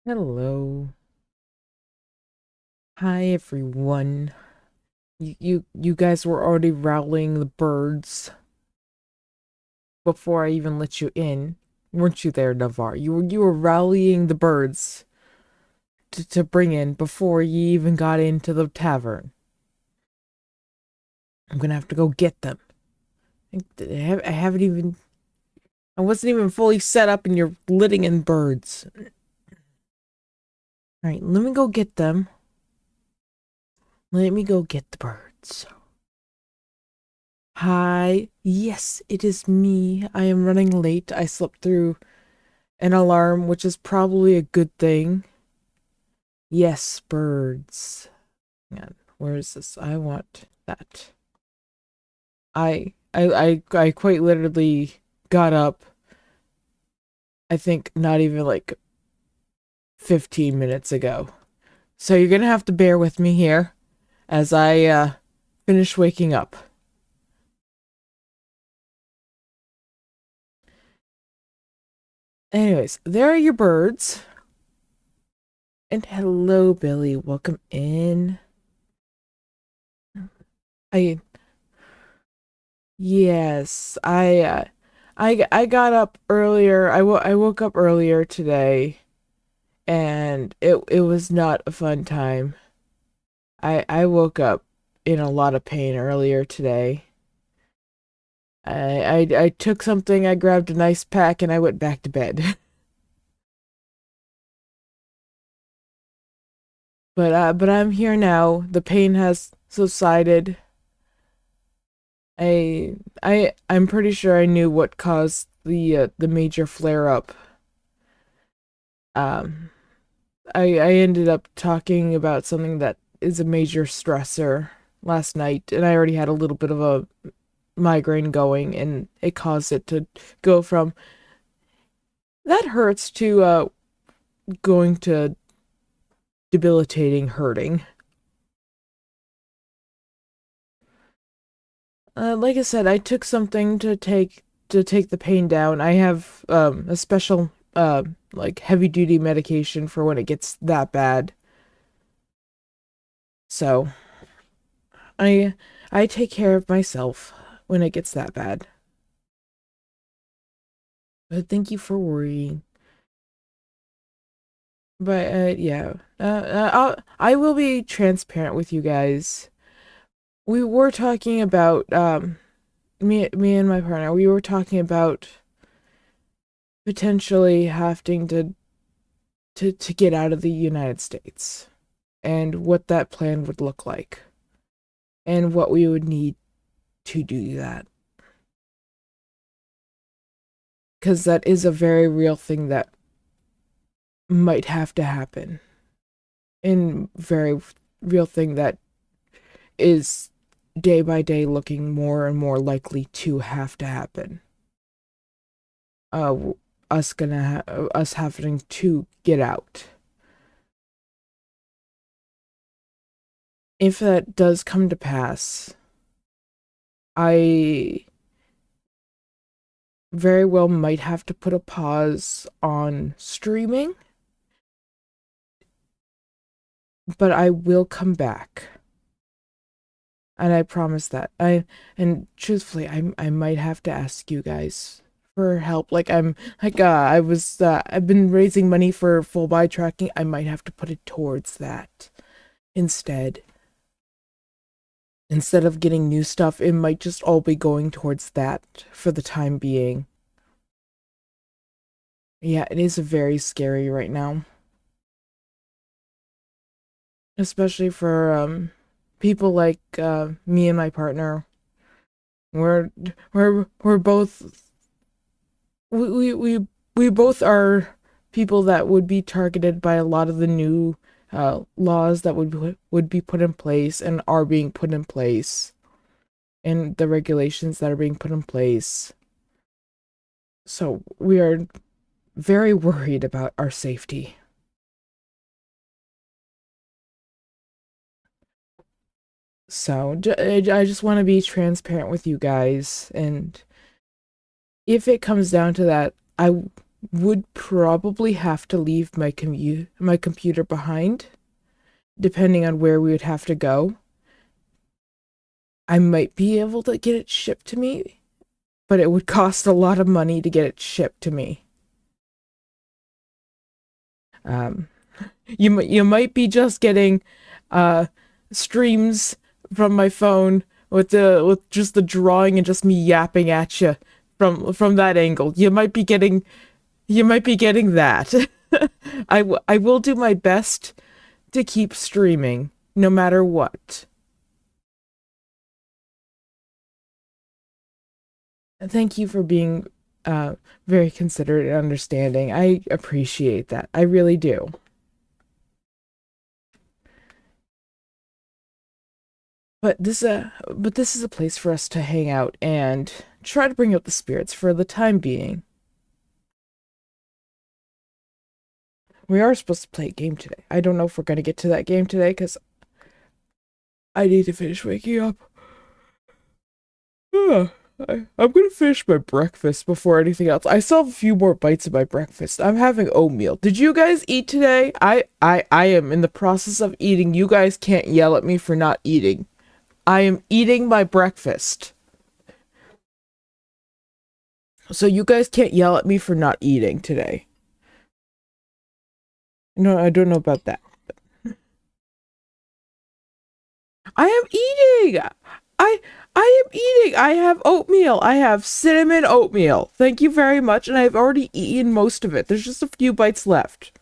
Hello. Hi everyone. You guys were already rallying the birds before I even let you in. Weren't you there, Navar? You were rallying the birds to bring in before you even got into the tavern. I'm gonna have to go get them. I haven't even I wasn't even fully set up and you're letting in birds. Alright, let me go get them. Let me go get the birds. Hi. Yes, it is me. I am running late. I slept through an alarm, which is probably a good thing. Yes, birds. Hang on. Where is this? I want that. I quite literally got up, I think not even like 15 minutes ago. So you're gonna have to bear with me here as I finish waking up. Anyways, there are your birds. And hello, Billy. Welcome in. I Yes, I got up earlier. I woke up earlier today and it was not a fun time. I woke up in a lot of pain earlier today. I took something, I grabbed a nice pack and I went back to bed. But I'm here now. The pain has subsided. I'm pretty sure I knew what caused the major flare up. Um I ended up talking about something that is a major stressor last night, and I already had a little bit of a migraine going, and it caused it to go from that hurts to going to debilitating hurting. Like I said, I took something to take the pain down. I have a special like heavy duty medication for when it gets that bad. So I I take care of myself when it gets that bad. But thank you for worrying. But yeah, I will be transparent with you guys. We were talking about me and my partner. We were talking about potentially having to get out of the United States and what that plan would look like and what we would need to do that. Because that is a very real thing that might have to happen, and very real thing that is day by day looking more and more likely to have to happen. Uh, us having to get out. If that does come to pass, I very well might have to put a pause on streaming, but I will come back. And I promise that. And truthfully, I might have to ask you guys for help. I've been raising money for full buy tracking. I might have to put it towards that instead. Instead of getting new stuff, it might just all be going towards that for the time being. Yeah, it is very scary right now. Especially for people like me and my partner. We're we're both we both are people that would be targeted by a lot of the new laws that would be put in place and are being put in place, and the regulations that are being put in place. So we are very worried about our safety. So I just want to be transparent with you guys, and if it comes down to that, would probably have to leave my computer behind, depending on where we would have to go. I might be able to get it shipped to me, but it would cost a lot of money to get it shipped to me. Um, you might be just getting uh streams from my phone with just the drawing and just me yapping at you from that angle. You might be getting that. I will do my best to keep streaming no matter what. Thank you for being very considerate and understanding. I appreciate that. I really do. But this is a place for us to hang out and try to bring out the spirits for the time being. We are supposed to play a game today. I don't know if we're going to get to that game today because I need to finish waking up. Ugh. I'm gonna finish my breakfast before anything else. I still have a few more bites of my breakfast. I'm having oatmeal. Did you guys eat today? I am in the process of eating. You guys can't yell at me for not eating. I am eating my breakfast. So you guys can't yell at me for not eating today. No, I don't know about that. I am eating. I I am eating. I have oatmeal. I have cinnamon oatmeal. Thank you very much. And I've already eaten most of it. There's just a few bites left.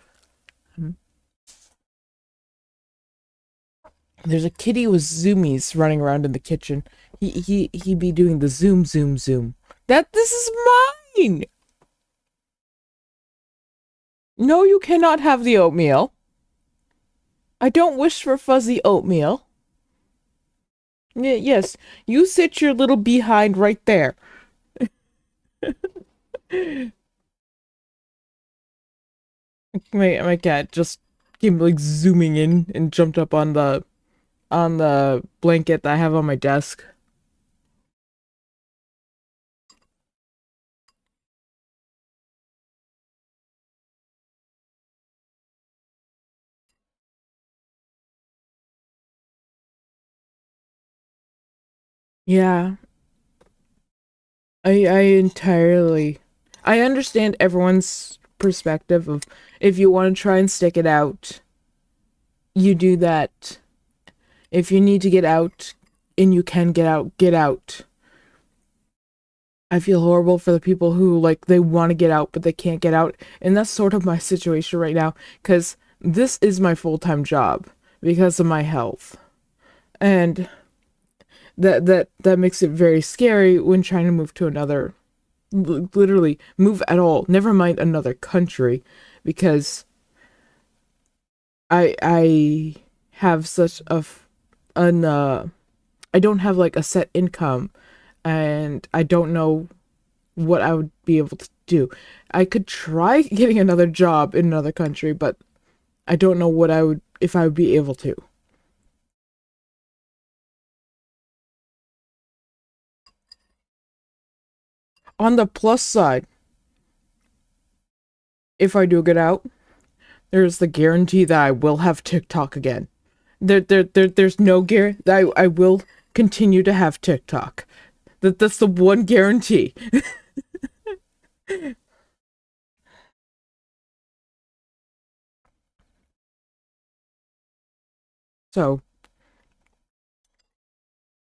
There's a kitty with zoomies running around in the kitchen. He be doing the zoom zoom zoom. This is mine. No, you cannot have the oatmeal. I don't wish for fuzzy oatmeal. Yes, you sit your little behind right there. My cat just came like zooming in and jumped up on the blanket that I have on my desk. Yeah, I entirely I understand everyone's perspective of if you want to try and stick it out, you do that. If you need to get out and you can get out, get out. I feel horrible for the people who like they want to get out but they can't get out, and that's sort of my situation right now cuz this is my full-time job because of my health. And that makes it very scary when trying to move to another literally move at all, never mind another country, because I have such an I don't have like a set income, and I don't know what I would be able to do. I could try getting another job in another country, but I don't know what I would if I would be able to. On the plus side, if I do get out, there's the guarantee that I will have TikTok again. There's no guarantee that I will continue to have TikTok. That's the one guarantee. So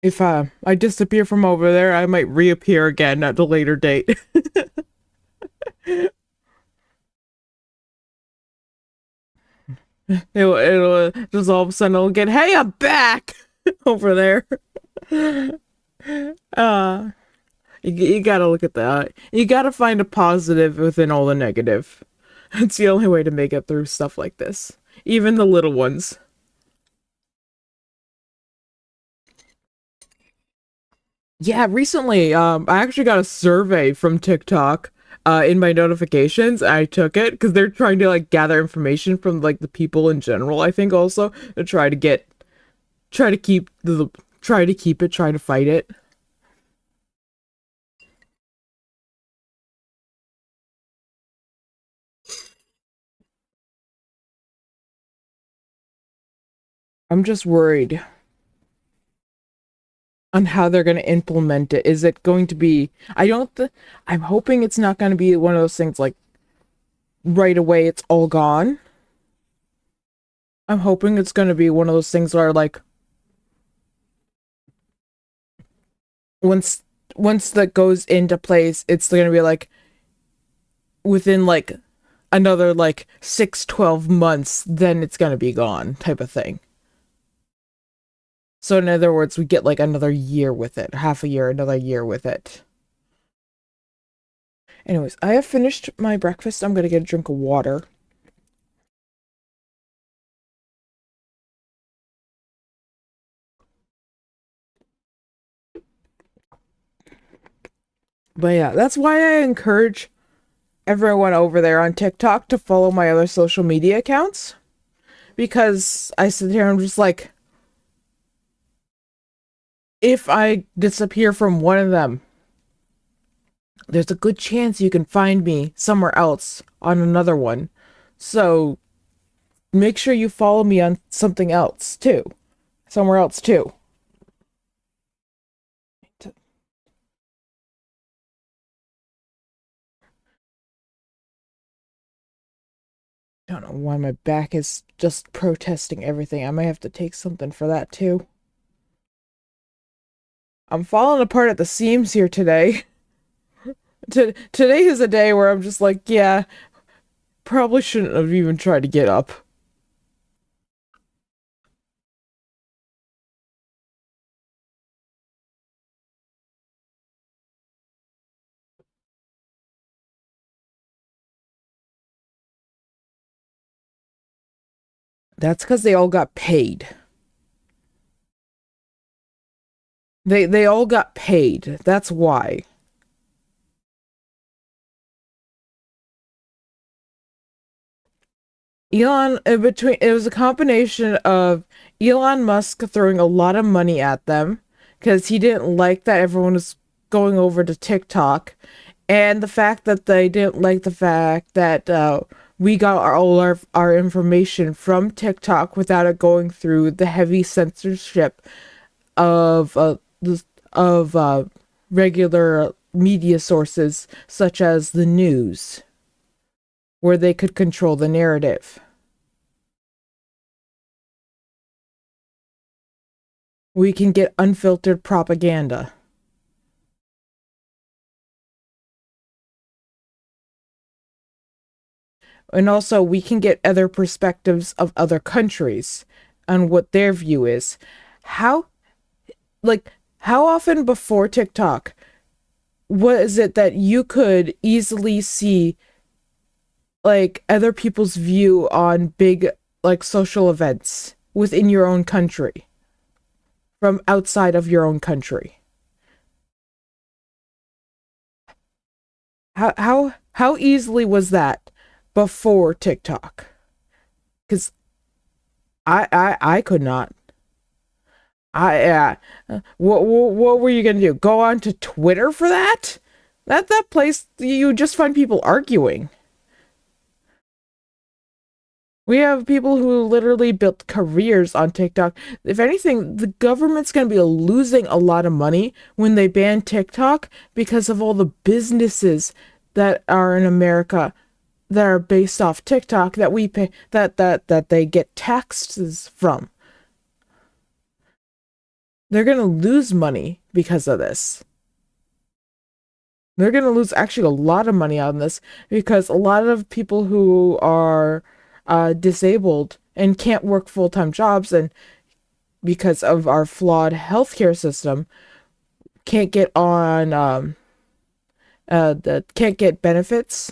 if I disappear from over there, I might reappear again at a later date. It'll just all of a sudden it'll get, hey, I'm back over there. Uh, you gotta look at that. You gotta find a positive within all the negative. It's the only way to make it through stuff like this. Even the little ones. Yeah, recently, I actually got a survey from TikTok, in my notifications. I took it because they're trying to like gather information from like the people in general. I think also to try to keep the, try to keep it, try to fight it. I'm just worried on how they're going to implement it. Is it going to be, I'm hoping it's not going to be one of those things like right away it's all gone. I'm hoping it's going to be one of those things where like once once that goes into place, it's going to be like within like another like 6-12 months, then it's going to be gone type of thing. So in other words, we get like another year with it, half a year, another year with it. Anyways, I have finished my breakfast. I'm gonna get a drink of water. But yeah, that's why I encourage everyone over there on TikTok to follow my other social media accounts. Because I sit here and I'm just like, if I disappear from one of them, there's a good chance you can find me somewhere else on another one. So make sure you follow me on something else too. Somewhere else too. I don't know why my back is just protesting everything. I might have to take something for that too. I'm falling apart at the seams here today. Today is a day where I'm just like, yeah, probably shouldn't have even tried to get up. That's because they all got paid. They all got paid. That's why. It was a combination of Elon Musk throwing a lot of money at them because he didn't like that everyone was going over to TikTok, and the fact that they didn't like the fact that we got all our information from TikTok without it going through the heavy censorship of of regular media sources such as the news, where they could control the narrative. We can get unfiltered propaganda. And also, we can get other perspectives of other countries on what their view is. How, how often before TikTok was it that you could easily see, like, other people's view on big, like, social events within your own country from outside of your own country? How easily was that before TikTok? Because I could not. What were you gonna do? Go on to Twitter for that? That place you just find people arguing. We have people who literally built careers on TikTok. If anything, the government's going to be losing a lot of money when they ban TikTok because of all the businesses that are in America that are based off TikTok that we pay that they get taxes from. They're going to lose money because of this. They're going to lose actually a lot of money on this because a lot of people who are disabled and can't work full-time jobs and because of our flawed healthcare system can't get on can't get benefits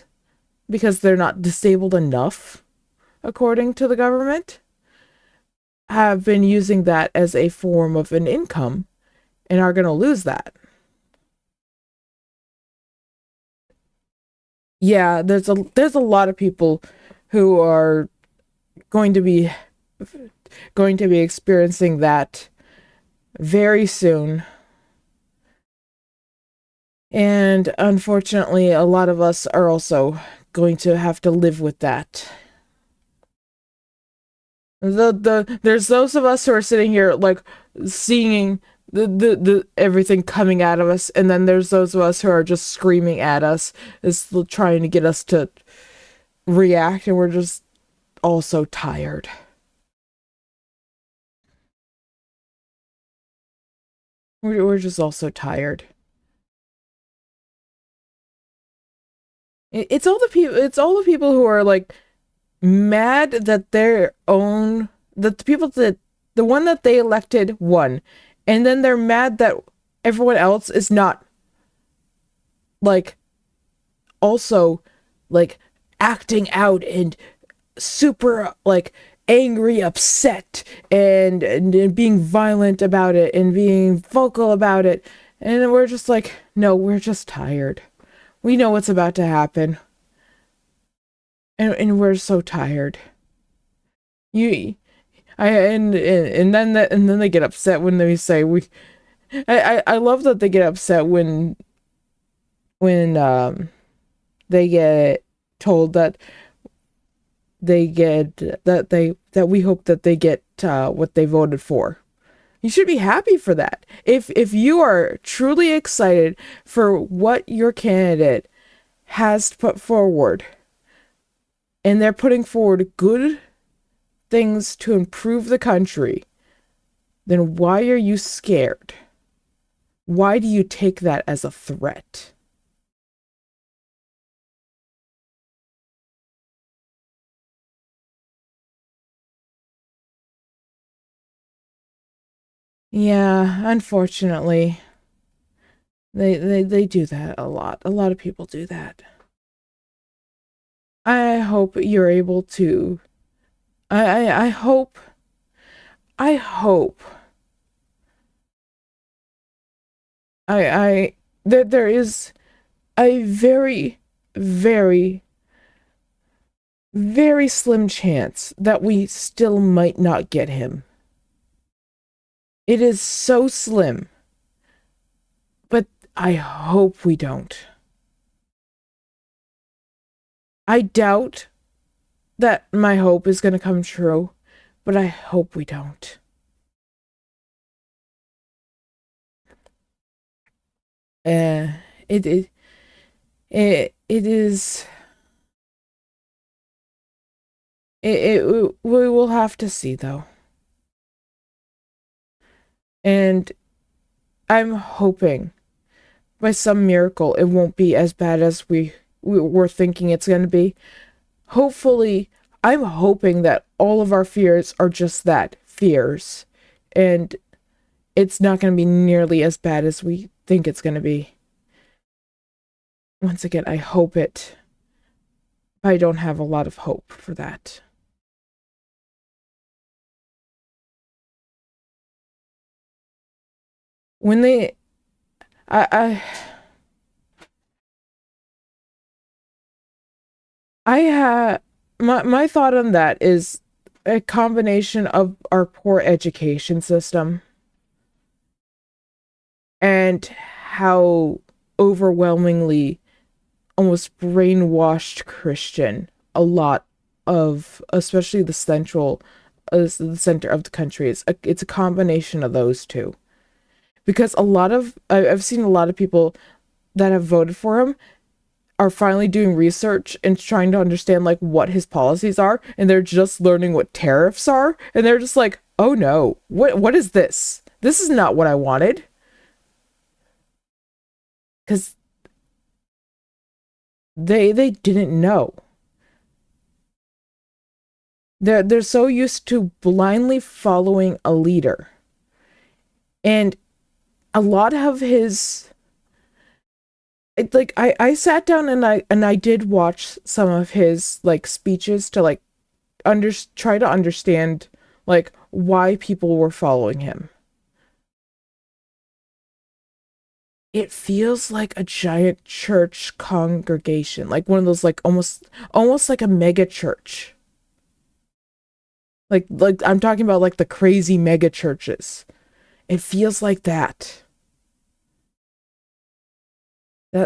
because they're not disabled enough according to the government, have been using that as a form of an income and are going to lose that. Yeah, there's a lot of people who are going to be experiencing that very soon. And unfortunately, a lot of us are also going to have to live with that. There's those of us who are sitting here like seeing the everything coming out of us, and then there's those of us who are just screaming at us, is trying to get us to react, and we're just all so tired. We're just all so tired. It's all the people. It's all the people who are like mad that their own that the people that the one that they elected won, and then they're mad that everyone else is not like also like acting out and super like angry, upset, and being violent about it and being vocal about it. And we're just like, no, we're just tired. We know what's about to happen. And we're so tired. You I and then they get upset when they say we I love that they get upset when they get told that that we hope that they get what they voted for. You should be happy for that. If you are truly excited for what your candidate has put forward, and they're putting forward good things to improve the country, then why are you scared? Why do you take that as a threat? Yeah, unfortunately, they do that a lot. A lot of people do that. I hope you're able to. I hope. I hope. That there is a very, very, very slim chance that we still might not get him. It is so slim, but I hope we don't. I doubt that my hope is going to come true, but I hope we don't. Uh, it it it is we will have to see though, and I'm hoping by some miracle it won't be as bad as we were thinking it's going to be. Hopefully, I'm hoping that all of our fears are just that, fears, and it's not going to be nearly as bad as we think it's going to be. Once again, I hope it. I don't have a lot of hope for that. When they, I, I had my thought on that is a combination of our poor education system and how overwhelmingly almost brainwashed Christian a lot of, especially the center of the country is. It's a combination of those two, because I've seen a lot of people that have voted for him are finally doing research and trying to understand like what his policies are, and they're just learning what tariffs are, and they're just like, oh no, what is this? This is not what I wanted. Because they didn't know. They're so used to blindly following a leader. And a lot of his like I sat down and I did watch some of his like speeches to like try to understand like why people were following him. It feels like a giant church congregation, like one of those like almost like a mega church. Like I'm talking about like the crazy mega churches. It feels like that.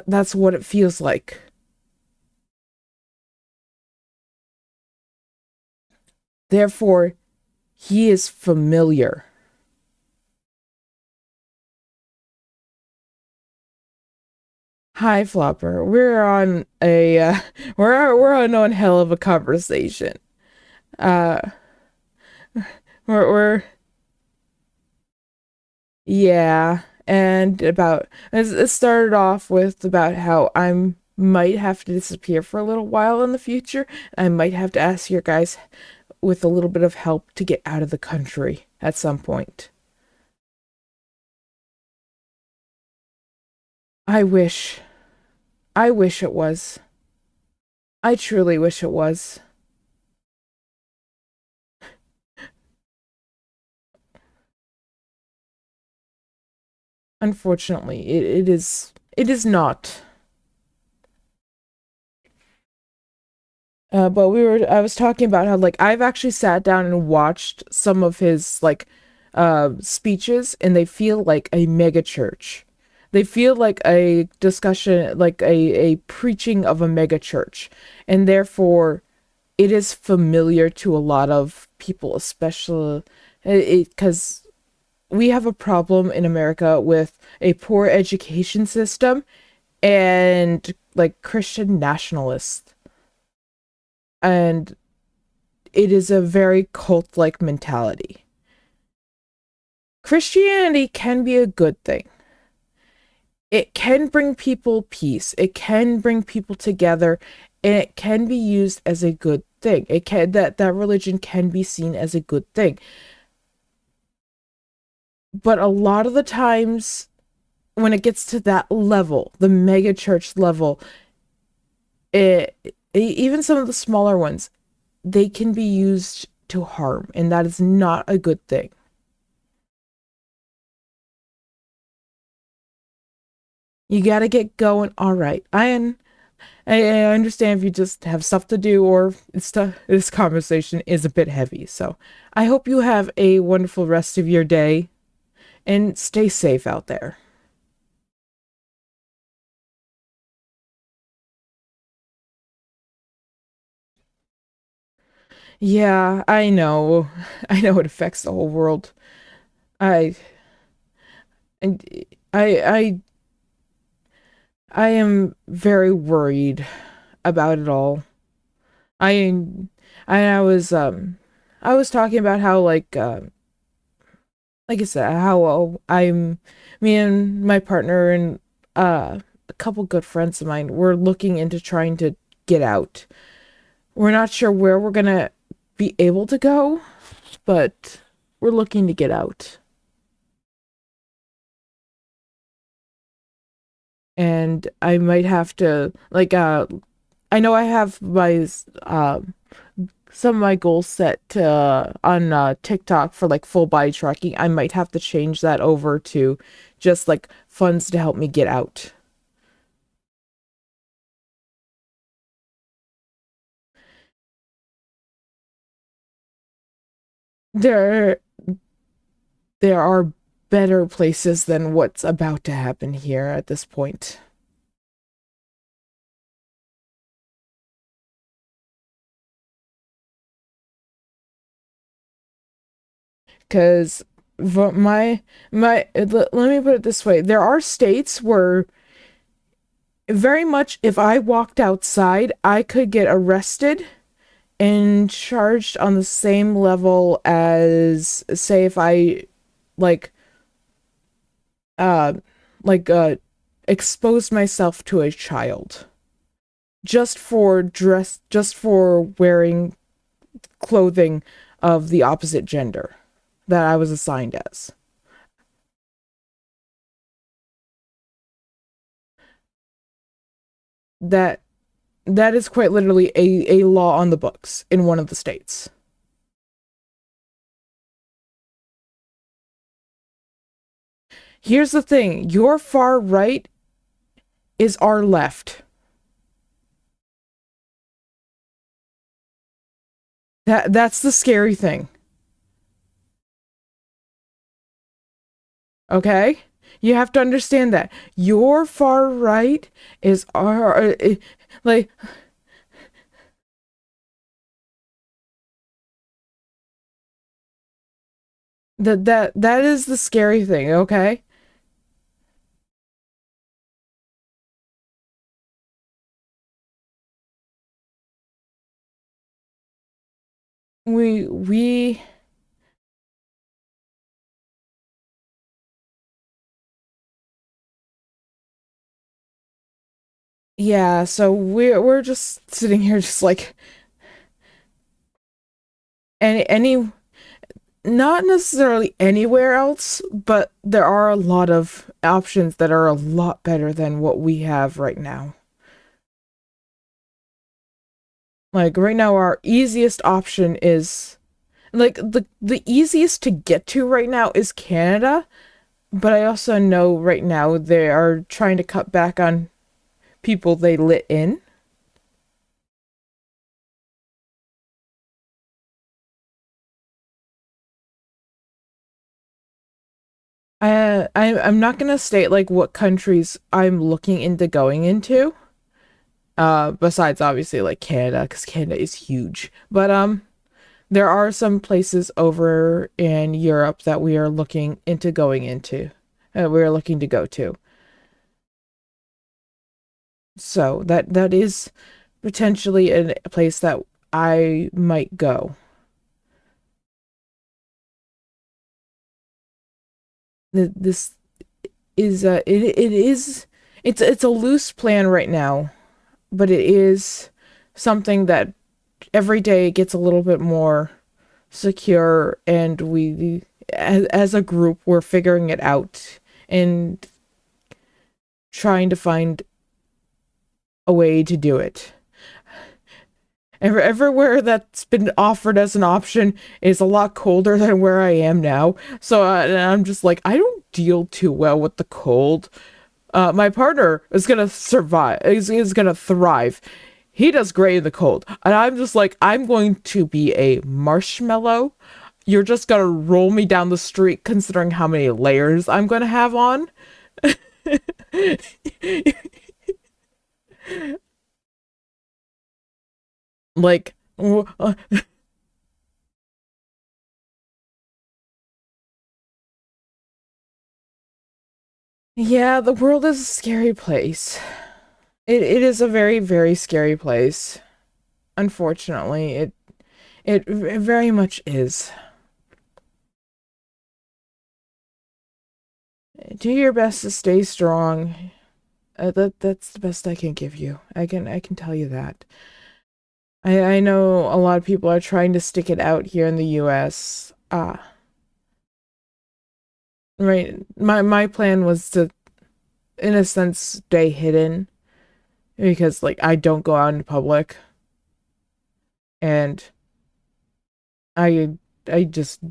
That's what it feels like. Therefore, He is familiar. Hi, Flopper. We're on a we're on one hell of a conversation. Uh, we're yeah, and about it started off with about how I'm might have to disappear for a little while in the future. I might have to ask your guys with a little bit of help to get out of the country at some point. I wish. I wish it was. I truly wish it was. Unfortunately, it is not. But I was talking about how like I've actually sat down and watched some of his like speeches, and they feel like a mega church. They feel like a discussion, like a preaching of a mega church. And therefore it is familiar to a lot of people, especially because we have a problem in America with a poor education system and like Christian nationalists. And it is a very cult like mentality. Christianity can be a good thing. It can bring people peace. It can bring people together, and it can be used as a good thing. It can that religion can be seen as a good thing. But a lot of the times when it gets to that level, the mega church level, even some of the smaller ones, they can be used to harm, and that is not a good thing. You gotta get going. All right. I understand if you just have stuff to do or this conversation is a bit heavy. So I hope you have a wonderful rest of your day and stay safe out there. Yeah, I know. I know it affects the whole world. I and I am very worried about it all. I I was talking about how like I said, how me and my partner and a couple good friends of mine, we're looking into trying to get out. We're not sure where we're gonna be able to go, but we're looking to get out. And I might have to I know I have my some of my goals set on TikTok for like full body tracking. I might have to change that over to just like funds to help me get out. There there are better places than what's about to happen here at this point. Because let me put it this way: there are states where very much if I walked outside, I could get arrested and charged on the same level as say if I like uh like exposed myself to a child just for wearing clothing of the opposite gender that I was assigned as. That that is quite literally a law on the books in one of the states. Here's the thing, your far right is our left. That's the scary thing. Okay? You have to understand that. Your far right is our like That is the scary thing, okay? We yeah, so we're just sitting here just like any not necessarily anywhere else, but there are a lot of options that are a lot better than what we have right now. Like right now our easiest option is like the easiest to get to right now is Canada, but I also know right now they are trying to cut back on people they let in. I'm not gonna state like what countries I'm looking into going into. Besides obviously like Canada, because Canada is huge. But there are some places over in Europe that we are looking into going into. We are looking to go to. So that is potentially a place that I might go. This is it is it's a loose plan right now, but it is something that every day gets a little bit more secure, and we as a group we're figuring it out and trying to find a way to do it. Everywhere that's been offered as an option is a lot colder than where I am now. So I'm just like, I don't deal too well with the cold. My partner is gonna survive, is gonna thrive. He does great in the cold. And I'm just like, I'm going to be a marshmallow. You're just gonna roll me down the street considering how many layers I'm gonna have on. Like, yeah, the world is a scary place. It is a very, very scary place. Unfortunately, it very much is. Do your best to stay strong. That's the best I can give you. I can tell you that. I know a lot of people are trying to stick it out here in the US. Right. My plan was to, in a sense, stay hidden because like I don't go out in public, and I I just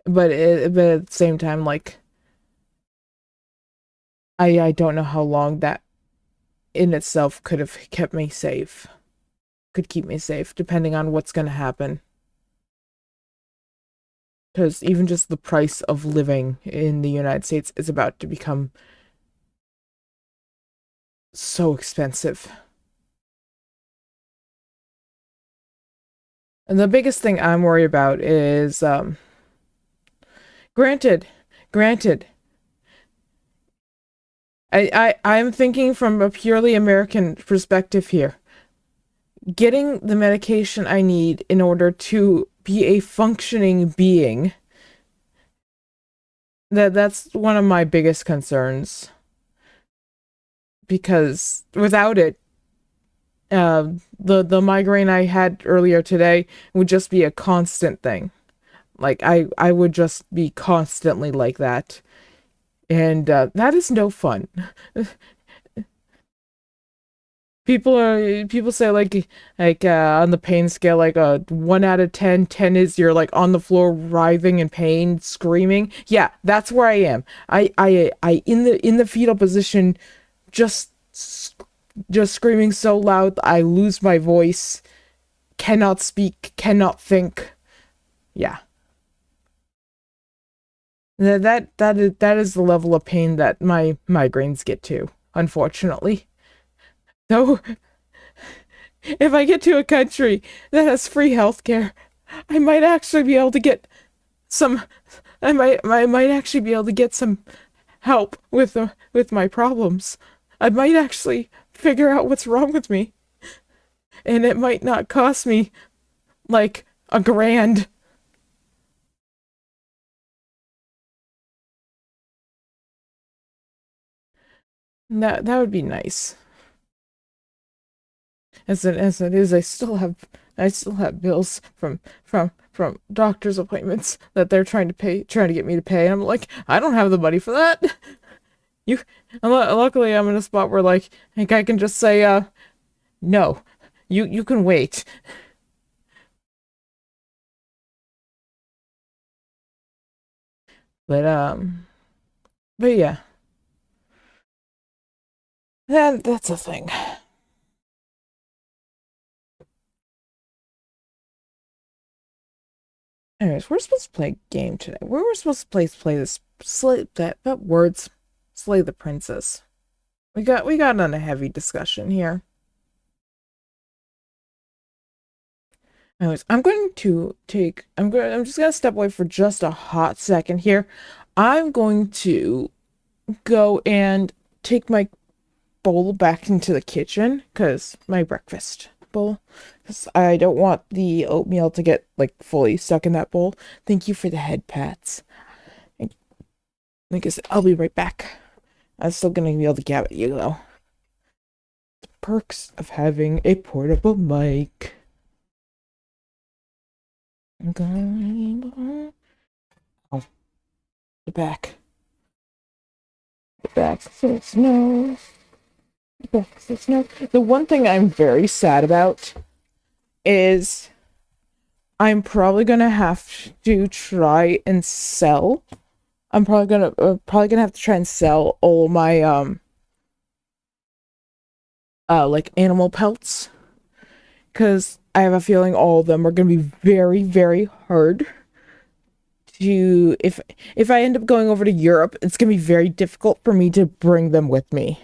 but at the same time like I don't know how long that in itself could have kept me safe. Could keep me safe depending on what's going to happen. Because even just the price of living in the United States is about to become so expensive. And the biggest thing I'm worried about is, granted, granted, I'm thinking from a purely American perspective here. Getting the medication I need in order to be a functioning being, that's one of my biggest concerns. Because without it, the migraine I had earlier today would just be a constant thing. Like I would just be constantly like that, and that is no fun. People say on the pain scale, like a 1 out of 10, 10 is you're like on the floor writhing in pain, screaming. Yeah, that's where I am. I in the fetal position, just just screaming so loud I lose my voice, cannot speak, cannot think. Yeah. That is the level of pain that my migraines get to, unfortunately. So if I get to a country that has free healthcare, I might actually be able to get some I might actually be able to get some help with my problems. I might actually figure out what's wrong with me, and it might not cost me like a grand. That would be nice. As it is, I still have bills from doctor's appointments that they're trying to get me to pay, and I'm like, I don't have the money for that. You, luckily, I'm in a spot where like I can just say, no, you can wait. But but yeah, that's a thing. Anyways, we're supposed to play a game today. We were supposed to play this slay that words slay the princess. We got on a heavy discussion here. Anyways, I'm just gonna step away for just a hot second here. I'm going to go and take my bowl back into the kitchen because my breakfast bowl, because I don't want the oatmeal to get like fully stuck in that bowl. Thank you for the head pats. And like I said, I'll be right back. I'm still gonna be able to gab at you though. The perks of having a portable mic. Oh, the back. The back says no. The back says no. The one thing I'm very sad about is I'm probably gonna have to try and sell. I'm probably gonna have to try and sell all my like animal pelts, because I have a feeling all of them are gonna be very very hard to if I end up going over to Europe, it's gonna be very difficult for me to bring them with me.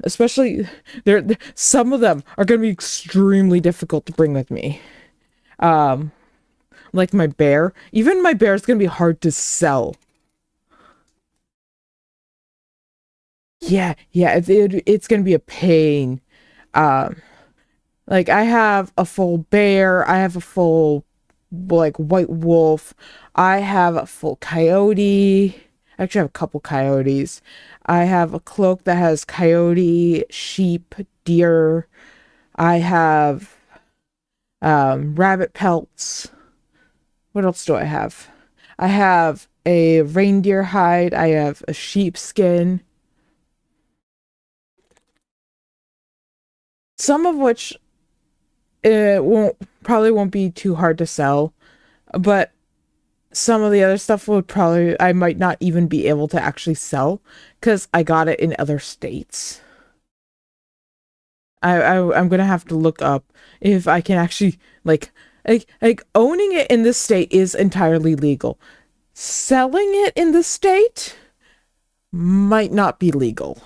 Especially some of them are gonna be extremely difficult to bring with me. Um, like my bear. Even my bear is gonna be hard to sell. Yeah, it's gonna be a pain. Um, like I have a full bear, I have a full like white wolf, I have a full coyote. I actually have a couple coyotes. I have a cloak that has coyote, sheep, deer. I have rabbit pelts. What else do I have? I have a reindeer hide, I have a sheep skin. Some of which it won't be too hard to sell, but some of the other stuff would probably I might not even be able to actually sell because I got it in other states. I'm gonna have to look up if I can actually like owning it in this state is entirely legal. Selling it in the state might not be legal.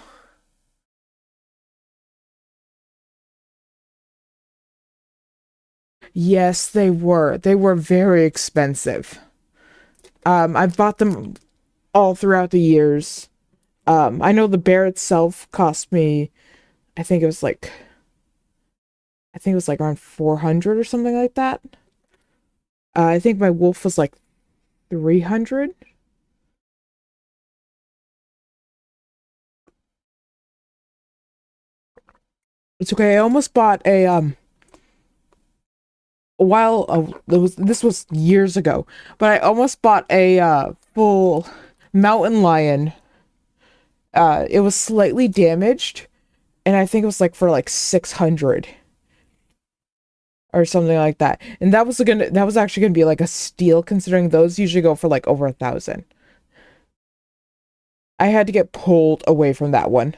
Yes, they were. They were very expensive. I've bought them all throughout the years. I know the bear itself cost me, I think it was like, I think it was like around 400 or something like that. I think my wolf was like 300. It's okay. I almost bought a while this was years ago, but I almost bought a full mountain lion. It was slightly damaged, and I think it was like for like 600 or something like that. And that was actually gonna be like a steal considering those usually go for like over 1,000. I had to get pulled away from that one.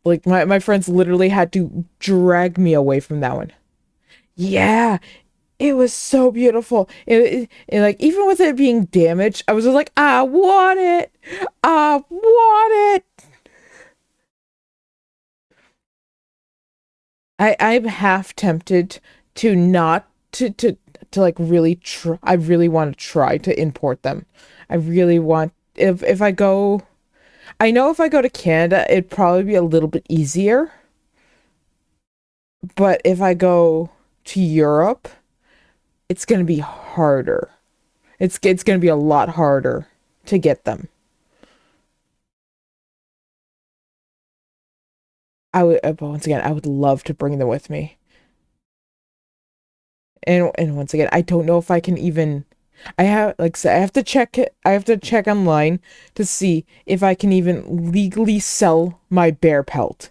Like my friends literally had to drag me away from that one. Yeah, it was so beautiful. Like even with it being damaged, I was just like, I want it. I want it. I'm half tempted to not to to like really try. I really want to try to import them. I really want if I go. I know if I go to Canada, it'd probably be a little bit easier. But if I go to Europe, it's gonna be harder. It's gonna be a lot harder to get them. But once again, I would love to bring them with me. And once again, I don't know if I can even. I have like I said, I have to check it. I have to check online to see if I can even legally sell my bear pelt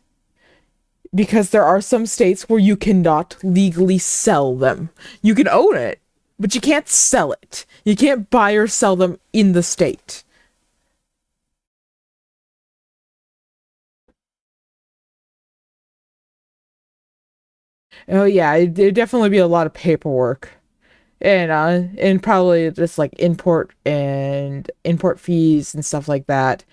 because there are some states where you cannot legally sell them. You can own it, but you can't sell it. You can't buy or sell them in the state. Oh yeah, it'd definitely be a lot of paperwork. And probably just like import fees and stuff like that.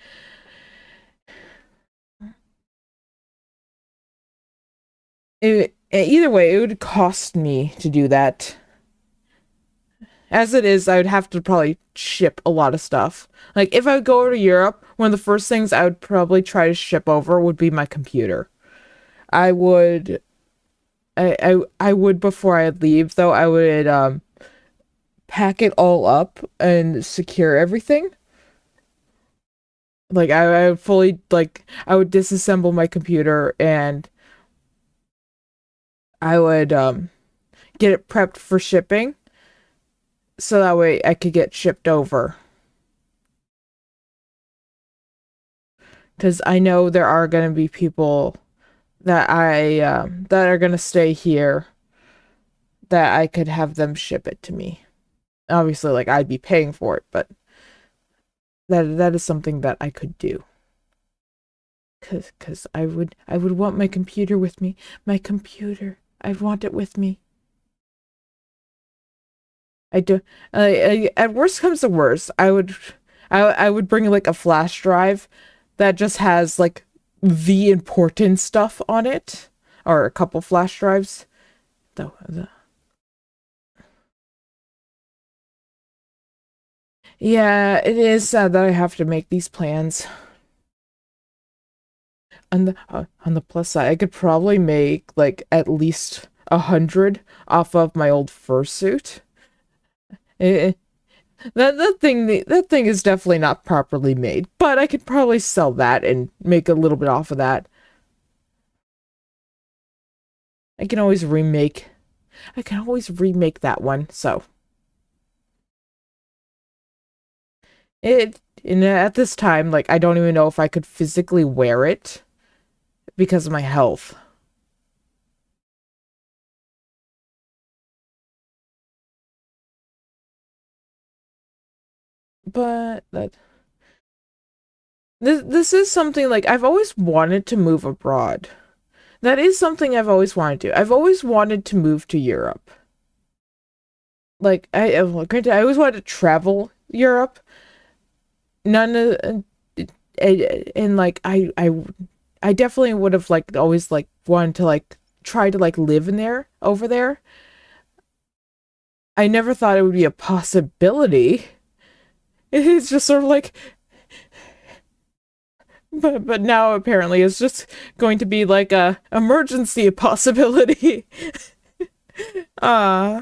Either way, it would cost me to do that. As it is, I would have to probably ship a lot of stuff. Like if I would go over to Europe, one of the first things I would probably try to ship over would be my computer. I would I would before I leave though, I would pack it all up and secure everything. Like I would fully like I would disassemble my computer and I would get it prepped for shipping so that way I could get shipped over. Because I know there are going to be people that are going to stay here that I could have them ship it to me. Obviously, like I'd be paying for it, but that is something that I could do. Cause I would want my computer with me. My computer. I want it with me. I do. At worst comes to worst, I would bring like a flash drive that just has like the important stuff on it, or a couple flash drives. Though, yeah, it is sad that I have to make these plans. On the plus side, I could probably make like at least 100 off of my old fursuit. Eh, that thing is definitely not properly made, but I could probably sell that and make a little bit off of that. I can always remake. I can always remake that one. So it and at this time, like I don't even know if I could physically wear it because of my health. But that this is something like I've always wanted to move abroad. That is something I've always wanted to. I've always wanted to move to Europe. Like well, granted, I always wanted to travel Europe. None of and like I definitely would have like always like wanted to like try to like live in there over there. I never thought it would be a possibility. It's just sort of like but now apparently it's just going to be like a emergency possibility. uh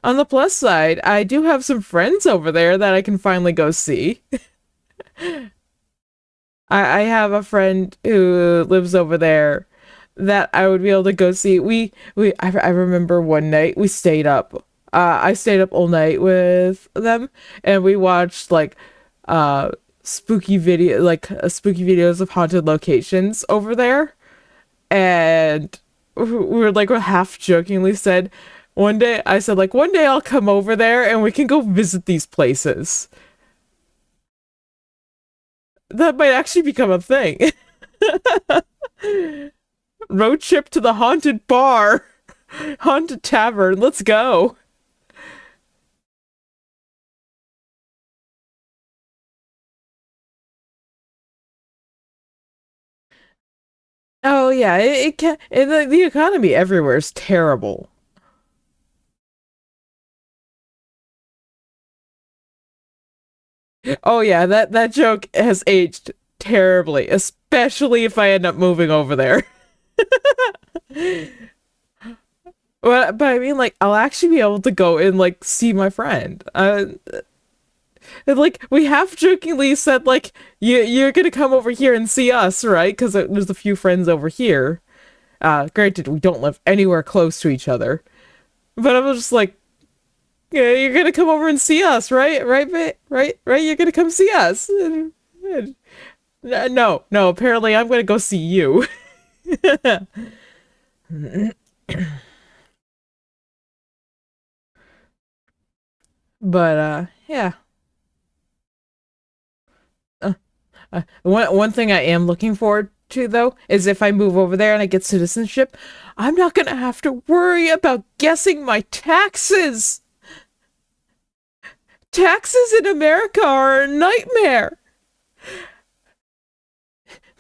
on the plus side, I do have some friends over there that I can finally go see. I have a friend who lives over there that I would be able to go see. I remember one night we stayed up. I stayed up all night with them, and we watched like uh spooky videos of haunted locations over there. And we were like we half jokingly said one day I said like one day I'll come over there and we can go visit these places. That might actually become a thing. Road trip to the haunted bar, haunted tavern. Let's go. Oh yeah, it can. The economy everywhere is terrible. Oh yeah, that joke has aged terribly, especially if I end up moving over there. But I mean, like, I'll actually be able to go and like see my friend. And, like we half jokingly said, like, you're gonna come over here and see us, right? Because there's a few friends over here. Granted, we don't live anywhere close to each other, but I was just like, yeah, you're gonna come over and see us, right? Right, right. You're gonna come see us. No, no. Apparently, I'm gonna go see you. But yeah. One thing I am looking forward to though is if I move over there and I get citizenship, I'm not gonna have to worry about guessing my taxes. Taxes in America are a nightmare.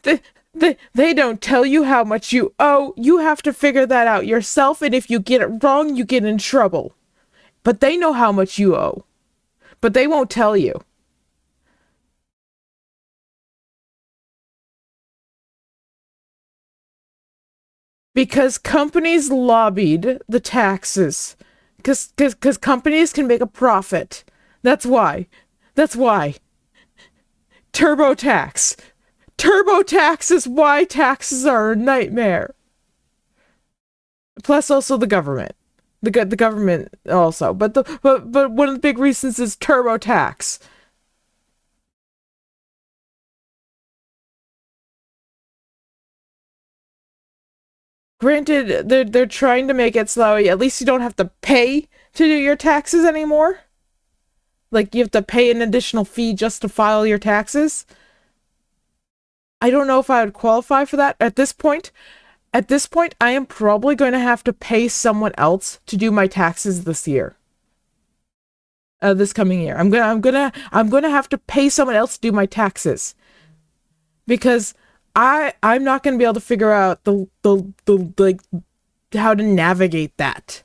They, they don't tell you how much you owe. You have to figure that out yourself, and if you get it wrong, you get in trouble. But they know how much you owe. But they won't tell you. Because companies lobbied the taxes. Because companies can make a profit. That's why. That's why. TurboTax. TurboTax is why taxes are a nightmare. Plus, also the government. The government also. But one of the big reasons is TurboTax. Granted, they're trying to make it so at least you don't have to pay to do your taxes anymore. Like you have to pay an additional fee just to file your taxes. I don't know if I would qualify for that at this point. At this point, I am probably going to have to pay someone else to do my taxes this year. This coming year. I'm gonna have to pay someone else to do my taxes. Because I'm not gonna be able to figure out the like how to navigate that.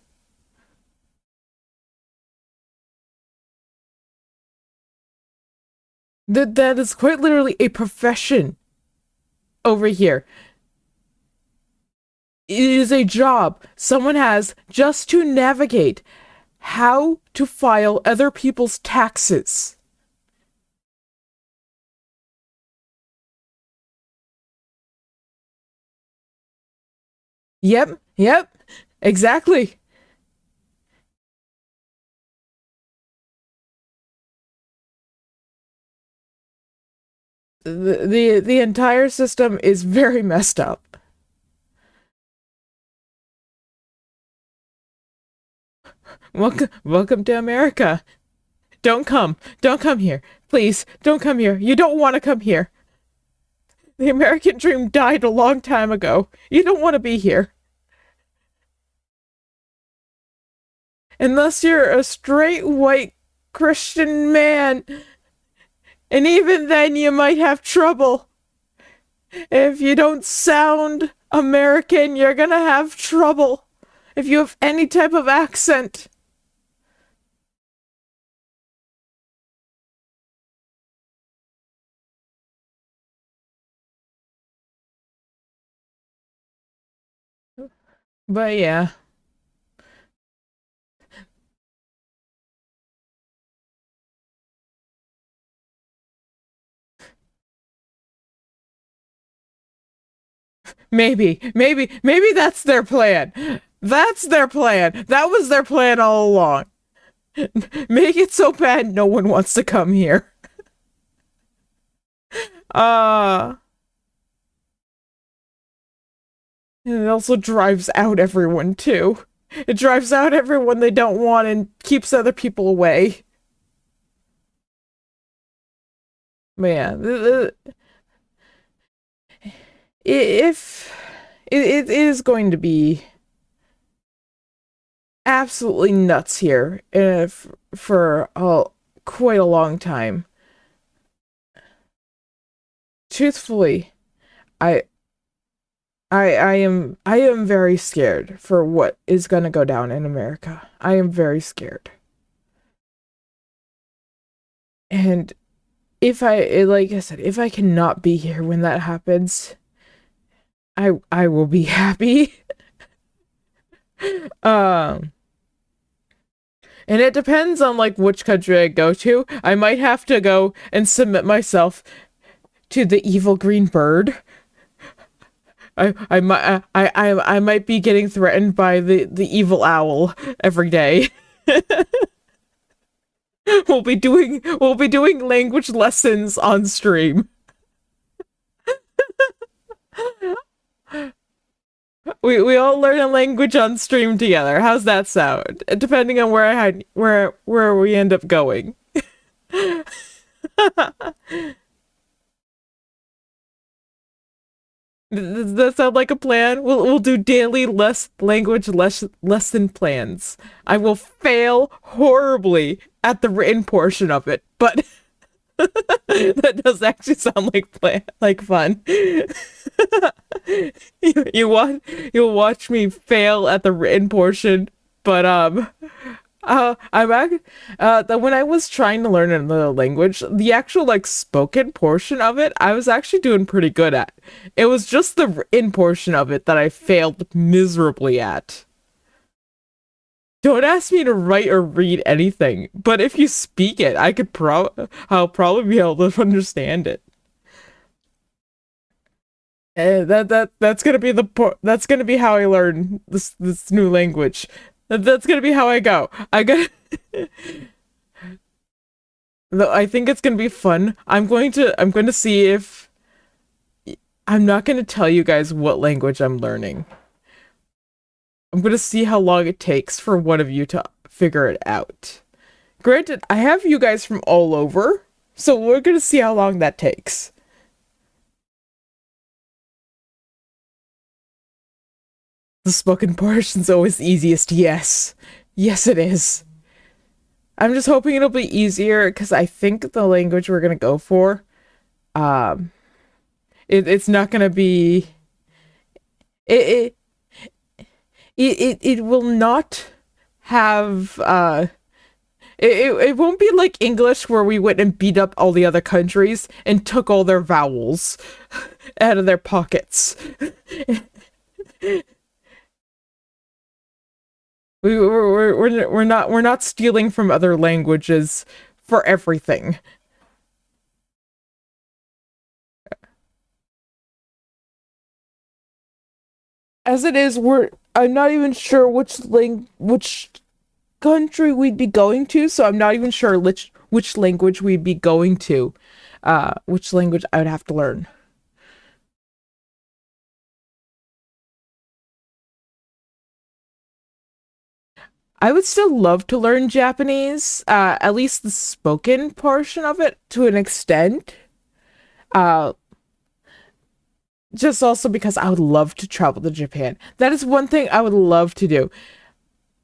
That is quite literally a profession over here. It is a job someone has just to navigate how to file other people's taxes. Yep, exactly. The entire system is very messed up. Welcome to America. Don't come here. Please, don't come here. You don't want to come here. The American dream died a long time ago. You don't want to be here. Unless you're a straight white Christian man. And even then, you might have trouble. If you don't sound American, you're gonna have trouble. If you have any type of accent. But yeah, maybe that's their plan. That's their plan. That was their plan all along. Make it so bad no one wants to come here. Uh, and it also drives out everyone too. It drives out everyone they don't want and keeps other people away. But yeah, if it is going to be absolutely nuts here for quite a long time. Truthfully, I I am very scared for what is going to go down in America. I am very scared. And if like I said, if I cannot be here when that happens, I will be happy. Um, and it depends on like which country I go to. I might have to go and submit myself to the evil green bird. I might be getting threatened by the evil owl every day. We'll be doing language lessons on stream. We all learn a language on stream together. How's that sound? Depending on where we end up going. Does that sound like a plan? We'll do daily lesson plans. I will fail horribly at the written portion of it, but that does actually sound like fun. You'll watch me fail at the written portion, but I'm act that when I was trying to learn another language, the actual like spoken portion of it, I was actually doing pretty good at. It was just the written portion of it that I failed miserably at. Don't ask me to write or read anything, but if you speak it, I'll probably be able to understand it. And that's gonna be how I learn this new language. That's gonna be how I go. I got. Though I think it's gonna be fun. I'm going to see if I'm not gonna tell you guys what language I'm learning. I'm gonna see how long it takes for one of you to figure it out. Granted, I have you guys from all over, so we're gonna see how long that takes. The spoken portion's always easiest, yes. Yes, it is. I'm just hoping it'll be easier because I think the language we're gonna go for, um, it's not gonna be it it will not have it won't be like English where we went and beat up all the other countries and took all their vowels out of their pockets. We're not stealing from other languages for everything. As it is, I'm not even sure which country we'd be going to, so I'm not even sure which language we'd be going to. Which language I would have to learn. I would still love to learn Japanese, at least the spoken portion of it to an extent. Uh, just also because I would love to travel to Japan. That is one thing I would love to do.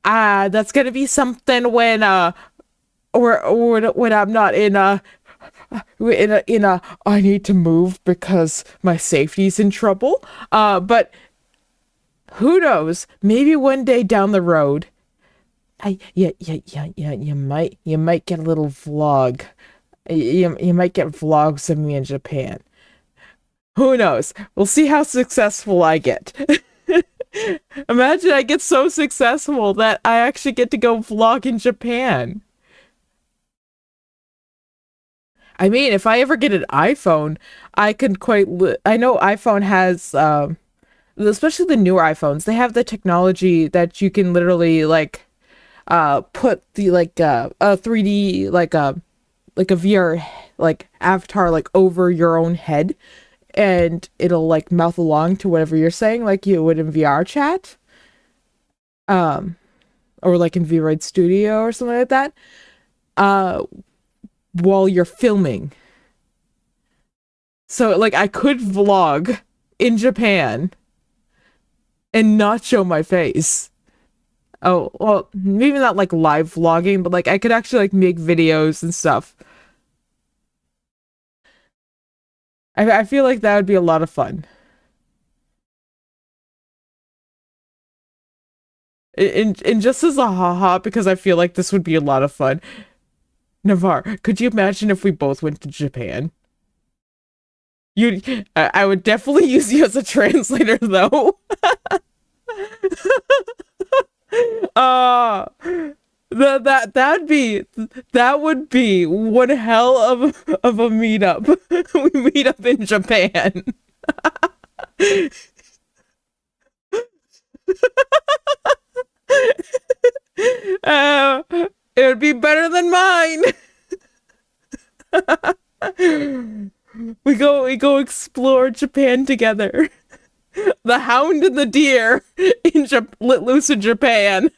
That's gonna be something when or when I'm not in a I need to move because my safety's in trouble. But who knows? Maybe one day down the road, you might get a little vlog. You might get vlogs of me in Japan. Who knows? We'll see how successful I get. Imagine I get so successful that I actually get to go vlog in Japan. I mean, if I ever get an iPhone, I can I know iPhone has especially the newer iPhones, they have the technology that you can literally like put the like a 3D like a VR like avatar like over your own head, and it'll like mouth along to whatever you're saying like you would in VR chat, um or like in VRide Studio or something like that, uh while you're filming. So like I could vlog in Japan and not show my face. Oh, well, maybe not like live vlogging, but like I could actually like make videos and stuff. I feel like that would be a lot of fun. And just as a haha, because I feel like this would be a lot of fun. Navarre, could you imagine if we both went to Japan? You, I would definitely use you as a translator, though. Uh, that would be one hell of a meetup. We meet up in Japan. Uh, it would be better than mine. We go explore Japan together. The hound and the deer in let loose in Japan.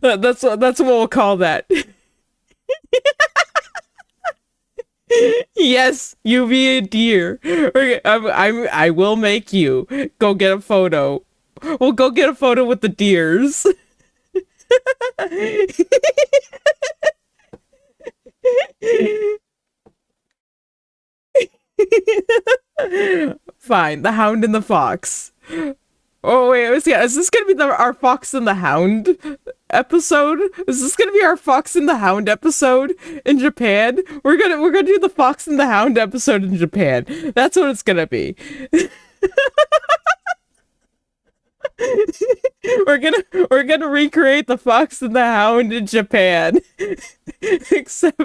That's what we'll call that. Yes, you be a deer. Okay, I will make you go get a photo. We'll go get a photo with the deers. Fine, the hound and the fox. Oh wait, yeah, is this gonna be our Fox and the Hound episode? Is this gonna be our Fox and the Hound episode in Japan? We're gonna do the Fox and the Hound episode in Japan. That's what it's gonna be. We're gonna recreate the Fox and the Hound in Japan. except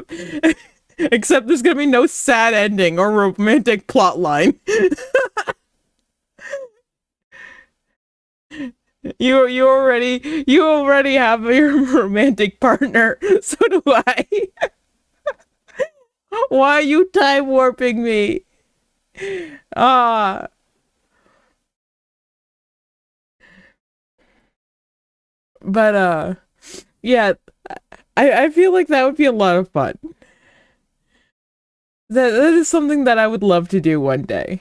except there's gonna be no sad ending or romantic plot line. You already have your romantic partner. So do I. Why are you time warping me? Ah, but yeah, I feel like that would be a lot of fun. That is something that I would love to do one day.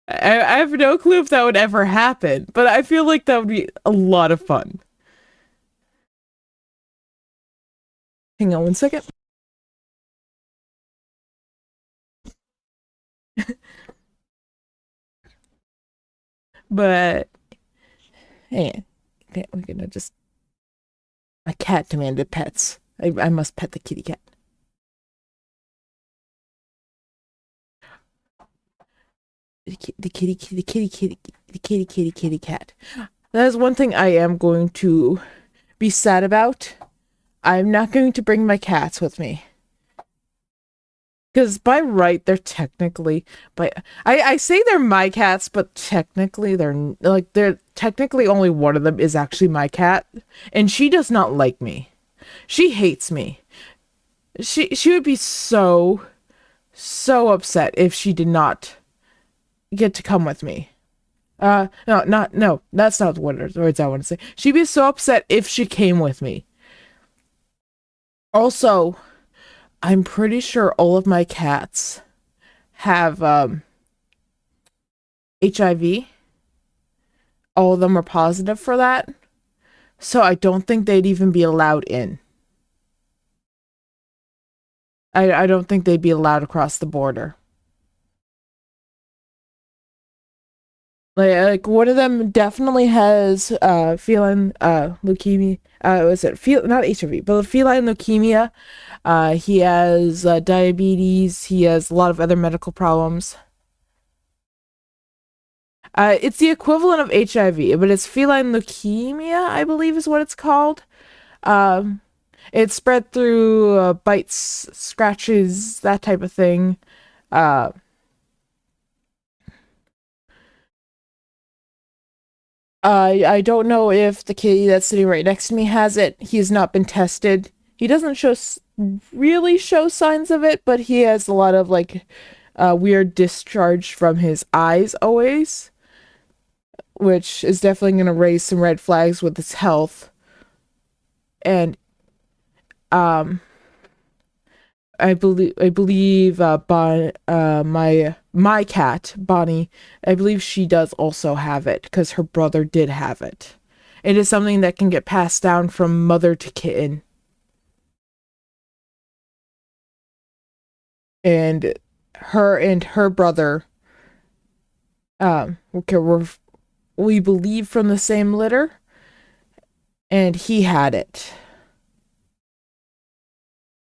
I have no clue if that would ever happen, but I feel like that would be a lot of fun. Hang on one second. But hey, we're gonna just my cat demanded pets. I must pet the kitty cat. The kitty cat. That is one thing I am going to be sad about. I'm not going to bring my cats with me. Because by right, they're technically by I say they're my cats, but technically they're technically only one of them is actually my cat, and she does not like me. She hates me. She would be so upset if she did not get to come with me. No, that's not what the words I want to say. She'd be so upset if she came with me. Also, I'm pretty sure all of my cats have HIV. All of them are positive for that. So I don't think they'd even be allowed in. I don't think they'd be allowed across the border. Like one of them definitely has feline leukemia. Was it not HIV, but feline leukemia. He has diabetes. He has a lot of other medical problems. It's the equivalent of HIV, but it's feline leukemia, I believe, is what it's called. Um, it's spread through bites, scratches, that type of thing. Uh, I don't know if the kitty that's sitting right next to me has it. He has not been tested. He doesn't really show signs of it, but he has a lot of like weird discharge from his eyes always, which is definitely going to raise some red flags with his health. And um, I believe my cat Bonnie, I believe she does also have it because her brother did have it. It is something that can get passed down from mother to kitten, and her brother okay, we believe from the same litter, and he had it.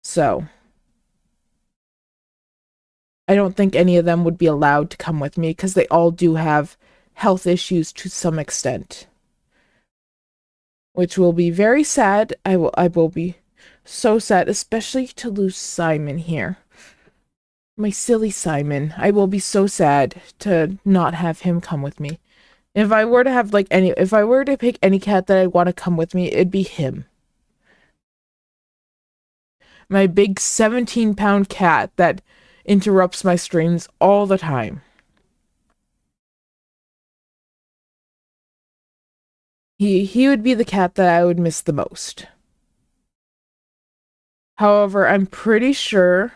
So I don't think any of them would be allowed to come with me because they all do have health issues to some extent, which will be very sad. I will be so sad, especially to lose Simon here. My silly Simon. I will be so sad to not have him come with me. If I were to have if I were to pick any cat that I'd want to come with me, it'd be him. My big 17-pound cat that interrupts my streams all the time. He would be the cat that I would miss the most. However, I'm pretty sure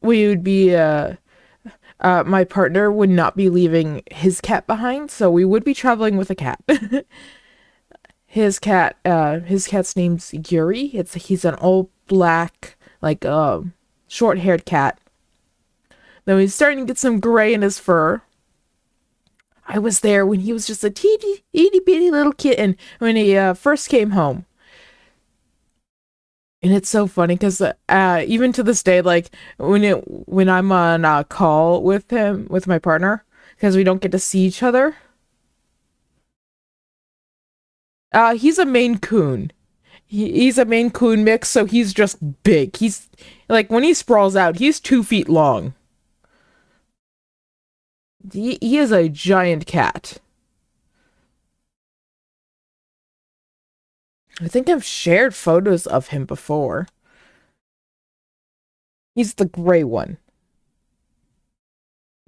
we would be my partner would not be leaving his cat behind, so we would be traveling with a cat. His cat's name's Yuri. He's an all black, short haired cat. Though he's starting to get some gray in his fur. I was there when he was just a teeny, itty bitty little kitten when he first came home. And it's so funny because even to this day, like when I'm on a call with him with my partner, because we don't get to see each other. He's a Maine Coon. He's a Maine Coon mix, so he's just big. He's like when he sprawls out, he's 2 feet long. He is a giant cat. I think I've shared photos of him before. He's the gray one.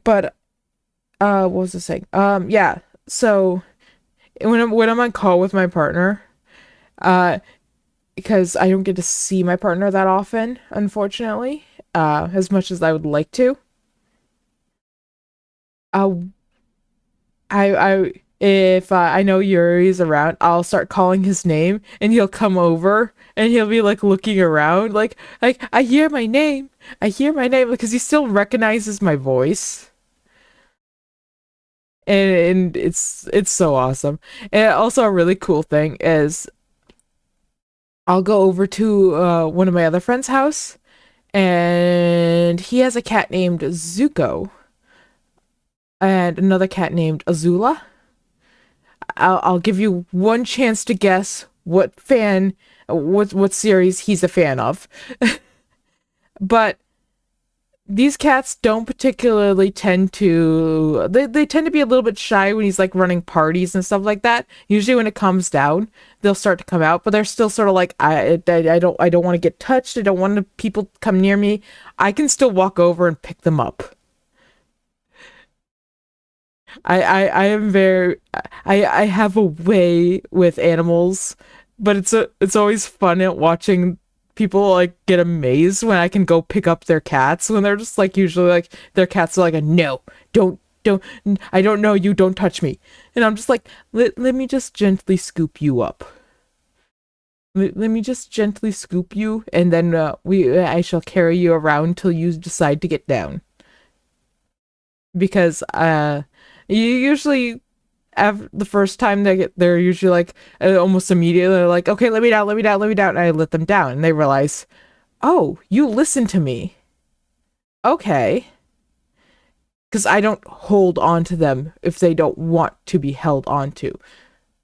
But what was I saying? Yeah. So when I'm on call with my partner, uh, because I don't get to see my partner that often, unfortunately, as much as I would like to. Uh, I if I know Yuri's around, I'll start calling his name, and he'll come over, and he'll be like looking around, like I hear my name, because he still recognizes my voice, and it's so awesome. And also a really cool thing is I'll go over to one of my other friends' house, and he has a cat named Zuko and another cat named Azula. I'll give you one chance to guess what series he's a fan of. But these cats don't particularly tend to they tend to be a little bit shy when he's like running parties and stuff like that. Usually when it comes down, they'll start to come out, but they're still sort of like I don't want to get touched. I don't want people to come near me. I can still walk over and pick them up. I am very I have a way with animals, but it's always fun at watching people like get amazed when I can go pick up their cats when they're just like usually like their cats are like a no, don't I don't know you, don't touch me. And I'm just like let me just gently scoop you up. Let me just gently scoop you, and then we I shall carry you around till you decide to get down. Because you usually the first time they're usually like almost immediately they're like, okay, let me down, let me down, let me down, and I let them down, and they realize, oh, you listen to me, okay, because I don't hold on to them if they don't want to be held on to.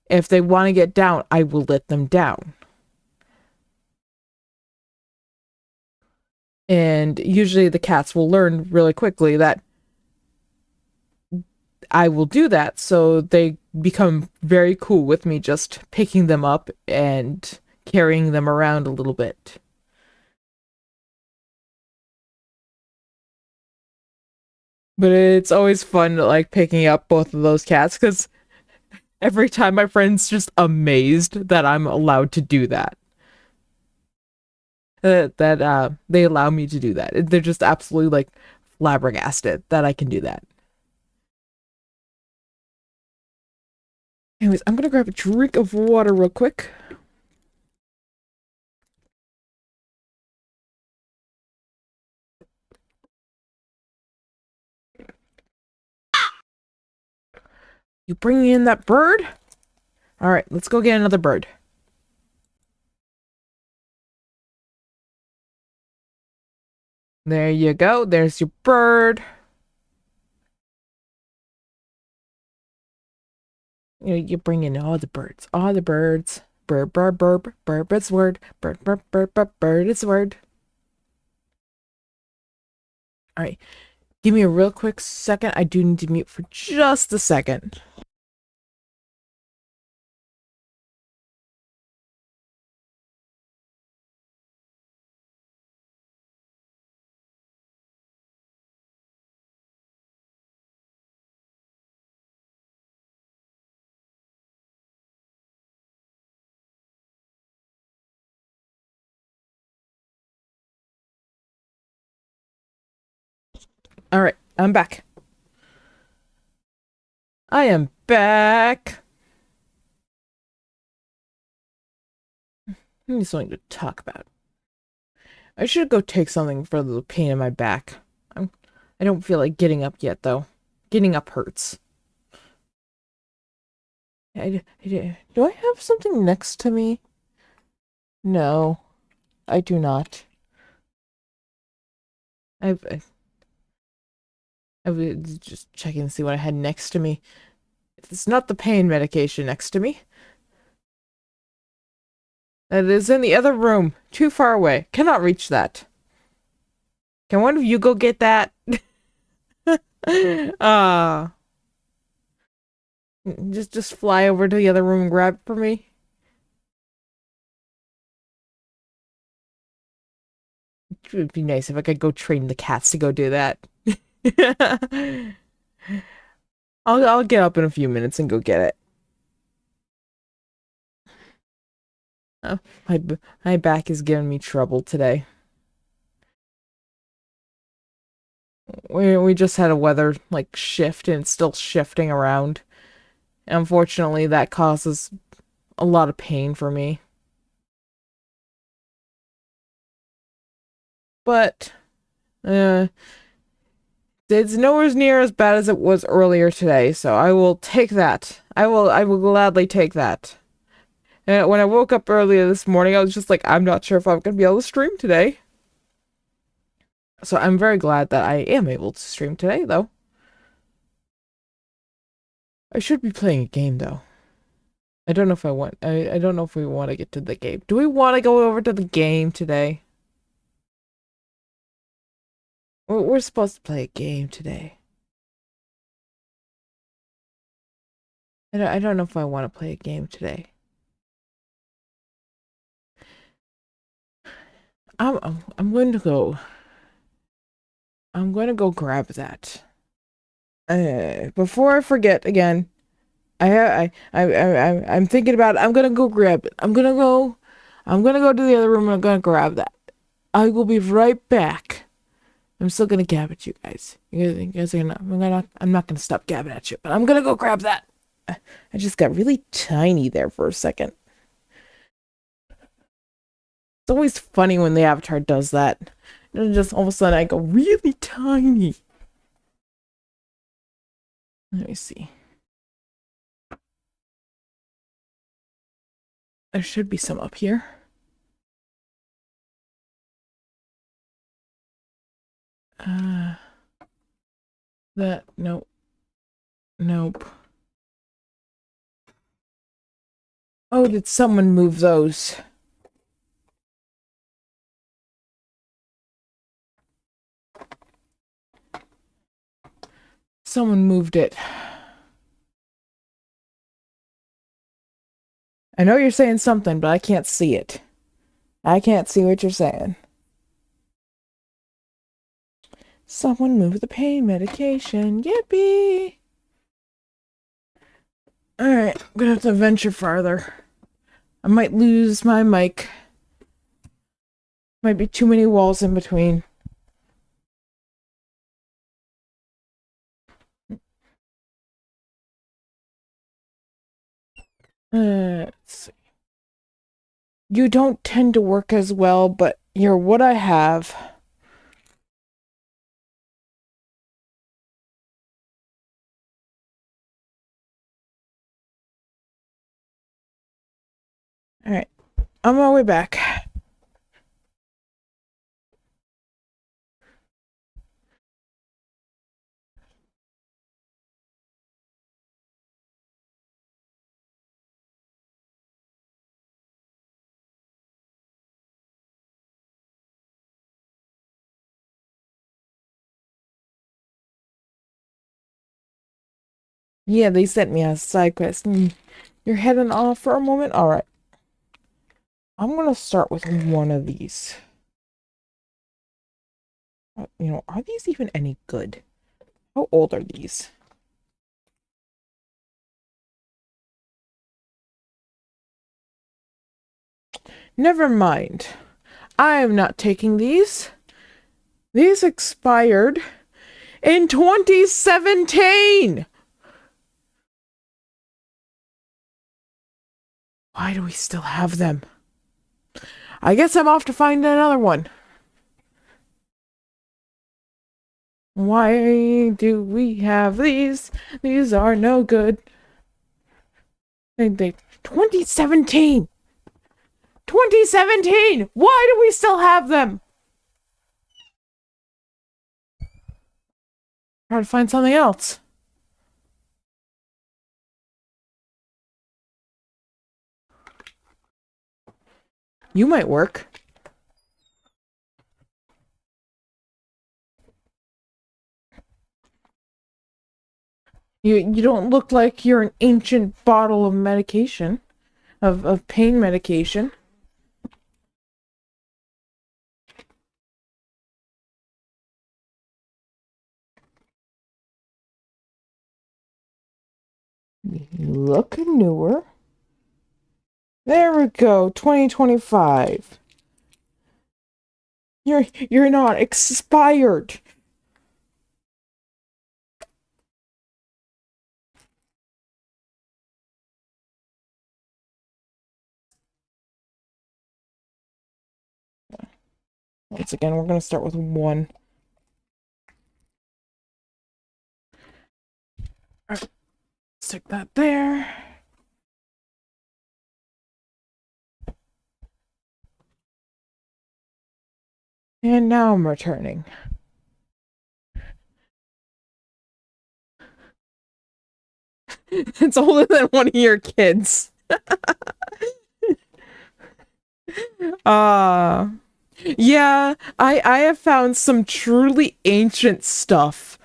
If they want to get down, I will let them down. And usually the cats will learn really quickly that I will do that, so they become very cool with me just picking them up and carrying them around a little bit. But it's always fun like picking up both of those cats because every time my friend's just amazed that I'm allowed to do that. That they allow me to do that. They're just absolutely like flabbergasted that I can do that. Anyways, I'm gonna grab a drink of water real quick. You bringing in that bird? Alright, let's go get another bird. There you go. There's your bird. You bring in all the birds. All the birds. Bird, bird, bird, bird, bird's word. Bird, bird, bird, bird, bird, it's word. Alright. Give me a real quick second. I do need to mute for just a second. Alright, I'm back. I am back. I need something to talk about. I should go take something for the pain in my back. I don't feel like getting up yet, though. Getting up hurts. Do I have something next to me? No, I do not. I was just checking to see what I had next to me. It's not the pain medication next to me. That is in the other room. Too far away. Cannot reach that. Can one of you go get that? Ah. Just fly over to the other room and grab it for me. It would be nice if I could go train the cats to go do that. I'll get up in a few minutes and go get it. Oh, my back is giving me trouble today. We just had a weather like shift and it's still shifting around. Unfortunately, that causes a lot of pain for me. But it's nowhere near as bad as it was earlier today, so I will take that. I will gladly take that. And when I woke up earlier this morning, I was just like, I'm not sure if I'm gonna be able to stream today. So I'm very glad that I am able to stream today, though. I should be playing a game, though. I don't know if I want. I don't know if we want to get to the game. Do we want to go over to the game today? We're supposed to play a game today. I don't know if I want to play a game today. I'm going to go. I'm going to go grab that. Before I forget again, I'm thinking about it. I'm gonna go grab it. I'm gonna go to the other room and I'm gonna grab that. I will be right back. I'm still gonna gab at you guys. You guys are I'm not gonna stop gabbing at you, but I'm gonna go grab that. I just got really tiny there for a second. It's always funny when the avatar does that. And just all of a sudden I go really tiny. Let me see. There should be some up here. Nope. Nope. Oh, did someone move those? Someone moved it. I know you're saying something, but I can't see it. I can't see what you're saying. Someone move the pain medication. Yippee! Alright, I'm gonna have to venture farther. I might lose my mic. Might be too many walls in between. Let's see. You don't tend to work as well, but you're what I have. Alright, on my way back. Yeah, they sent me a side quest. You're heading off for a moment? Alright. I'm gonna start with one of these. You know, are these even any good? How old are these? Never mind. I am not taking these. These expired in 2017! Why do we still have them? I guess I'm off to find another one. Why do we have these? These are no good. 2017! 2017! Why do we still have them? Try to find something else. You might work. You don't look like you're an ancient bottle of medication, of pain medication. You look newer. There we go, 2025. You're not expired. Once again, we're gonna start with one. Alright, stick that there. And now I'm returning. It's older than one of your kids. Uh yeah, I have found some truly ancient stuff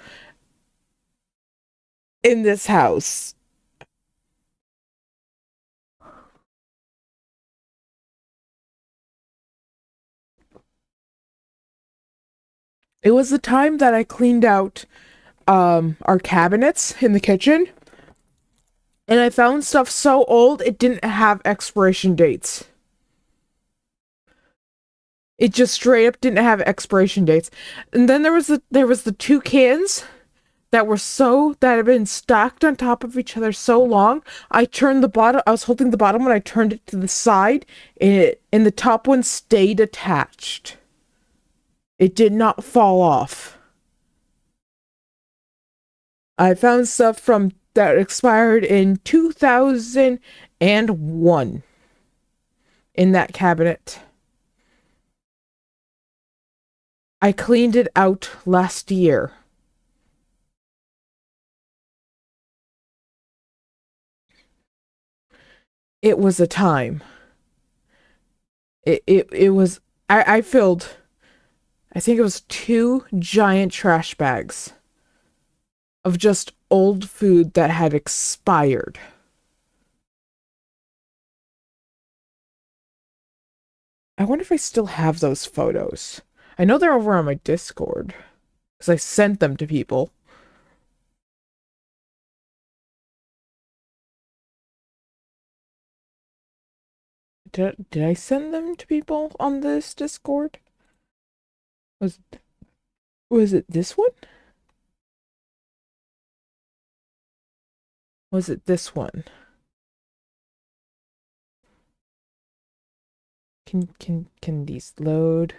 in this house. It was the time that I cleaned out our cabinets in the kitchen, and I found stuff so old it didn't have expiration dates. It just straight up didn't have expiration dates. And then there was the two cans that had been stacked on top of each other so long. I was holding the bottom when I turned it to the side, and the top one stayed attached. It did not fall off. I found stuff from that expired in 2001 in that cabinet. I cleaned it out last year. It was a time. It was I filled, I think it was two giant trash bags of just old food that had expired. I wonder if I still have those photos. I know they're over on my Discord because I sent them to people. Did I send them to people on this Discord? Was was it this one? Was it this one? Can these load?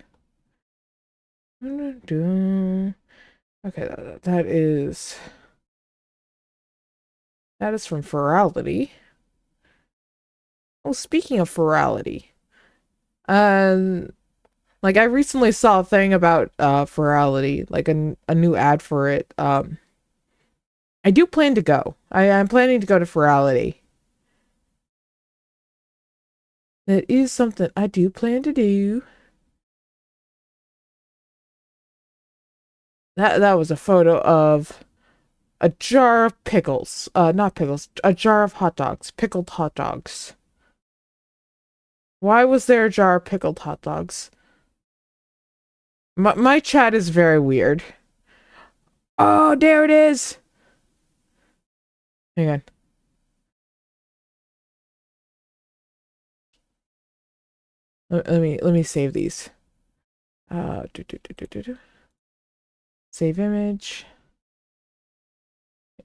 Okay, that is from Ferality. Oh, speaking of virality, um, like I recently saw a thing about virality, like a new ad for it. I do plan to go. I'm planning to go to virality. That is something I do plan to do. That was a photo of a jar of pickles. Not pickles, a jar of hot dogs, pickled hot dogs. Why was there a jar of pickled hot dogs? My chat is very weird. Oh, there it is. Hang on. Let me save these. Save image.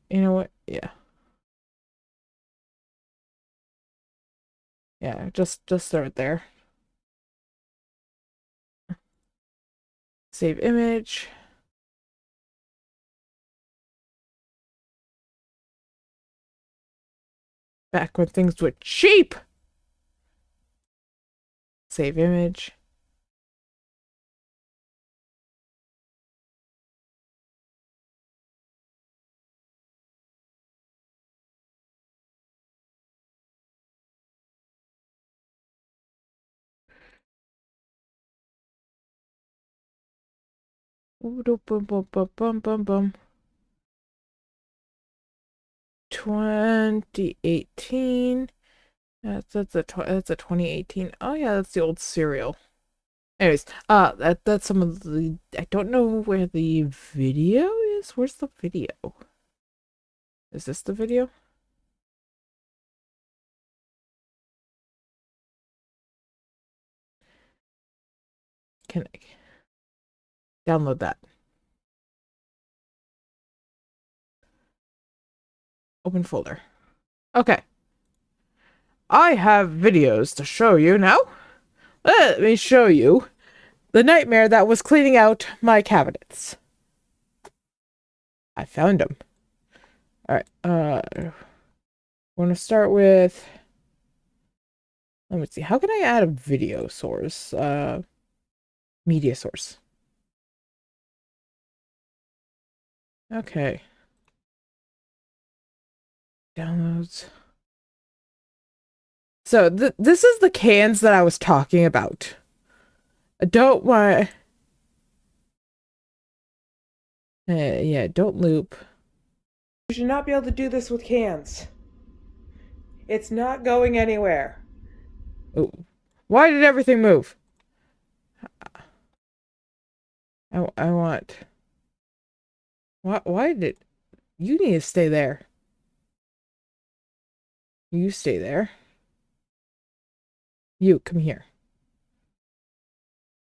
You know what? Yeah. Yeah, just throw it there. Save image. Back when things were cheap. Save image. Bum bum bum bum bum bum. 2018. That's a 2018. Oh yeah, that's the old cereal. Anyways, that's some of the. I don't know where the video is. Where's the video? Is this the video? Can I download that? Open folder. Okay. I have videos to show you now. Let me show you the nightmare that was cleaning out my cabinets. I found them. Alright, we're gonna start with... Let me see, how can I add a video source? Media source. Okay. Downloads. So, this is the cans that I was talking about. I don't want... yeah, don't loop. You should not be able to do this with cans. It's not going anywhere. Oh. Why did everything move? I want... Why did... You need to stay there. You stay there. You, come here.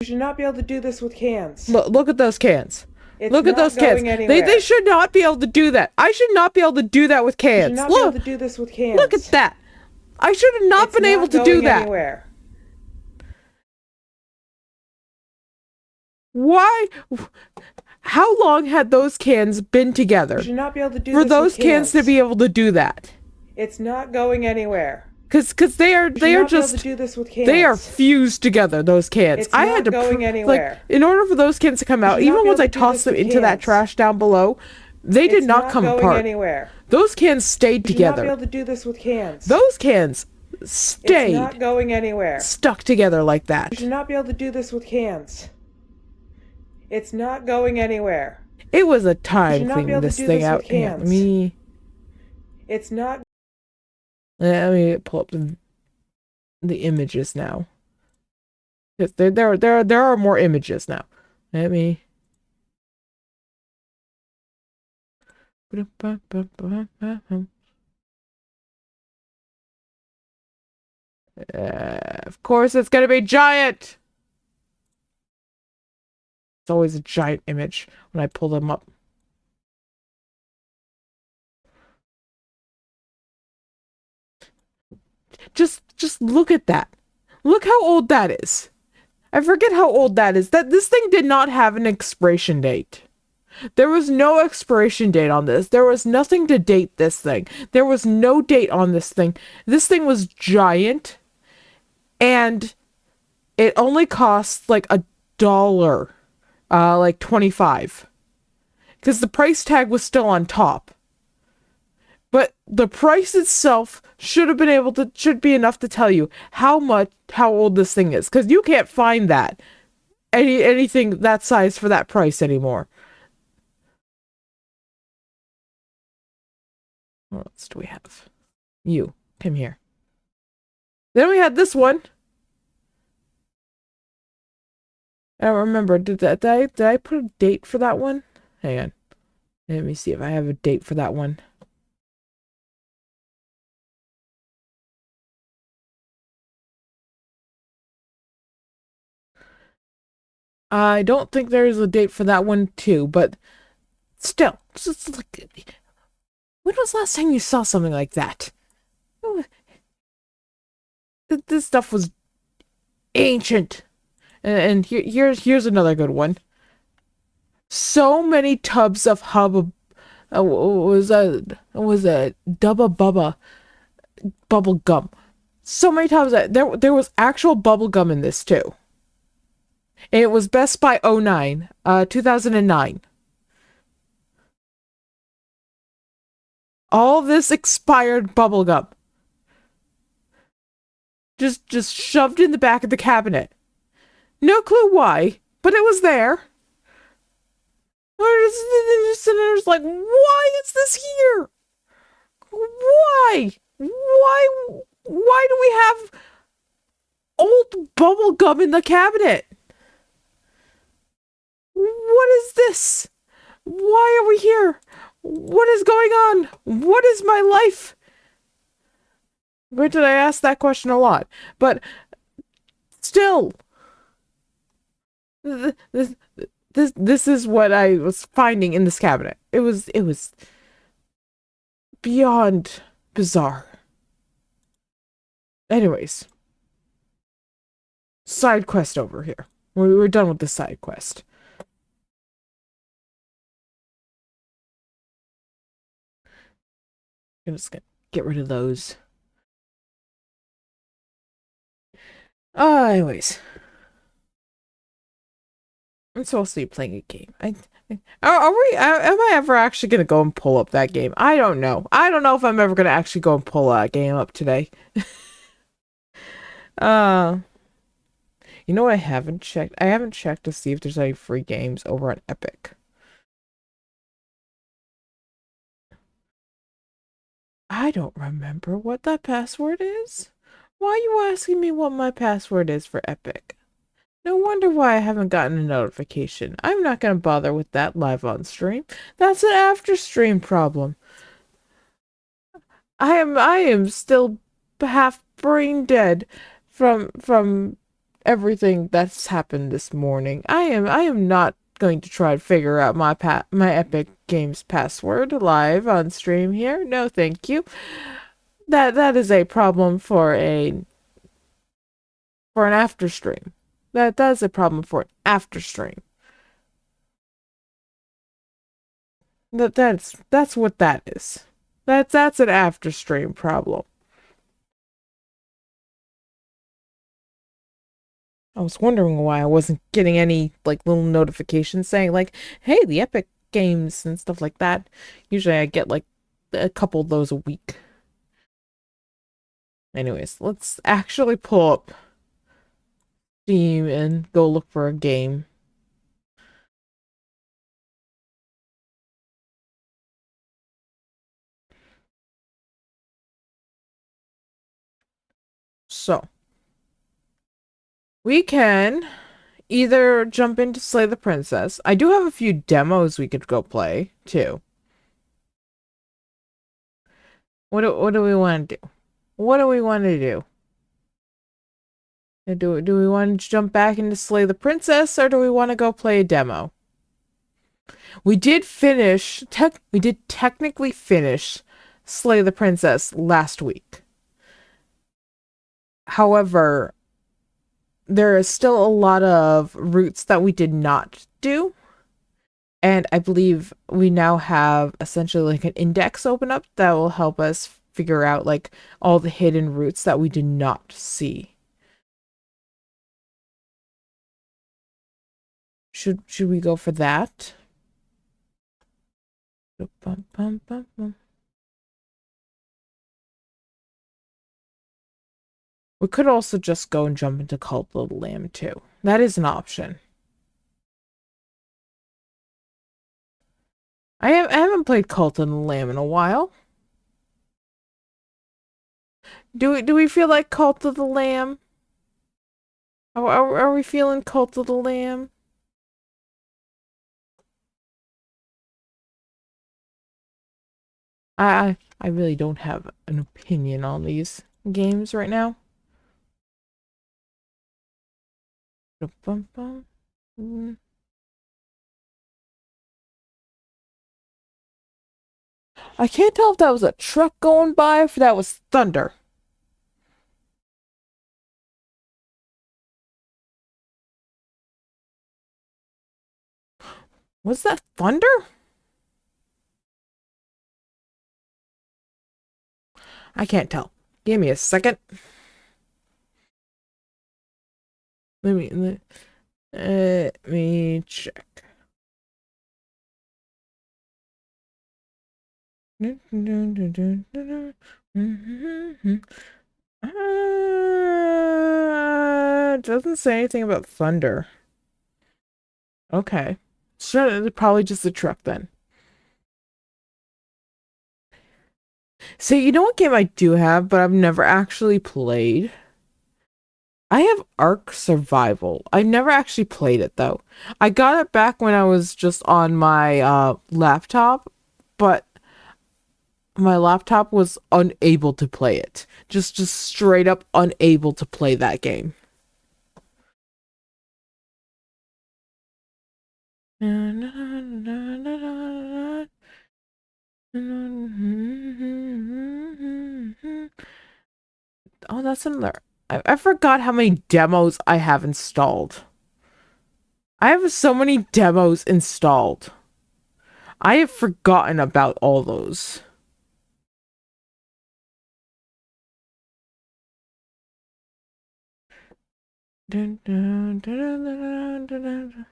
You should not be able to do this with cans. Look at those cans. It's Look at those cans. They should not be able to do that. I should not be able to do that with cans. You should not be able to do this with cans. Look at that. I should have not been able to do that. Anywhere. Why? How long had those cans been together? You should not be able to do for this those with cans to be able to do that. It's not going anywhere. Because they are just do this with cans. They are fused together, those cans. It's I had to going anywhere. Like, in order for those cans to come out, even once I tossed them into that trash down below, they did not come apart. Anywhere. Those cans stayed together. You should not be able to do this with cans. Those cans stayed. It's not going anywhere. Stuck together like that. You should not be able to do this with cans. It's not going anywhere. It was a time cleaning this thing out. Cans. It's not. Let me pull up the images now. There are more images now. Let me. Of course, it's gonna be giant. It's always a giant image when I pull them up. Just look at that. Look how old that is. I forget how old that is. This thing did not have an expiration date. There was no expiration date on this. There was nothing to date this thing. There was no date on this thing. This thing was giant, and it only cost like $1, like 25, because the price tag was still on top. But the price itself should be enough to tell you how old this thing is, because you can't find anything that size for that price anymore. What else do we have? You, come here. Then we had this one. I don't remember. Did I put a date for that one? Hang on. Let me see if I have a date for that one. I don't think there's a date for that one too, but still, just like, when was the last time you saw something like that? This stuff was ancient. And here's another good one. So many tubs of was a Dubba Bubba bubble gum. So many tubs. There was actual bubble gum in this too. And it was Best Buy 2009. All this expired bubble gum. Just shoved in the back of the cabinet. No clue why, but it was there. We're just sitting there like, why is this here? Why? Why do we have old bubble gum in the cabinet? What is this? Why are we here? What is going on? What is my life? Granted, I asked that question a lot, but still, this is what I was finding in this cabinet. It was beyond bizarre. Anyways, side quest over here. We're done with the side quest. I'm just gonna get rid of those. Anyways. I'm supposed to be playing a game. Are we? Am I ever actually gonna go and pull up that game? I don't know. I don't know if I'm ever gonna actually go and pull that game up today. You know what I haven't checked? I haven't checked to see if there's any free games over on Epic. I don't remember what that password is. Why are you asking me what my password is for Epic? No wonder why I haven't gotten a notification. I'm not gonna bother with that live on stream. That's an after stream problem. I am still half brain dead from everything that's happened this morning. I am not going to try to figure out my Epic Games password live on stream here. No, thank you. That is a problem for an after stream. That is a problem for an after stream. That's what that is. That's an after stream problem. I was wondering why I wasn't getting any like little notifications saying like, hey, the Epic Games and stuff like that. Usually I get like a couple of those a week. Anyways, let's actually pull up Steam and go look for a game. So, we can either jump into Slay the Princess. I do have a few demos we could go play, too. What do we want to do? What do we want to do? Do we want to jump back into Slay the Princess, or do we want to go play a demo? We did technically finish Slay the Princess last week. However, there is still a lot of routes that we did not do. And I believe we now have essentially like an index open up that will help us figure out like all the hidden routes that we did not see. Should we go for that? Bum, bum, bum, bum. We could also just go and jump into Cult of the Lamb too. That is an option. I haven't played Cult of the Lamb in a while. Do we feel like Cult of the Lamb? Are we feeling Cult of the Lamb? I really don't have an opinion on these games right now. Bum, bum. Mm. I can't tell if that was a truck going by or if that was thunder. Was that thunder? I can't tell. Give me a second. Let me check. It doesn't say anything about thunder. Okay. So probably just a truck then. So you know what game I do have, but I've never actually played? I have Ark Survival. I never actually played it though. I got it back when I was just on my laptop, but my laptop was unable to play it. Just straight up unable to play that game. Oh, that's another. I forgot how many demos I have installed. I have so many demos installed. I have forgotten about all those. Dun, dun, dun, dun, dun, dun, dun.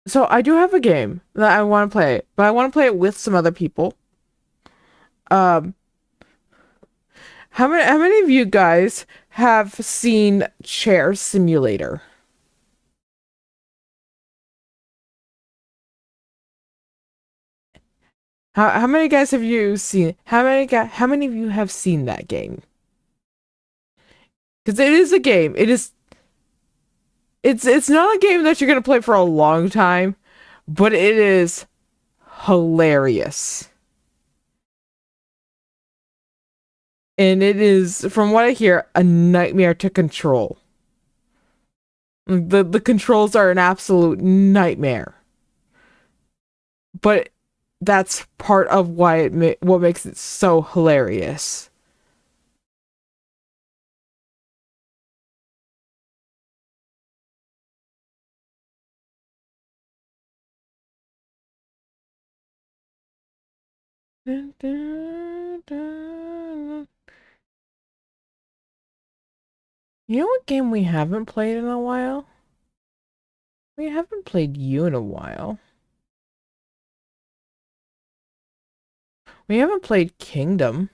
So I do have a game that I want to play, but I want to play it with some other people. Um, how many of you guys have seen Chair Simulator? How many guys have you seen? How many of you have seen that game? Because it is a game. It's not a game that you're gonna play for a long time, but it is hilarious. And it is, from what I hear, a nightmare to control. The controls are an absolute nightmare. But that's part of why what makes it so hilarious. Dun, dun, dun. You know what game we haven't played in a while? We haven't played you in a while. We haven't played Kingdom.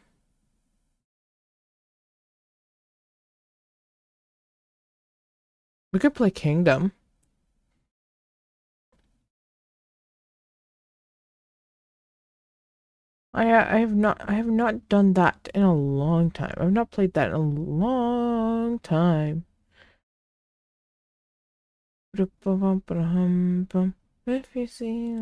We could play Kingdom. I have not done that in a long time. I've not played that in a long time. If you see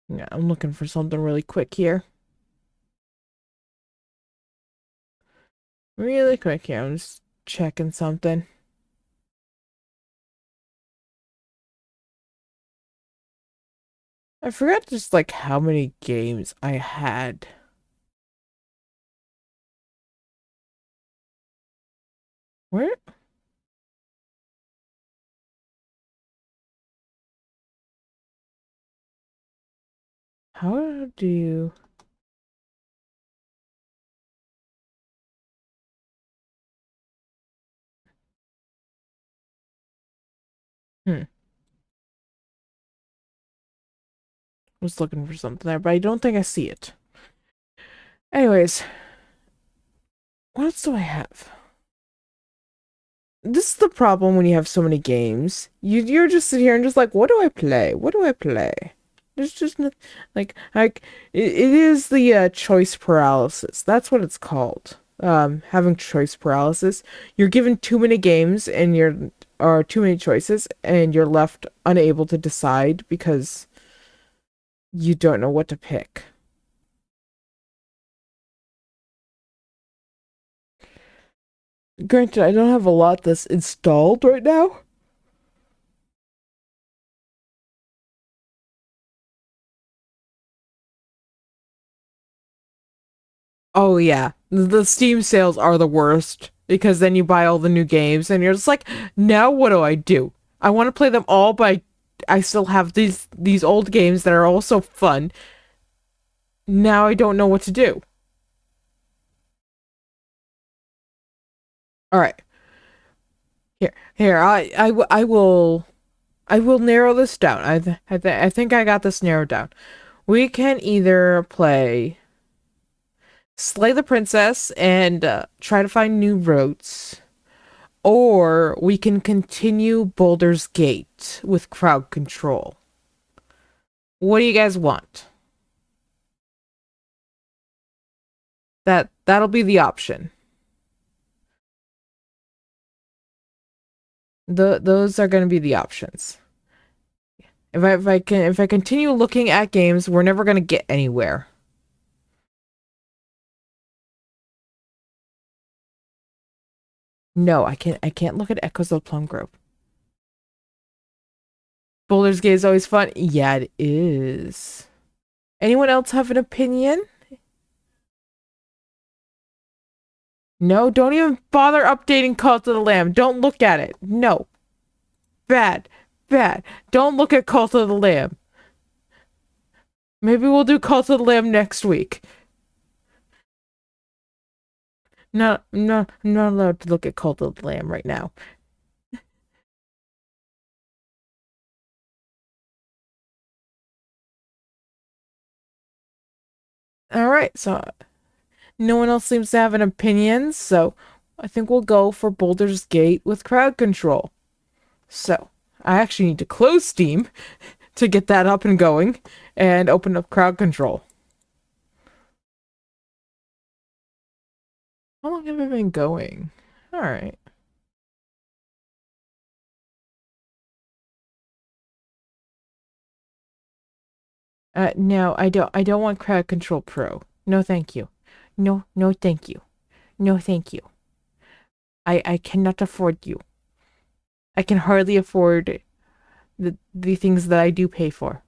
yeah, I'm looking for something really quick here. Really quick here. I'm just checking something. I forgot just like how many games I had. Where? How do you? Hmm. Was looking for something there, but I don't think I see it. Anyways, what else do I have? This is the problem when you have so many games. You're just sitting here and just like, what do I play? What do I play? There's just no, like it is the choice paralysis. That's what it's called. Having choice paralysis. You're given too many games and you're or too many choices and you're left unable to decide because you don't know what to pick. Granted, I don't have a lot that's installed right now. Oh yeah, the Steam sales are the worst because then you buy all the new games and you're just like, now what do I do? I want to play them all, but I still have these old games that are also fun. Now I don't know what to do. All right, here, I will narrow this down. I think I got this narrowed down. We can either play Slay the Princess and try to find new routes, or we can continue Boulder's Gate with crowd control. What do you guys want? That'll be the option. Those are going to be the options. If I continue looking at games, we're never going to get anywhere. No, I can't look at Echoes of Plum Grove. Boulder's Gate is always fun. Yeah, it is. Anyone else have an opinion? No, don't even bother updating Cult of the Lamb. Don't look at it. No. Bad. Bad. Don't look at Cult of the Lamb. Maybe we'll do Cult of the Lamb next week. No, no, I'm not allowed to look at Cult of the Lamb right now. Alright, so no one else seems to have an opinion, so I think we'll go for Boulder's Gate with crowd control. So, I actually need to close Steam to get that up and going and open up crowd control. How long have I been going? Alright. No, I don't want crowd control pro. No, thank you. No, no, thank you. No, thank you. I cannot afford you. I can hardly afford the things that I do pay for.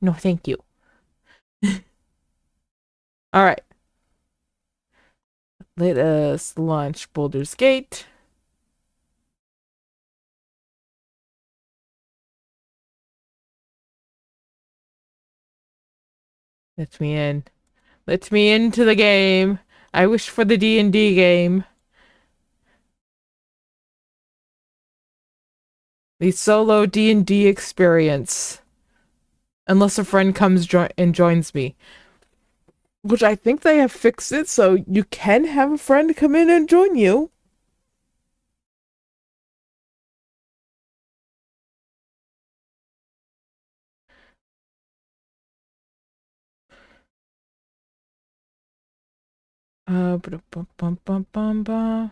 No, thank you. All right. Let us launch Boulder's Gate. Let me in. Let me into the game. I wish for the D&D game. The solo D&D experience. Unless a friend comes and joins me. Which I think they have fixed it, so you can have a friend come in and join you. Ba-dum-bum-bum-bum-bum.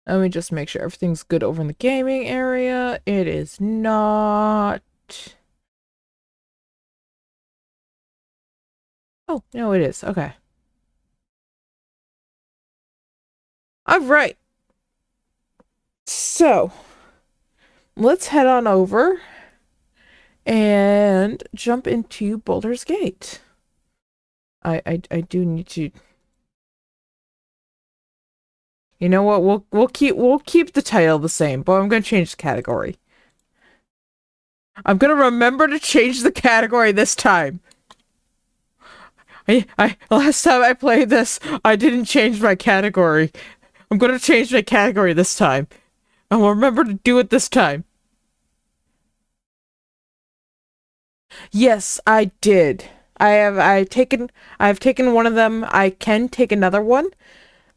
Let me just make sure everything's good over in the gaming area. It is not. Oh, no, it is. Okay. All right. So, let's head on over and jump into Baldur's Gate. I do need to. You know what? We'll keep the title the same, but I'm gonna change the category. I'm gonna remember to change the category this time. I last time I played this, I didn't change my category. I'm gonna change my category this time. I'll remember to do it this time. Yes, I did. I've taken one of them. I can take another one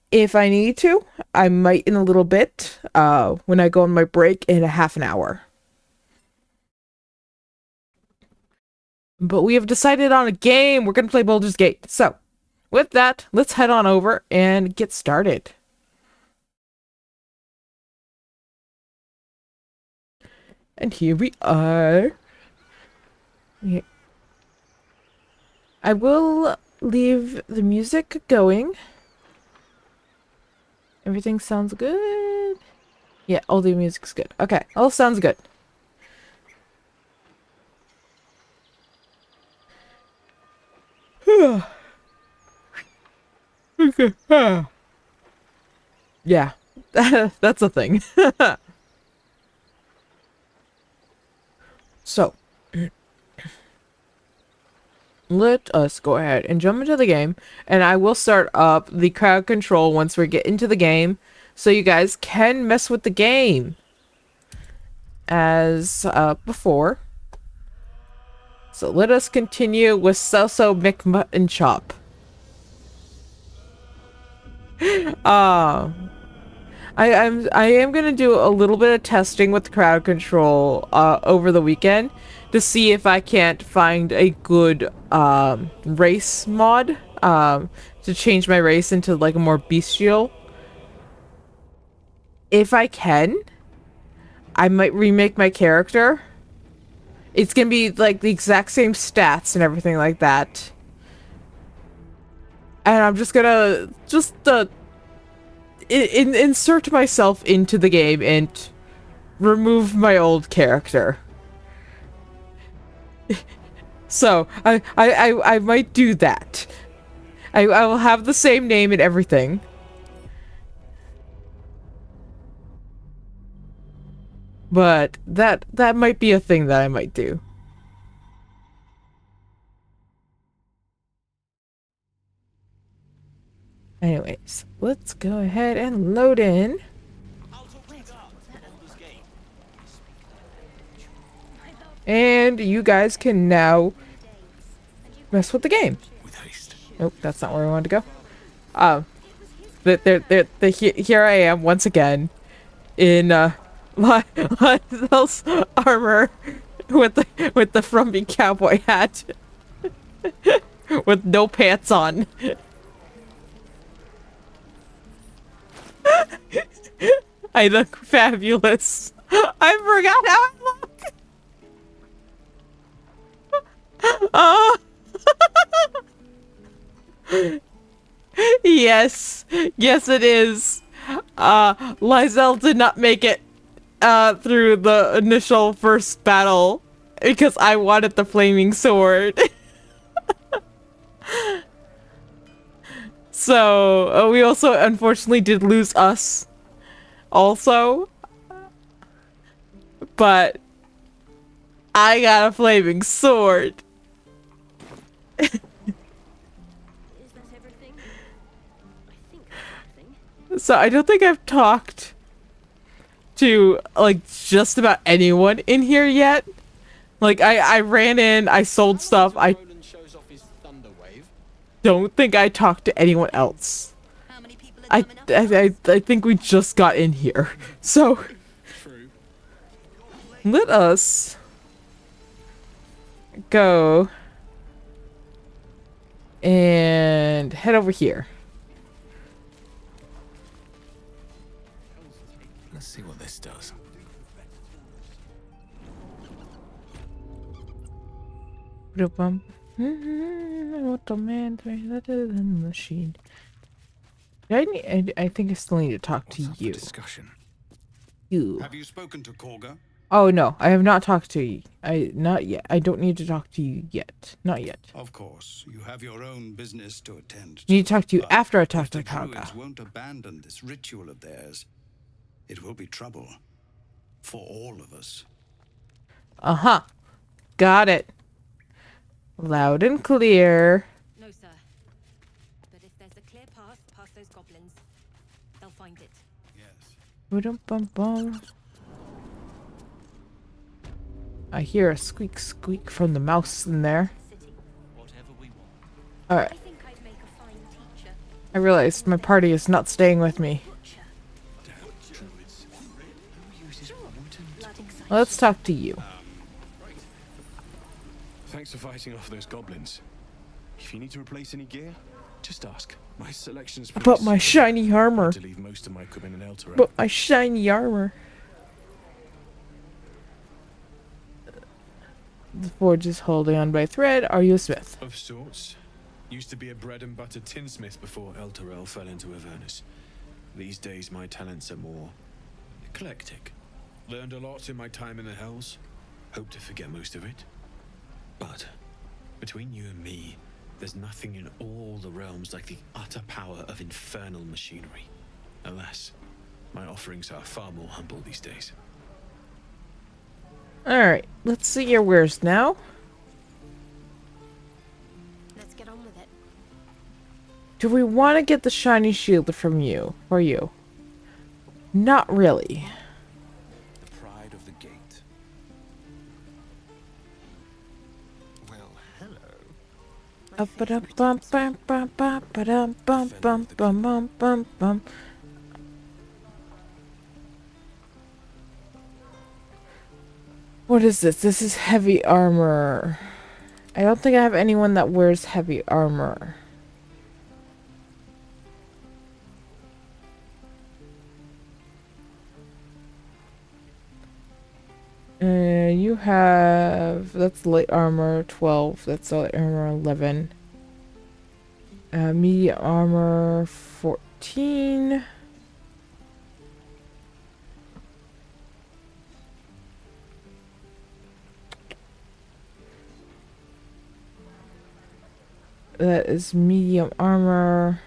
if I need to. I might in a little bit, when I go on my break in a half an hour. But we have decided on a game. We're gonna play Baldur's Gate. So, with that, let's head on over and get started. And here we are. Yeah. I will leave the music going. Everything sounds good. Yeah, all the music's good. Okay, all sounds good. Okay. Yeah, that's a thing. So, let us go ahead and jump into the game, and I will start up the crowd control once we get into the game, so you guys can mess with the game as before. So let us continue with Salso McMutton Chop. I am gonna do a little bit of testing with crowd control over the weekend to see if I can't find a good race mod to change my race into like a more bestial. If I can, I might remake my character. It's gonna be like the exact same stats and everything like that. And I'm just gonna insert myself into the game and remove my old character. So I might do that. I will have the same name and everything. But that might be a thing that I might do. Anyways, let's go ahead and load in. And you guys can now mess with the game. Nope, that's not where I wanted to go. Here I am once again in Lysel's armor with the frumpy cowboy hat with no pants on. I look fabulous. I forgot how I look. Oh. Yes. Yes, it is. Lysel did not make it through the initial first battle because I wanted the flaming sword. So, we also unfortunately did lose us also. But I got a flaming sword. Is that everything? I think that's everything. So I don't think I've talked to like just about anyone in here yet. Like I ran in, I sold stuff. I don't think I talked to anyone else. How many people are coming up? I think we just got in here. So let us go and head over here. Let's see what this does. What the man better than the machine. I think I still need to talk to What's up for you. discussion. You. Have you spoken to Korga? Oh no, I have not talked to you. Not yet. I don't need to talk to you yet. Not yet. Of course, you have your own business to attend I need to talk to you but after I talk if to the Kaga. druids won't abandon this ritual of theirs, it will be trouble for all of us. Uh-huh. Got it. Loud and clear. No, sir. But if there's a clear path past those goblins, they'll find it. Yes. Ba-dum-bum-bum. I hear a squeak squeak from the mouse in there. City. Whatever we want. Alright, I think I'd make a fine teacher. I realized my party is not staying with me. Butcher. Druids. Who uses mutant? Blood exciting. Let's talk to you. Thanks for fighting off those goblins. If you need to replace any gear, just ask. My selection's pretty But my simple. shiny I armor. had to leave most of my equipment in Elturel. But my shiny armor. The forge is holding on by a thread. Are you a smith? Of sorts. Used to be a bread and butter tinsmith before Elturel fell into Avernus. These days my talents are more eclectic. Learned a lot in my time in the Hells. Hope to forget most of it. But between you and me, there's nothing in all the realms like the utter power of infernal machinery. Alas, my offerings are far more humble these days. Alright, let's see your wares now. Let's get on with it. Do we want to get the shiny shield from you? For you? Not really. The pride of the gate. Well, hello. Up-a-dum-bum-bum-bum-bum-bum-bum-bum-bum. What is this? This is heavy armor. I don't think I have anyone that wears heavy armor. You have... That's light armor 12. That's light armor 11. Medium armor 14. That is medium armor.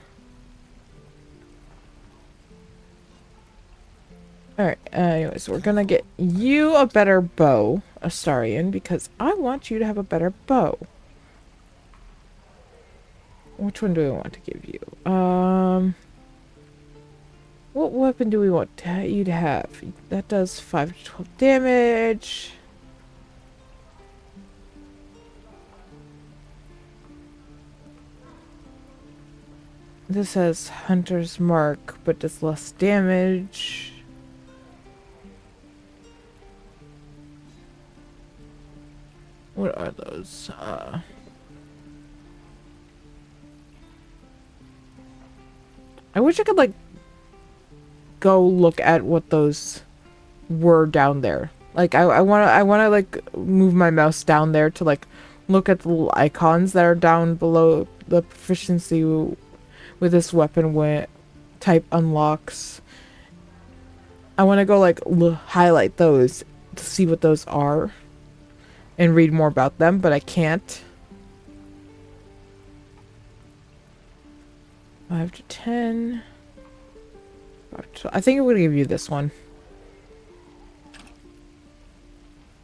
Alright, anyways, we're gonna get you a better bow, Astarion, because I want you to have a better bow. Which one do we want to give you? What weapon do we want you to have? That does 5 to 12 damage. This has Hunter's Mark, but does less damage. What are those? I wish I could, like, go look at what those were down there. Like, I wanna, like, move my mouse down there to, like, look at the little icons that are down below the proficiency with this weapon when type unlocks. I want to go, like, highlight those to see what those are and read more about them, but I can't. 5 to 10. 5 to 12. I think I'm going to give you this one.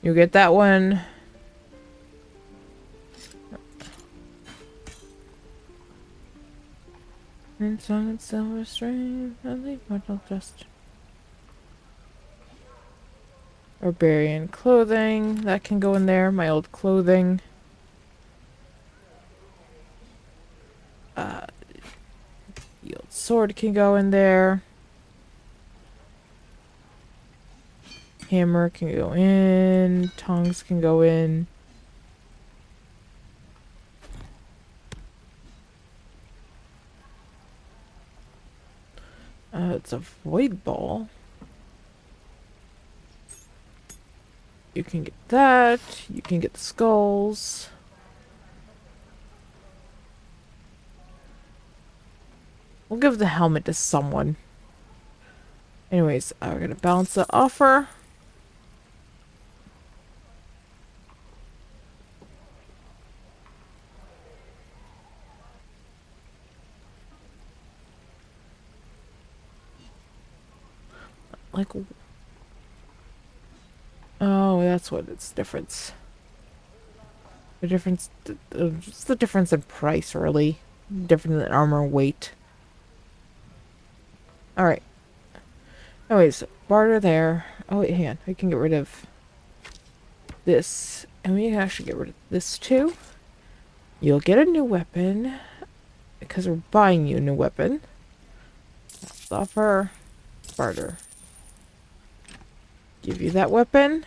You get that one. And sun and silver stream, nothing mortal just. Barbarian clothing, that can go in there. My old clothing. The old sword can go in there. Hammer can go in. Tongs can go in. It's a void ball. You can get that. You can get the skulls. We'll give the helmet to someone. Anyways, we're gonna balance the offer. Like, oh, that's what it's difference. The difference, just the difference in price, really. Different than armor weight. Alright. Anyways, barter there. Oh, wait, hang on. We can get rid of this. And we can actually get rid of this, too. You'll get a new weapon. Because we're buying you a new weapon. Offer. Barter. Give you that weapon.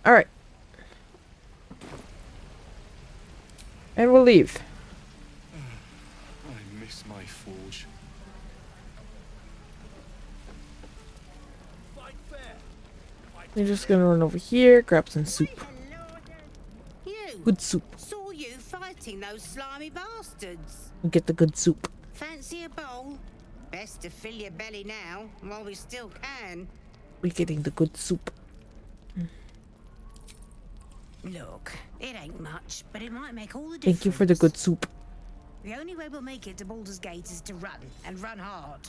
Alright. And we'll leave. I miss my forge. You're just gonna run over here, grab some soup. You! Good soup. Saw you fighting those slimy bastards. We'll get the good soup. Fancy a bowl? Best to fill your belly now, while we still can. We're getting the good soup. Look, it ain't much, but it might make all the difference. Thank you for the good soup. The only way we'll make it to Baldur's Gate is to run, and run hard.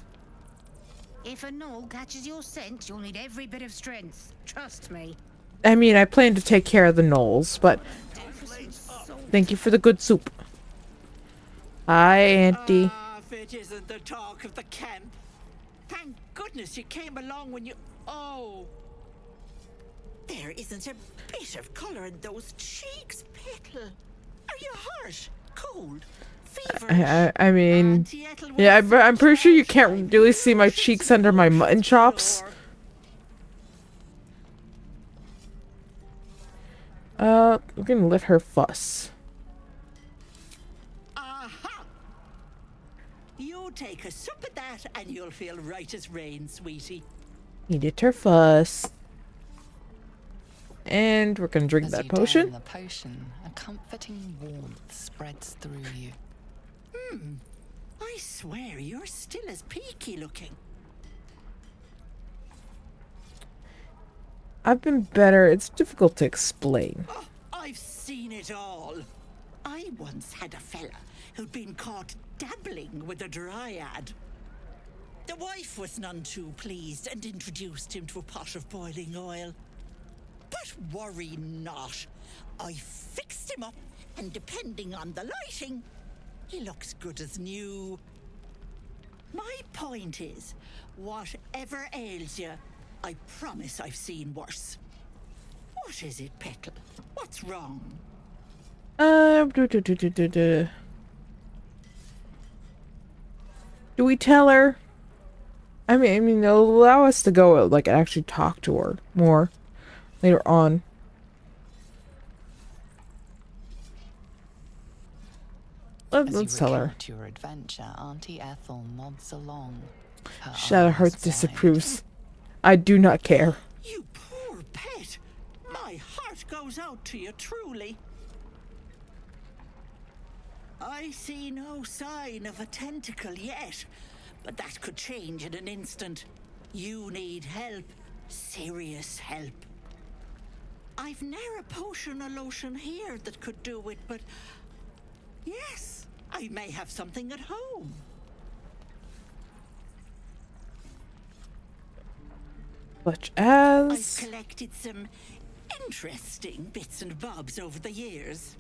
If a gnoll catches your scent, you'll need every bit of strength. Trust me. I mean, I plan to take care of the gnolls, but thank you for the good soup. Hi, Auntie. If it isn't the talk of the camp. Thank goodness you came along when you... Oh. There isn't a bit of colour in those cheeks, Petal. Are you hurt? Cold? Fever? I mean, yeah, I'm pretty sure you can't really see my cheeks under my mutton chops. We're gonna let her fuss. Aha! You take a sip of that and you'll feel right as rain, sweetie. You did her fuss. And we're gonna drink As that you down potion. the potion, a comforting warmth spreads through you. I swear you're still as peaky looking. I've been better. It's difficult to explain. Oh, I've seen it all. I once had a fella who'd been caught dabbling with a dryad. The wife was none too pleased and introduced him to a pot of boiling oil. But worry not. I fixed him up, and depending on the lighting, he looks good as new. My point is, whatever ails you, I promise I've seen worse. What is it, Petal? What's wrong? Do we tell her? I mean, it'll allow us to go, like, and actually talk to her more later on. Let's tell her. Recount your adventure, Auntie Ethel nods along. Her Shadowheart eyes wide. disapproves. I do not care. You poor pet. My heart goes out to you truly. I see no sign of a tentacle yet, but that could change in an instant. You need help. Serious help. I've ne'er a potion or lotion here that could do it, but yes, I may have something at home. Such I've as... collected some interesting bits and bobs over the years.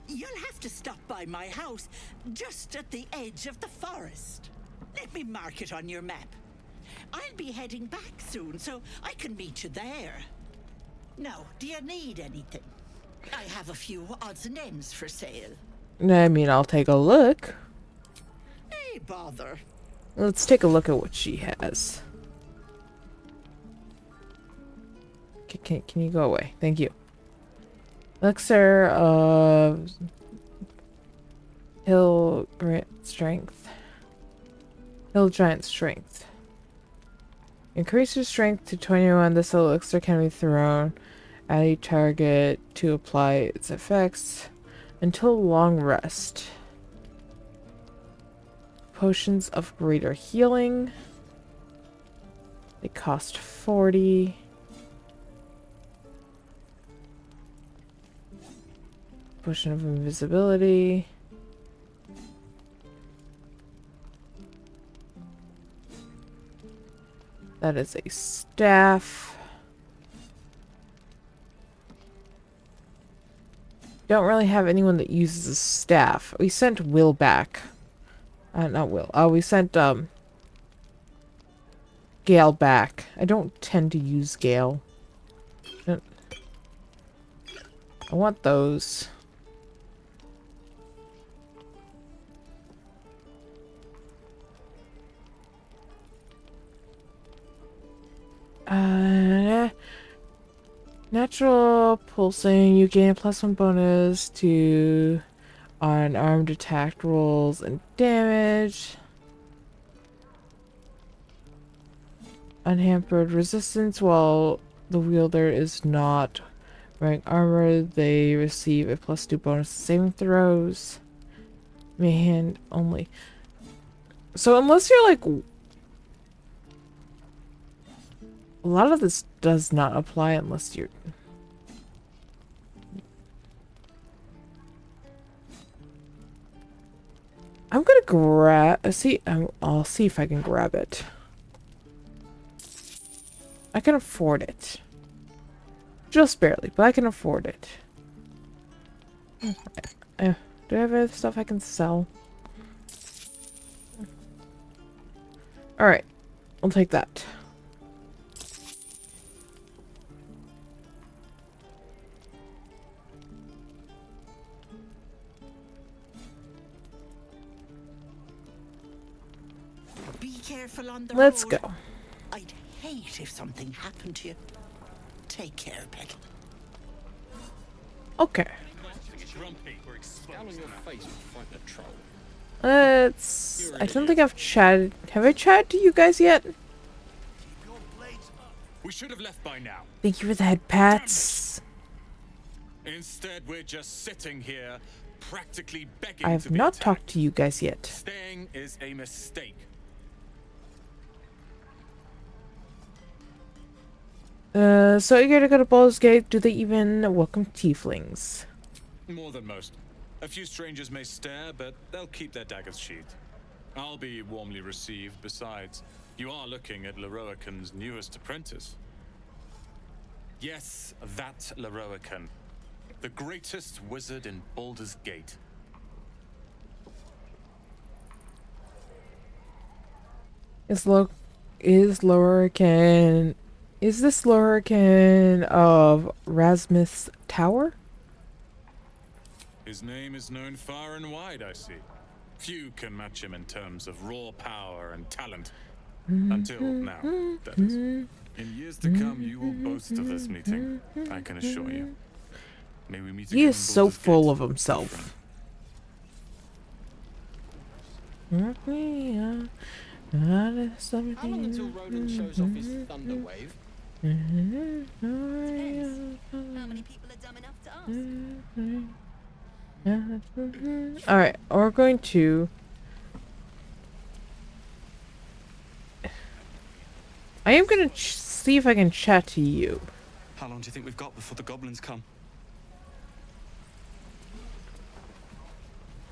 You'll have to stop by my house, just at the edge of the forest. Let me mark it on your map. I'll be heading back soon, so I can meet you there. Now, do you need anything? I have a few odds and ends for sale. I mean, I'll take a look. Hey, bother. Let's take a look at what she has. Can you go away? Thank you. Elixir of Hill Grant Strength. Hill Giant Strength. Increase your strength to 21. This elixir can be thrown at a target to apply its effects until long rest. Potions of greater healing. They cost 40. Potion of invisibility. That is a staff. Don't really have anyone that uses a staff. We sent Will back. Not Will. We sent Gale back. I don't tend to use Gale. I want those. Natural pulsing, you gain a +1 bonus to on armed attack rolls and damage. Unhampered resistance while the wielder is not wearing armor, they receive a +2 bonus to saving throws. May hand only. So unless you're like, a lot of this does not apply unless you're... I'm gonna grab... I'll see if I can grab it. I can afford it. Just barely, but I can afford it. Do I have other stuff I can sell? Alright. I'll take that. Be careful on the Let's road. go. I'd hate if something happened to you. Take care, Peggy. Okay. Scowl on your face will frighten a troll. Let's... I don't think I've chatted... Have I chatted to you guys yet? We should have left by now. Thank you for the head pats. Instead, we're just sitting here, practically begging I to have be not attacked. talked to you guys yet. Staying is a mistake. So you gotta go to Baldur's Gate. Do they even welcome tieflings? More than most. A few strangers may stare, but they'll keep their daggers sheathed. I'll be warmly received. Besides, you are looking at Leroican's newest apprentice. Yes, that Leroican. The greatest wizard in Baldur's Gate. Is Lorcan... Is this Lorcan of Rasmus Tower? His name is known far and wide, I see. Few can match him in terms of raw power and talent. Until now, that is. In years to come, you will boast of this meeting, I can assure you. May we meet He again is in so Baldur's full Gate, of himself. How long until Roland shows off his thunder wave? Depends. How many people are dumb enough to ask? Alright, we're going to... I am going to see if I can chat to you. How long do you think we've got before the goblins come?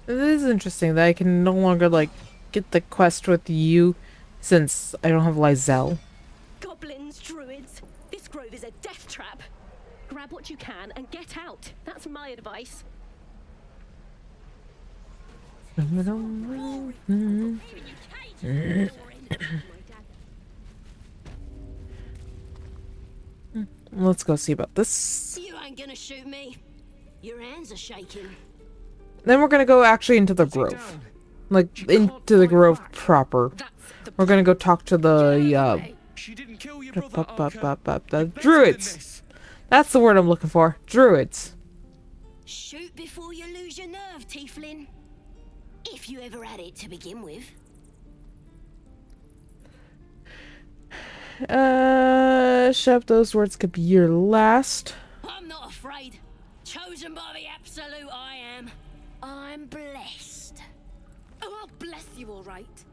It is interesting that I can no longer, like, get the quest with you since I don't have Lizelle. Goblins, druids, this grove is a death trap. Grab what you can and get out. That's my advice. Let's go see about this. You ain't gonna shoot me. Your hands are shaking. Then we're gonna go actually into the grove. Like, into the grove proper. We're gonna go talk to the, She didn't kill your brother, the druids. That's the word I'm looking for. Druids. Shoot before you lose your nerve, Tieflin. If you ever had it to begin with. Shep, those words could be your last. I'm not afraid. Chosen by the absolute I am. I'm blessed. Oh, I'll bless you all right.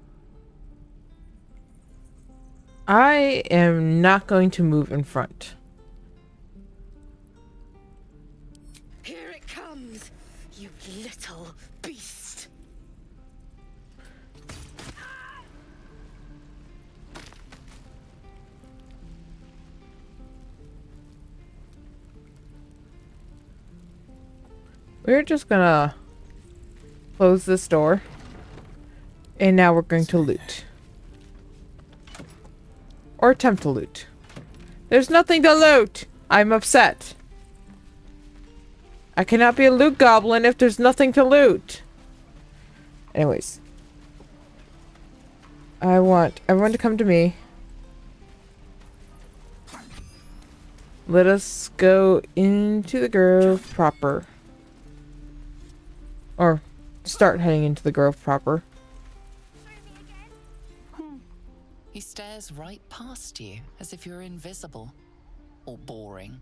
I am not going to move in front. Here it comes, you little beast. We're just gonna close this door. And now we're going to loot. Or attempt to loot. There's nothing to loot! I'm upset. I cannot be a loot goblin if there's nothing to loot. Anyways. I want everyone to come to me. Let us go into the grove proper. Or start heading into the grove proper. He stares right past you as if you're invisible or boring.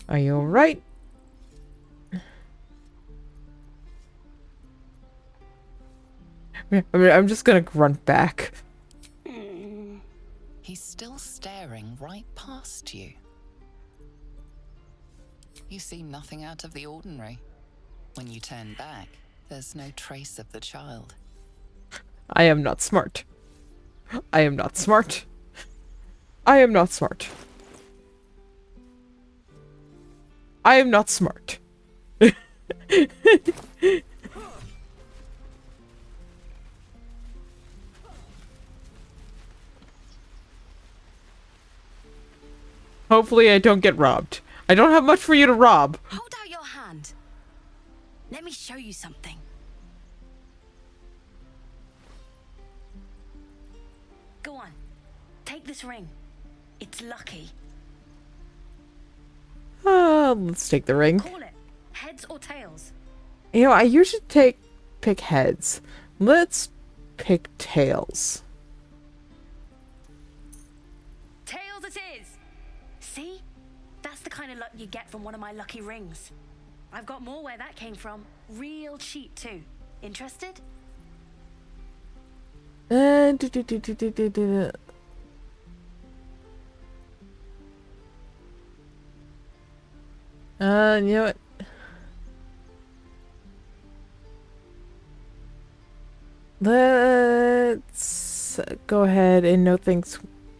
Are you alright? I'm just gonna grunt back. He's still staring right past you. You see nothing out of the ordinary. When you turn back, there's no trace of the child. I am not smart. I am not smart. I am not smart. I am not smart. Hopefully I don't get robbed. I don't have much for you to rob. Hold out your hand. Let me show you something. Go on. Take this ring. It's lucky. Let's take the ring. Call it. Heads or tails? You know, I usually pick heads. Let's pick tails. Tails it is! See? That's the kind of luck you get from one of my lucky rings. I've got more where that came from. Real cheap too. Interested? You know what? Let's go ahead and no thanks.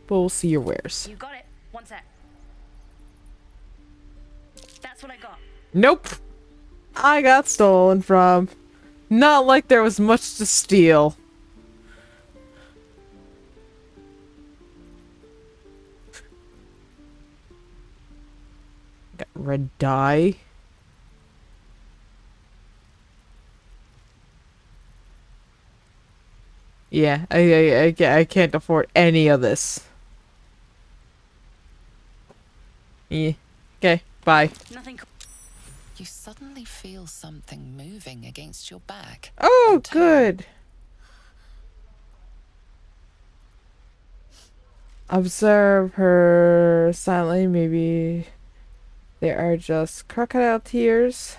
We'll see your wares. You got it. One sec. That's what I got. Nope. I got stolen from. Not like there was much to steal. Got red dye. Yeah, I can't afford any of this. Yeah. Okay, bye. Nothing. You suddenly feel something moving against your back. Oh, good. Observe her silently. Maybe they are just crocodile tears.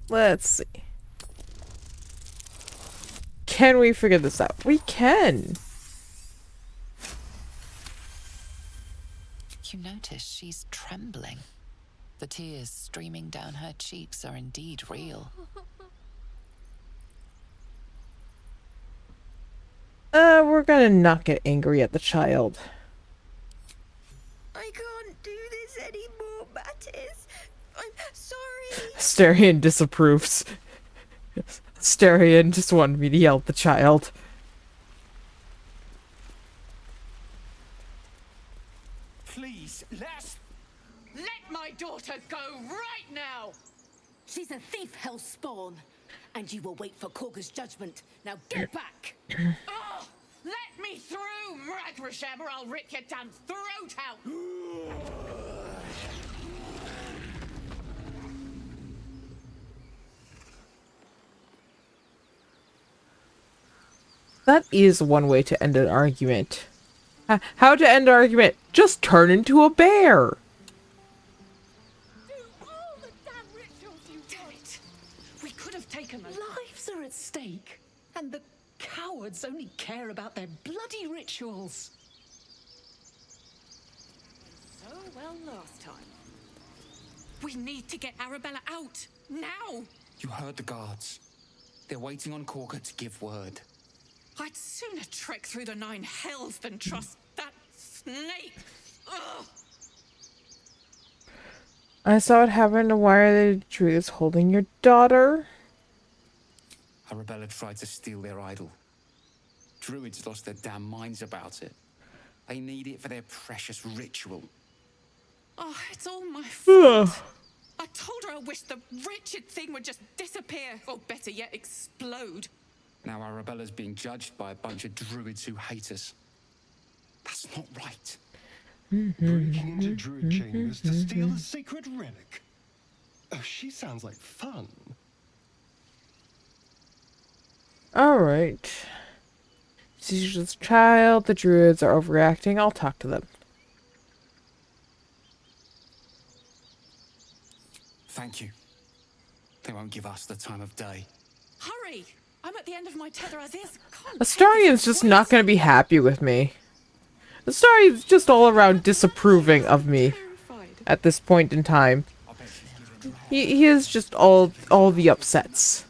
Let's see. Can we figure this out? We can. You notice she's trembling. The tears streaming down her cheeks are indeed real. We're gonna not get angry at the child. I can't do this anymore, Mattis. I'm sorry. Starion disapproves. Starion just wanted me to yell at the child. Please, let my daughter go right now! She's a thief, hellspawn. And you will wait for Korga's judgment. Now get back! Oh, let me through, Mragrasham, or I'll rip your damn throat out! That is one way to end an argument. How to end an argument? Just turn into a bear! We could have taken them. Lives are at stake, and the cowards only care about their bloody rituals. So well last time. We need to get Arabella out, now! You heard the guards. They're waiting on Korga to give word. I'd sooner trek through the 9 hells than trust that snake. Ugh. I saw it happen. Why are the druids holding your daughter? Arabella tried to steal their idol. Druids lost their damn minds about it. They need it for their precious ritual. Oh, it's all my fault. I told her I wished the wretched thing would just disappear, or better yet, explode. Now Arabella's being judged by a bunch of druids who hate us. That's not right. Breaking into druid chambers to steal a sacred relic. Oh, she sounds like fun. Alright. She's just a child. The druids are overreacting. I'll talk to them. Thank you. They won't give us the time of day. Hurry! I'm at the end of my tether as is. Astarion's just not going to be happy with me. Astarion's just all around disapproving of me at this point in time. He is just all the upsets.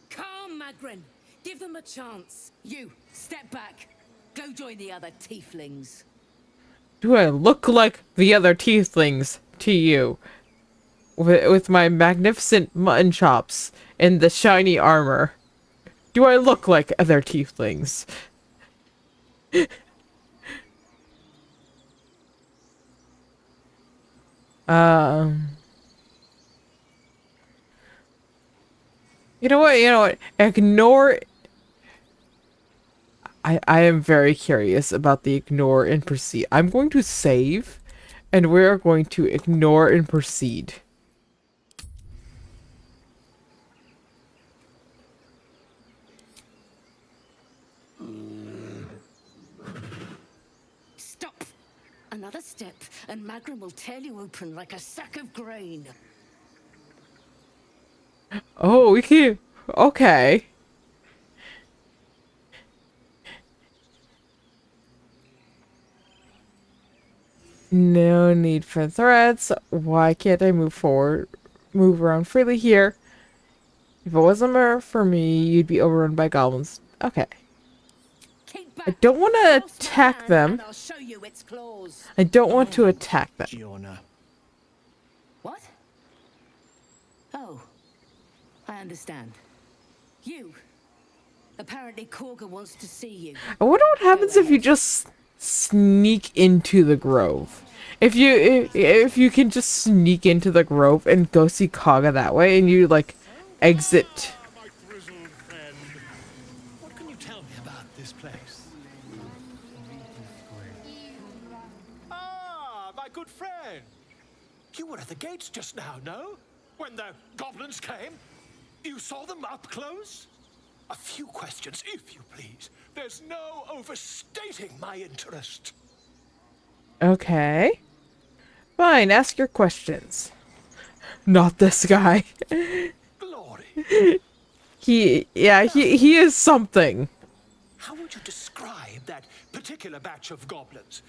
Calm, Magrin. Give them a chance. You, step back. Go join the other tieflings. Do I look like the other tieflings to you? With my magnificent mutton chops and the shiny armor. Do I look like other tieflings? You know what? Ignore... I am very curious about the ignore and proceed. I'm going to save, and we're going to ignore and proceed. Stop! Another step, and Magrin will tear you open like a sack of grain. Oh, we can... Okay. No need for threats. Why can't I move forward? Move around freely here. If it wasn't for me, you'd be overrun by goblins. Okay. I don't want to attack them. I don't want to attack them. Giona. What? Oh. I understand. You. Apparently Korga wants to see you. I wonder what happens if you just sneak into the grove. If you can just sneak into the grove and go see Kaga that way, and you like exit. What can you tell me about this place? Ah, my good friend. You were at the gates just now, no? When the goblins came? You saw them up close? A few questions, if you please. There's no overstating my interest. Okay. Fine, ask your questions. Not this guy. Glory. He is something. How would you describe that particular batch of goblins?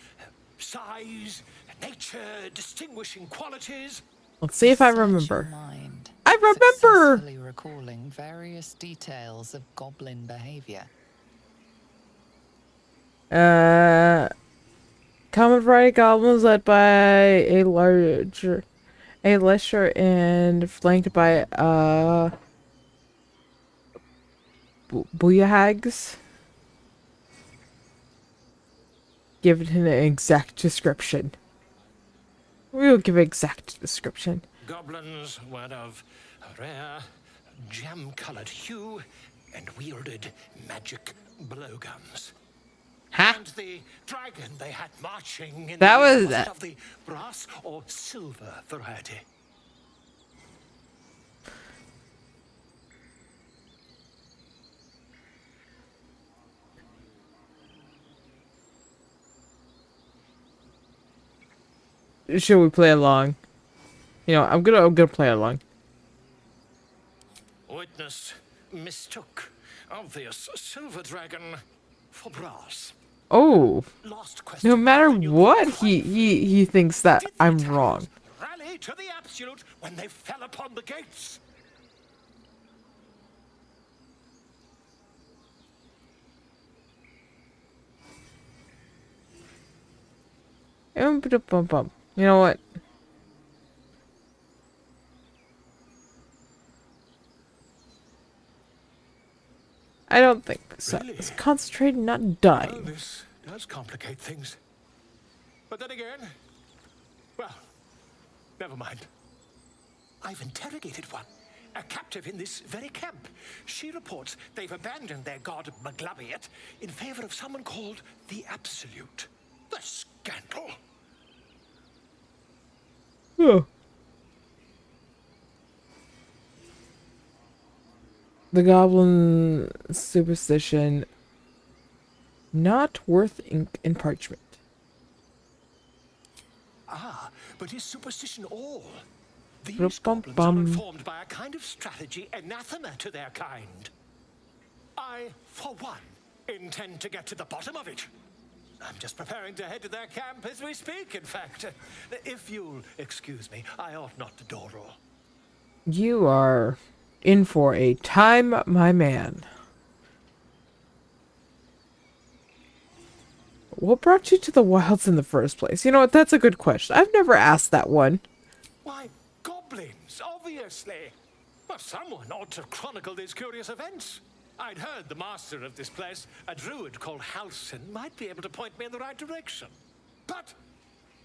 Size, nature, distinguishing qualities? Let's see if I remember. I remember! Successfully recalling various details of goblin behavior. Common variety goblins led by a lesser and flanked by booyahags. Give it an exact description. We will give exact description. Goblins were of a rare, gem-colored hue and wielded magic blowguns. Huh? And the dragon they had marching in That the was was of the brass or silver variety. Should we play along? You know, I'm gonna play along. Witness mistook obvious silver dragon for brass. Oh, no matter what, he thinks that I'm wrong. Rally to the absolute when they fell upon the gates. You know what? I don't think so. Really? It's concentrated, not Well, dying. this does complicate things. But then again, well, never mind. I've interrogated one, a captive in this very camp. She reports they've abandoned their god Maglabiat in favor of someone called the Absolute. The scandal! Oh. The goblin superstition, not worth ink and parchment. Ah, but is superstition all? These Bum, goblins bum. are informed by a kind of strategy anathema to their kind. I, for one, intend to get to the bottom of it. I'm just preparing to head to their camp as we speak, in fact. If you'll excuse me, I ought not to dawdle. You are in for a time, my man. What brought you to the wilds in the first place? You know what? That's a good question. I've never asked that one. Why, goblins, obviously. Well, someone ought to chronicle these curious events. I'd heard the master of this place, a druid called Halsin, might be able to point me in the right direction. But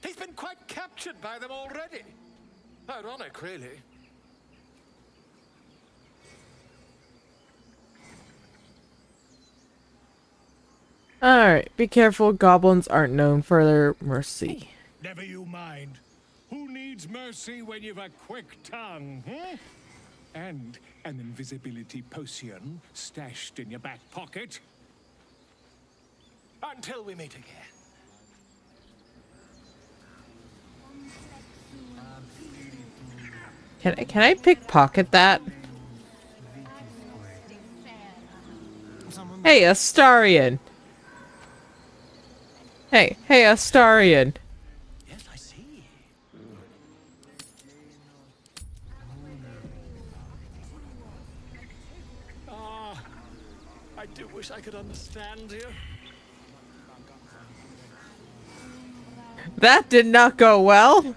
he's been quite captured by them already. Ironic, really. Alright, be careful. Goblins aren't known for their mercy. Never you mind. Who needs mercy when you've a quick tongue, hmm? And an invisibility potion stashed in your back pocket? Until we meet again. Can I pickpocket that? Hey, Astarion. Hey, Astarion. Yes, I see. Ah, I do wish I could understand you. That did not go well.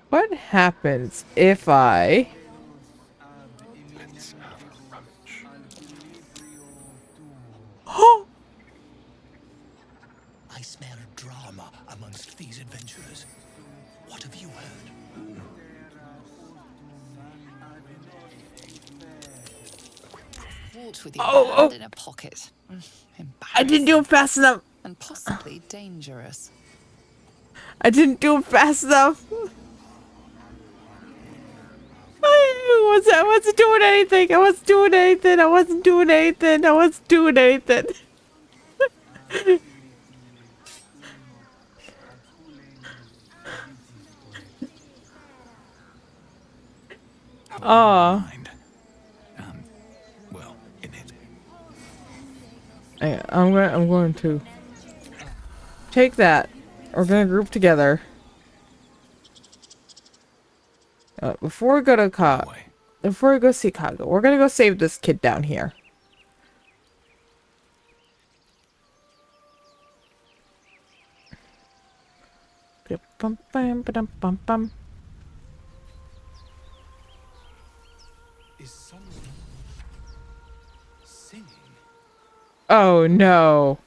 What happens if I... Let's have a rummage. I smell drama amongst these adventurers. What have you heard? Walked with your Oh, hand oh. in a pocket. I didn't do it fast enough. And possibly dangerous. I didn't do it fast enough. I wasn't doing anything. I wasn't doing anything. I wasn't doing anything. I wasn't doing anything. Oh. Well, in it. I'm going to take that. We're gonna group together. Before we go see Kago, we're gonna go save this kid down here. Bum, bum, ba-dum, bum, bum. Is someone singing? Oh no!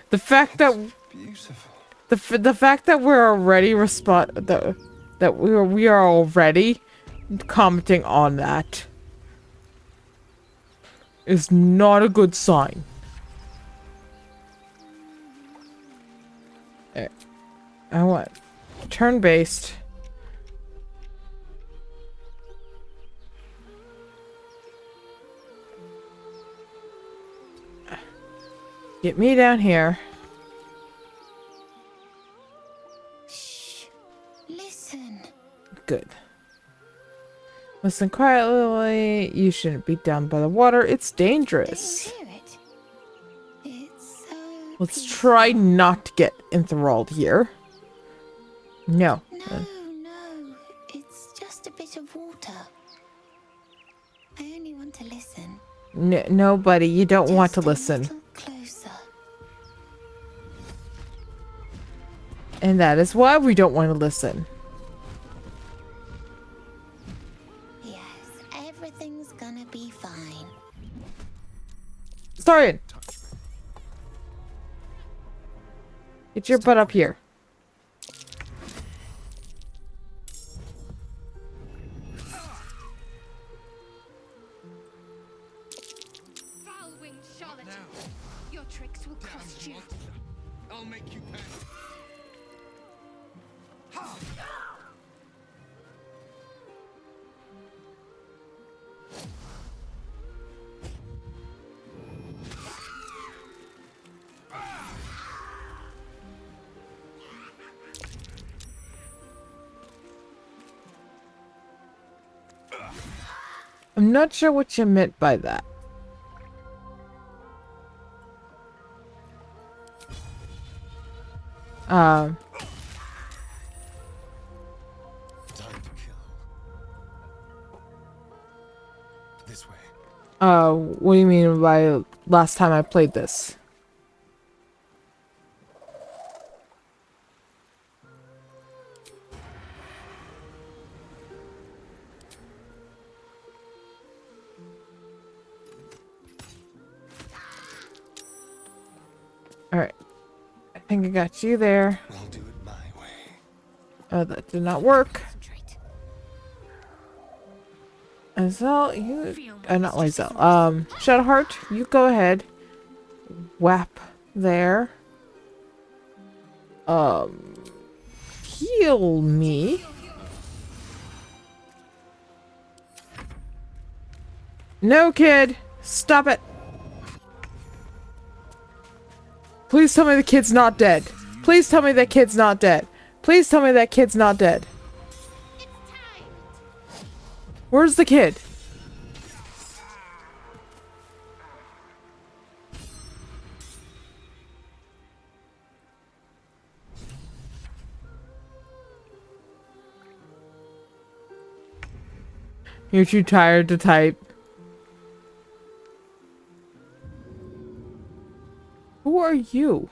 The fact that Beautiful. the fact that we're already that we are already commenting on that is not a good sign. I want turn-based. Get me down here. good. Listen quietly. You shouldn't be down by the water. It's dangerous. Let's try not to get enthralled here. No. No, it's just a bit of water. I only want to listen. No, buddy, you don't want to listen. Closer. And that is why we don't want to listen. Yes, everything's gonna be fine. Starion! Get your butt up here. Foul-winged charlatan. Your tricks will cost you. I'll make you pay. I'm not sure what you meant by that. Time to kill. This way. What do you mean by last time I played this? Alright. I think I got you there. I'll do it my way. Oh, that did not work. Lae'zel, you... not Lae'zel. Shadowheart, you go ahead. Whap there. Heal me. No, kid! Stop it! Please tell me the kid's not dead. Please tell me that kid's not dead. Please tell me that kid's not dead. Where's the kid? You're too tired to type. Who are you?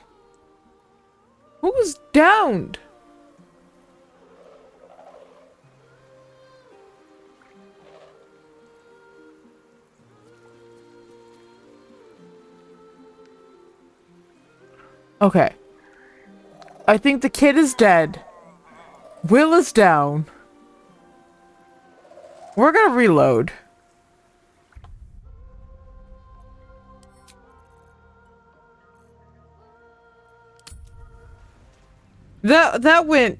Who's downed? Okay. I think the kid is dead. Will is down. We're gonna reload. That went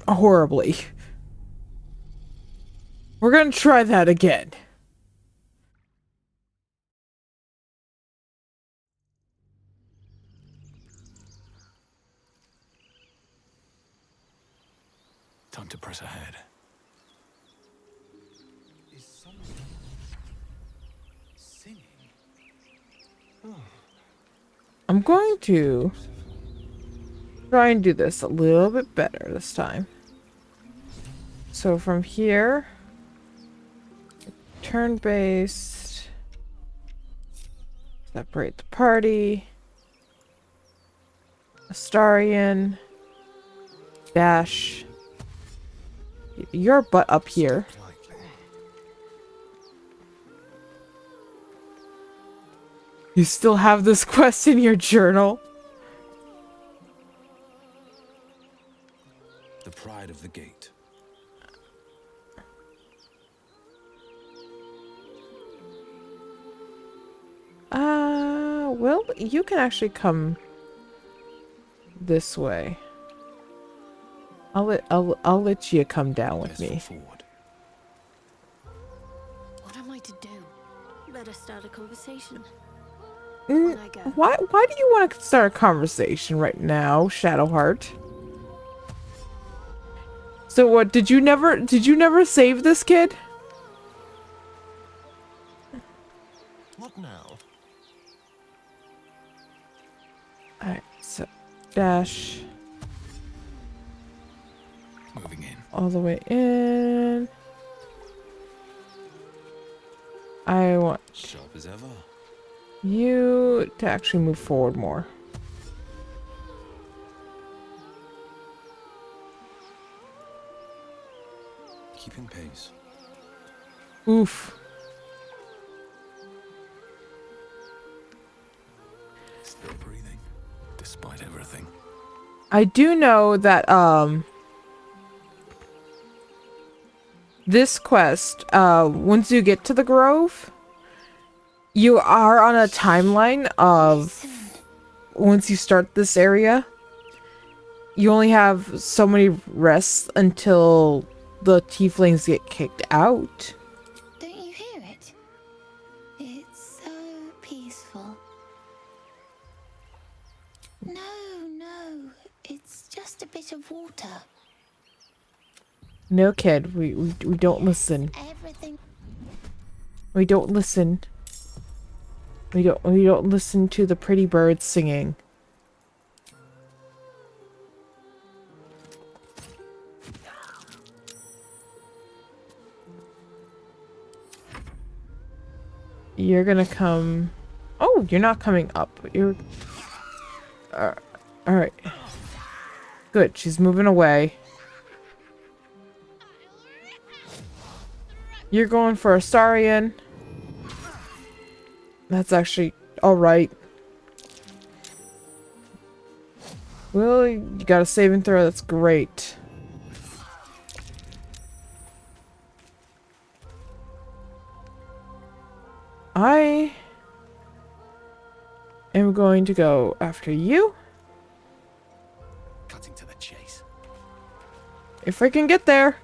horribly. We're gonna try that again. Time to press ahead. Is someone singing? I'm going to try and do this a little bit better this time. So from here, turn-based, separate the party, Astarion, dash, your butt up here. You still have this quest in your journal? The pride of the gate. Well, you can actually come this way. I'll let you come down with me. What am I to do? Better start a conversation. Why do you want to start a conversation right now, Shadowheart? So what, did you never save this kid? What now? Alright, so dash Moving in. all the way in. I want Sharp as ever. you to actually move forward more. Keeping pace. Oof. Still breathing, despite everything. I do know that this quest, once you get to the Grove, you are on a timeline of once you start this area, you only have so many rests until the tieflings get kicked out. Don't you hear it? It's so peaceful. No, it's just a bit of water. No, kid, we don't listen. Everything. We don't listen. We don't listen to the pretty birds singing. You're gonna come. Oh, you're not coming up. You're. Alright. Good, she's moving away. You're going for Astarion. That's actually alright. Well, you got a saving throw, that's great. I am going to go after you. Cutting to the chase. If I can get there.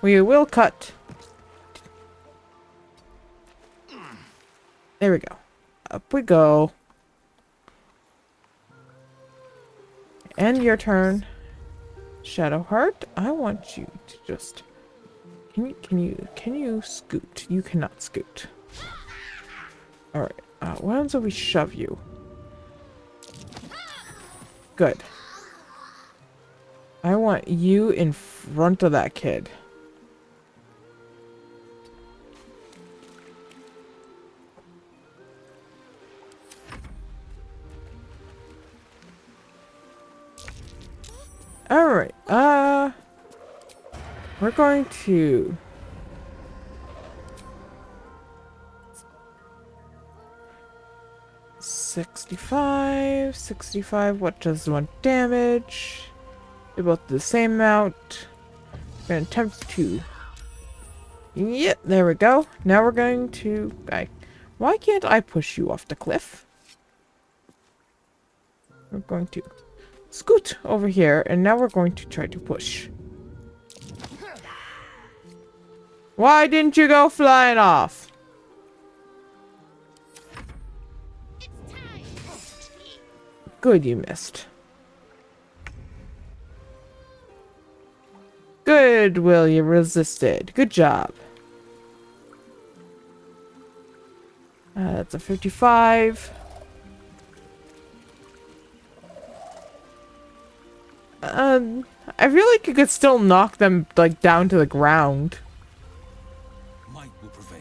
We will cut. There we go. Up we go. And your turn. Shadowheart, I want you to just... Can you scoot? You cannot scoot. Alright, why don't we shove you? Good. I want you in front of that kid. Alright, we're going to... $65, what does one damage? They're both the same amount. I'm gonna attempt to... Yep, there we go. Now we're going to... Why can't I push you off the cliff? We're going to scoot over here, and now we're going to try to push. Why didn't you go flying off? Good, you missed. Good, Will, you resisted. Good job. That's a 55. I feel like you could still knock them, like, down to the ground. Might will prevail.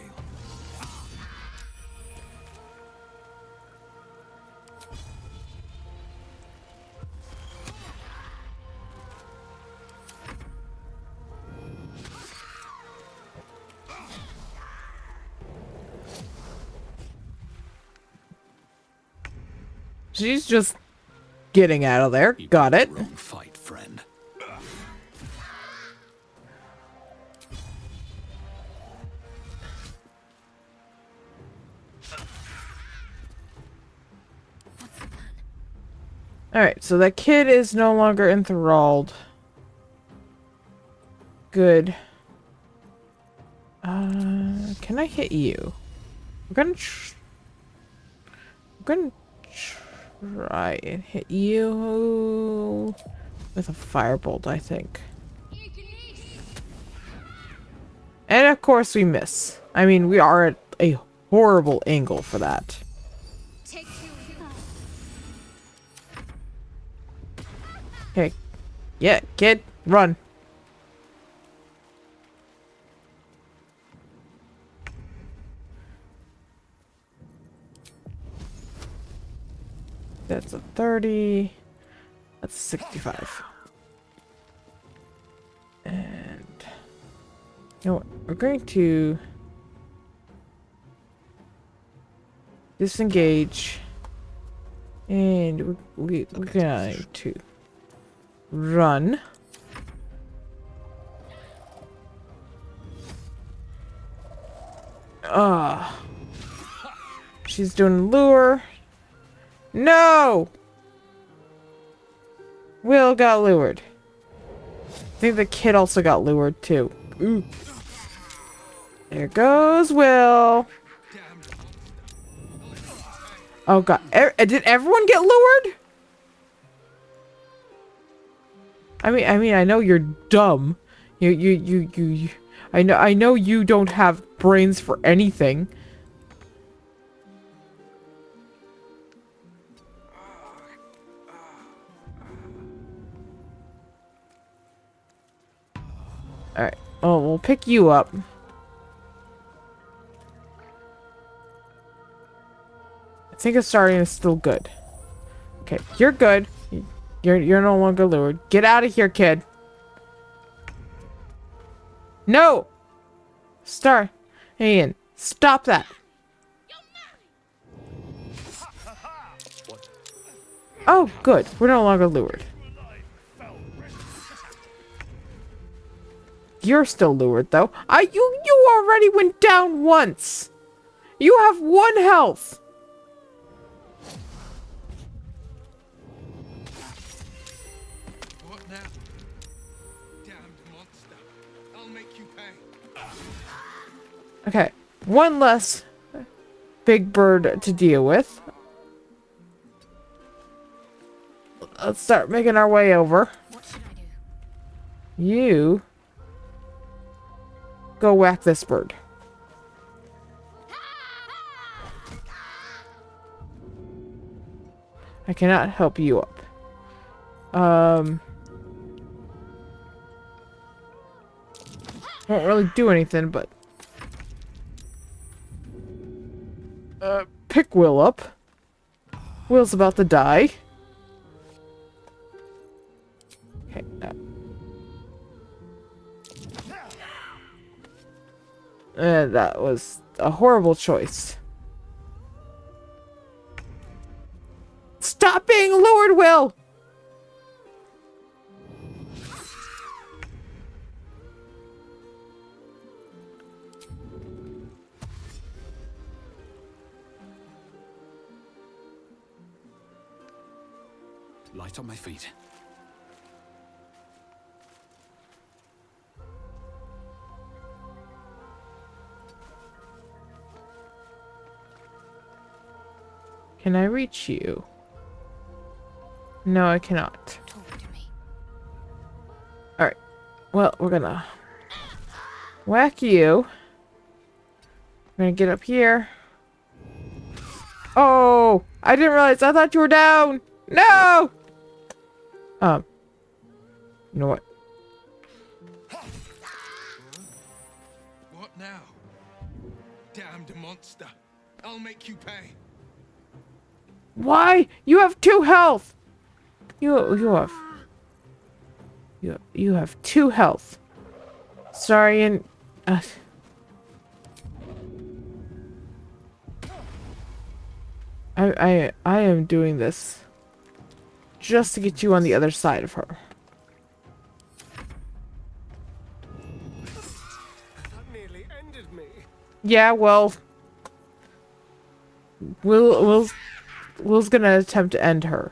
She's just getting out of there. Got it. Wrong fight, friend. Alright, so that kid is no longer enthralled. Good. Can I hit you? I'm gonna try and hit you with a firebolt, I think. And of course we miss. I mean, we are at a horrible angle for that. Okay. Yeah, kid, run. That's a 30. That's a 65. And you know what? We're going to disengage, and we're going to run. She's doing lure. No! Will got lured. I think the kid also got lured too. Ooh. There goes Will. Oh god. Did everyone get lured? I mean, I know you're dumb. You. I know you don't have brains for anything. Alright, well, we'll pick you up. I think a starting is still good. Okay, you're good. You're no longer lured. Get out of here, kid. No! Star. Ian, stop that. Oh, good. We're no longer lured. You're still lured, though. You already went down once. You have 1 health. What now? Damned monster. I'll make you pay. Okay, 1 less big bird to deal with. Let's start making our way over. What should I do? You go whack this bird. I cannot help you up. Won't really do anything, but pick Will up. Will's about to die. Okay. That was a horrible choice. Stop being lured, Will! Light on my feet. Can I reach you? No, I cannot. Alright. Well, we're gonna whack you. We're gonna get up here. Oh! I didn't realize. I thought you were down! No! You know what? What now? Damned monster. I'll make you pay. Why? You have 2 health. You have 2 health. Sorry, and I am doing this just to get you on the other side of her. That nearly ended me. Yeah, well, Will's gonna attempt to end her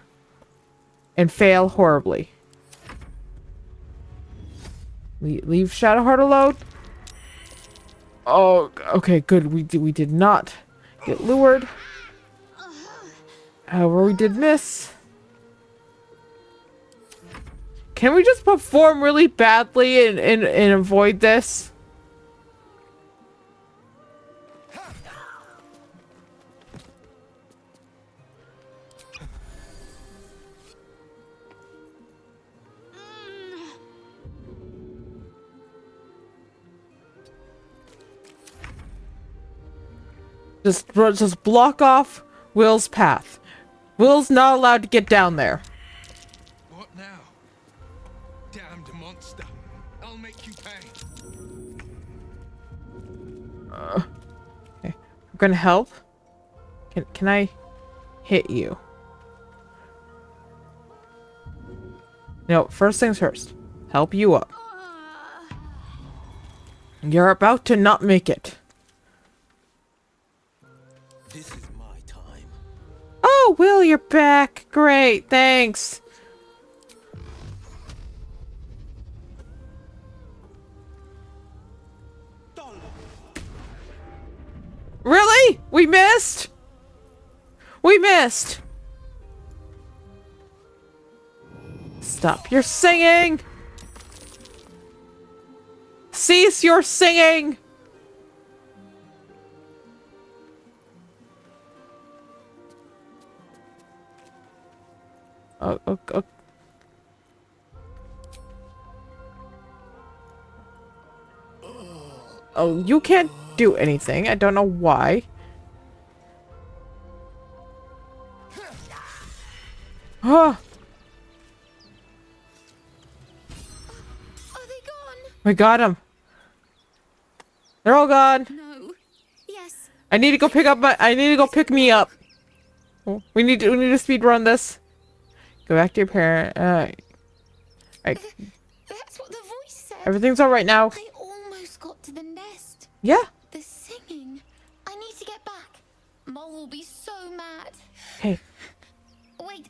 and fail horribly. Leave Shadowheart alone. Oh, okay, good. We did not get lured. However, we did miss. Can we just perform really badly and avoid this? Just block off Will's path. Will's not allowed to get down there. What now? Damned monster. I'll make you pay. Okay. I'm gonna help. Can I hit you? No, first things first. Help you up. You're about to not make it. This is my time. Oh, Will, you're back. Great, thanks. Really? We missed? We missed. Stop your singing. Cease your singing. Oh. Oh, you can't do anything. I don't know why. Huh. Are they gone? We got them. They're all gone. No. Yes. I need to go pick up my. I need to go pick me up. Oh, we need to speed run this. Go back to your parent. Right. That's what the voice said. Everything's all right now. I almost got to the nest. Yeah. The singing. I need to get back. Mole will be so mad. Hey. Wait,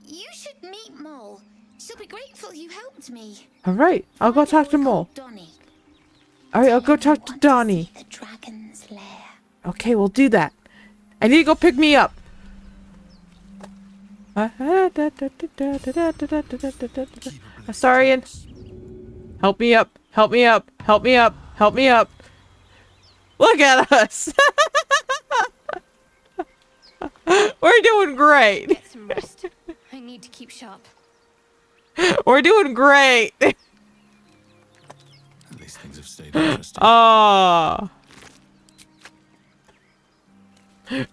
you should meet Mole. She'll be grateful you helped me. All right. I'll go talk to Mole. Donnie. All right. I'll go talk to Donnie. The dragon's lair. Okay, we'll do that. I need to go pick me up. Astarion. Help me up. Help me up. Help me up. Help me up. Look at us. We're doing great. Get some rest. I need to keep sharp. We're doing great. At least things have stayed interesting. Oh.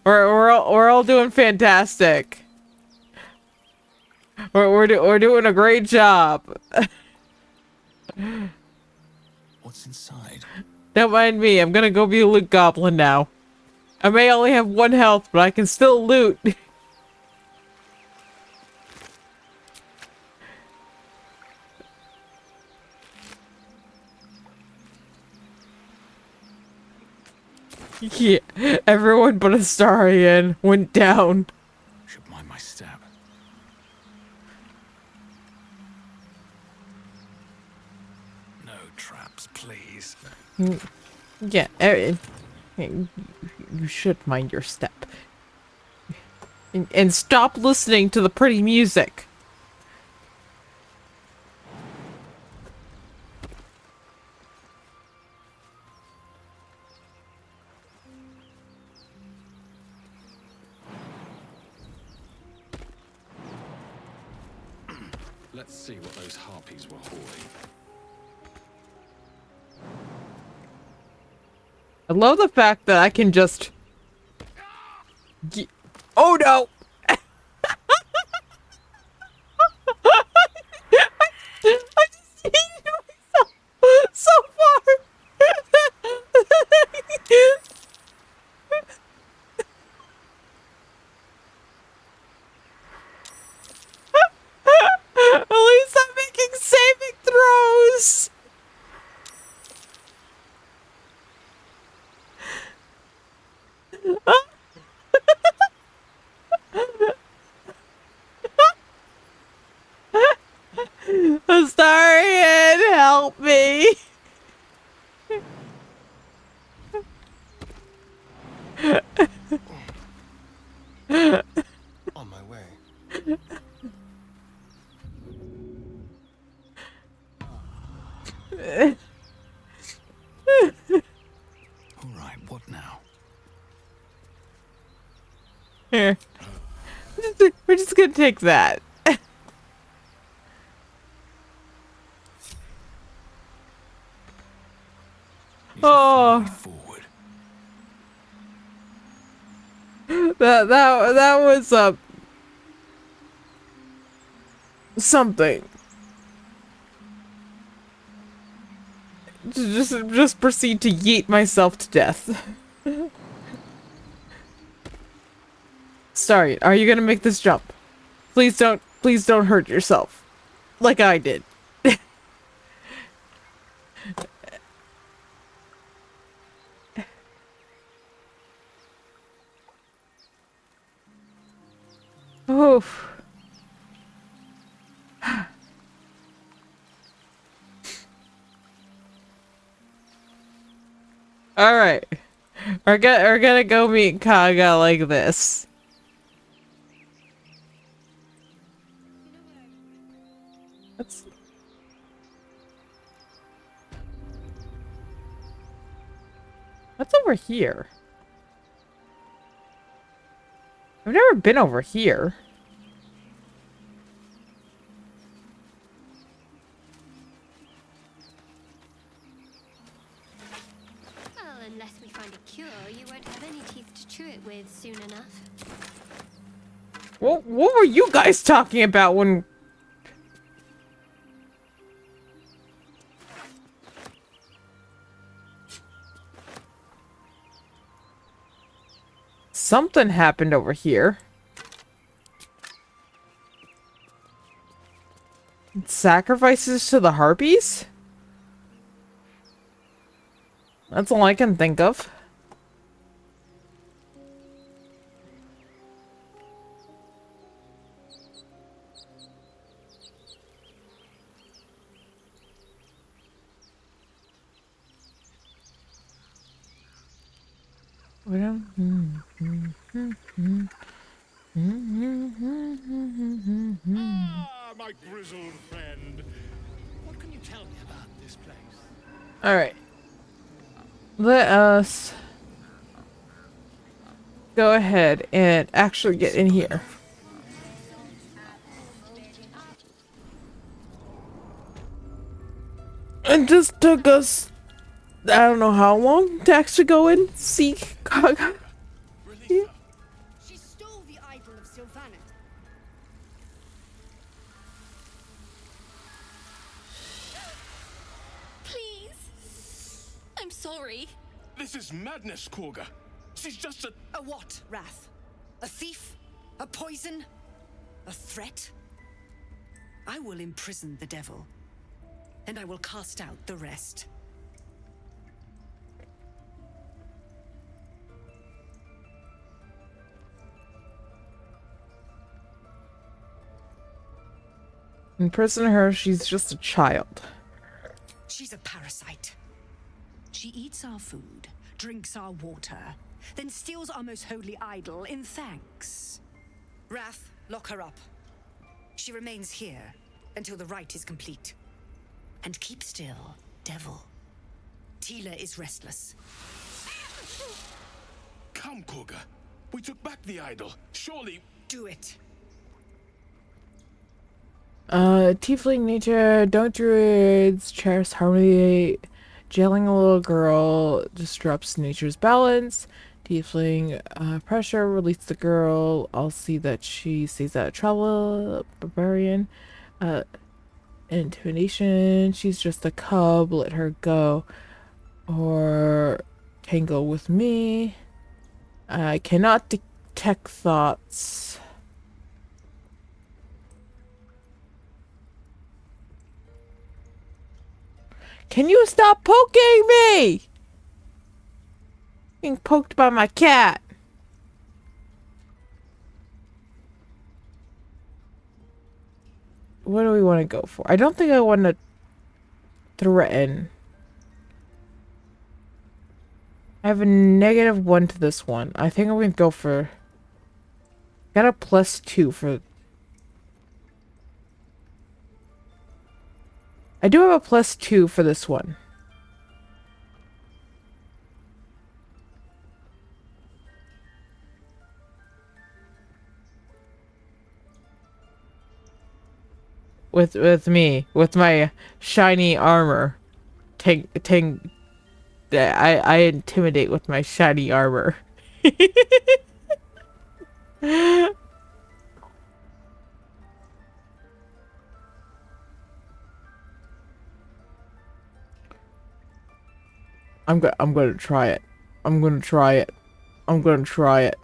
We're all doing fantastic. We're doing a great job. What's inside? Don't mind me. I'm gonna go be a loot goblin now. I may only have 1 health, but I can still loot. Yeah, everyone but Astarion went down. Should mind my step. No traps, please. Yeah, you should mind your step. And stop listening to the pretty music. Let's see what those harpies were hoarding. I love the fact that I can just... Oh no! I just hated myself so far! At least I'm making saving throws! Astarion, help me! On my way. All right, what now? Here. We're just gonna take that. Oh. that was something. Just proceed to yeet myself to death. Sorry, are you gonna make this jump? Please don't hurt yourself. Like I did. Oof. Alright. We're gonna go meet Kaga like this. What's over here? I've never been over here. Well, unless we find a cure, you won't have any teeth to chew it with soon enough. What were you guys talking about when... Something happened over here. Sacrifices to the harpies? That's all I can think of. Ah, my grizzled friend. What can you tell me about this place? Alright. Let us go ahead and actually get in here. It just took us, I don't know how long to actually go and seek Kaga. She stole the idol of Sylvanas. Please. I'm sorry. This is madness, Korga. She's just a... A what, Wrath? A thief? A poison? A threat? I will imprison the devil, and I will cast out the rest. Imprison her, she's just a child. She's a parasite. She eats our food, drinks our water, then steals our most holy idol in thanks. Wrath, lock her up. She remains here until the rite is complete. And keep still, devil. Tila is restless. Come, Korga. We took back the idol. Surely... Do it. Tiefling nature, don't druids, cherish harmony, jailing a little girl disrupts nature's balance, tiefling, pressure, release the girl, I'll see that she stays out of trouble, barbarian, intimidation, she's just a cub, let her go, or tangle with me, I cannot detect thoughts. Can you stop poking me? Being poked by my cat. What do we want to go for? I don't think I want to threaten. I have a -1 to this one. I think I'm going to go for... Got a +2 for... I do have a +2 for this one. With me, with my shiny armor. I intimidate with my shiny armor. I'm gonna try it. I'm gonna try it. I'm gonna try it.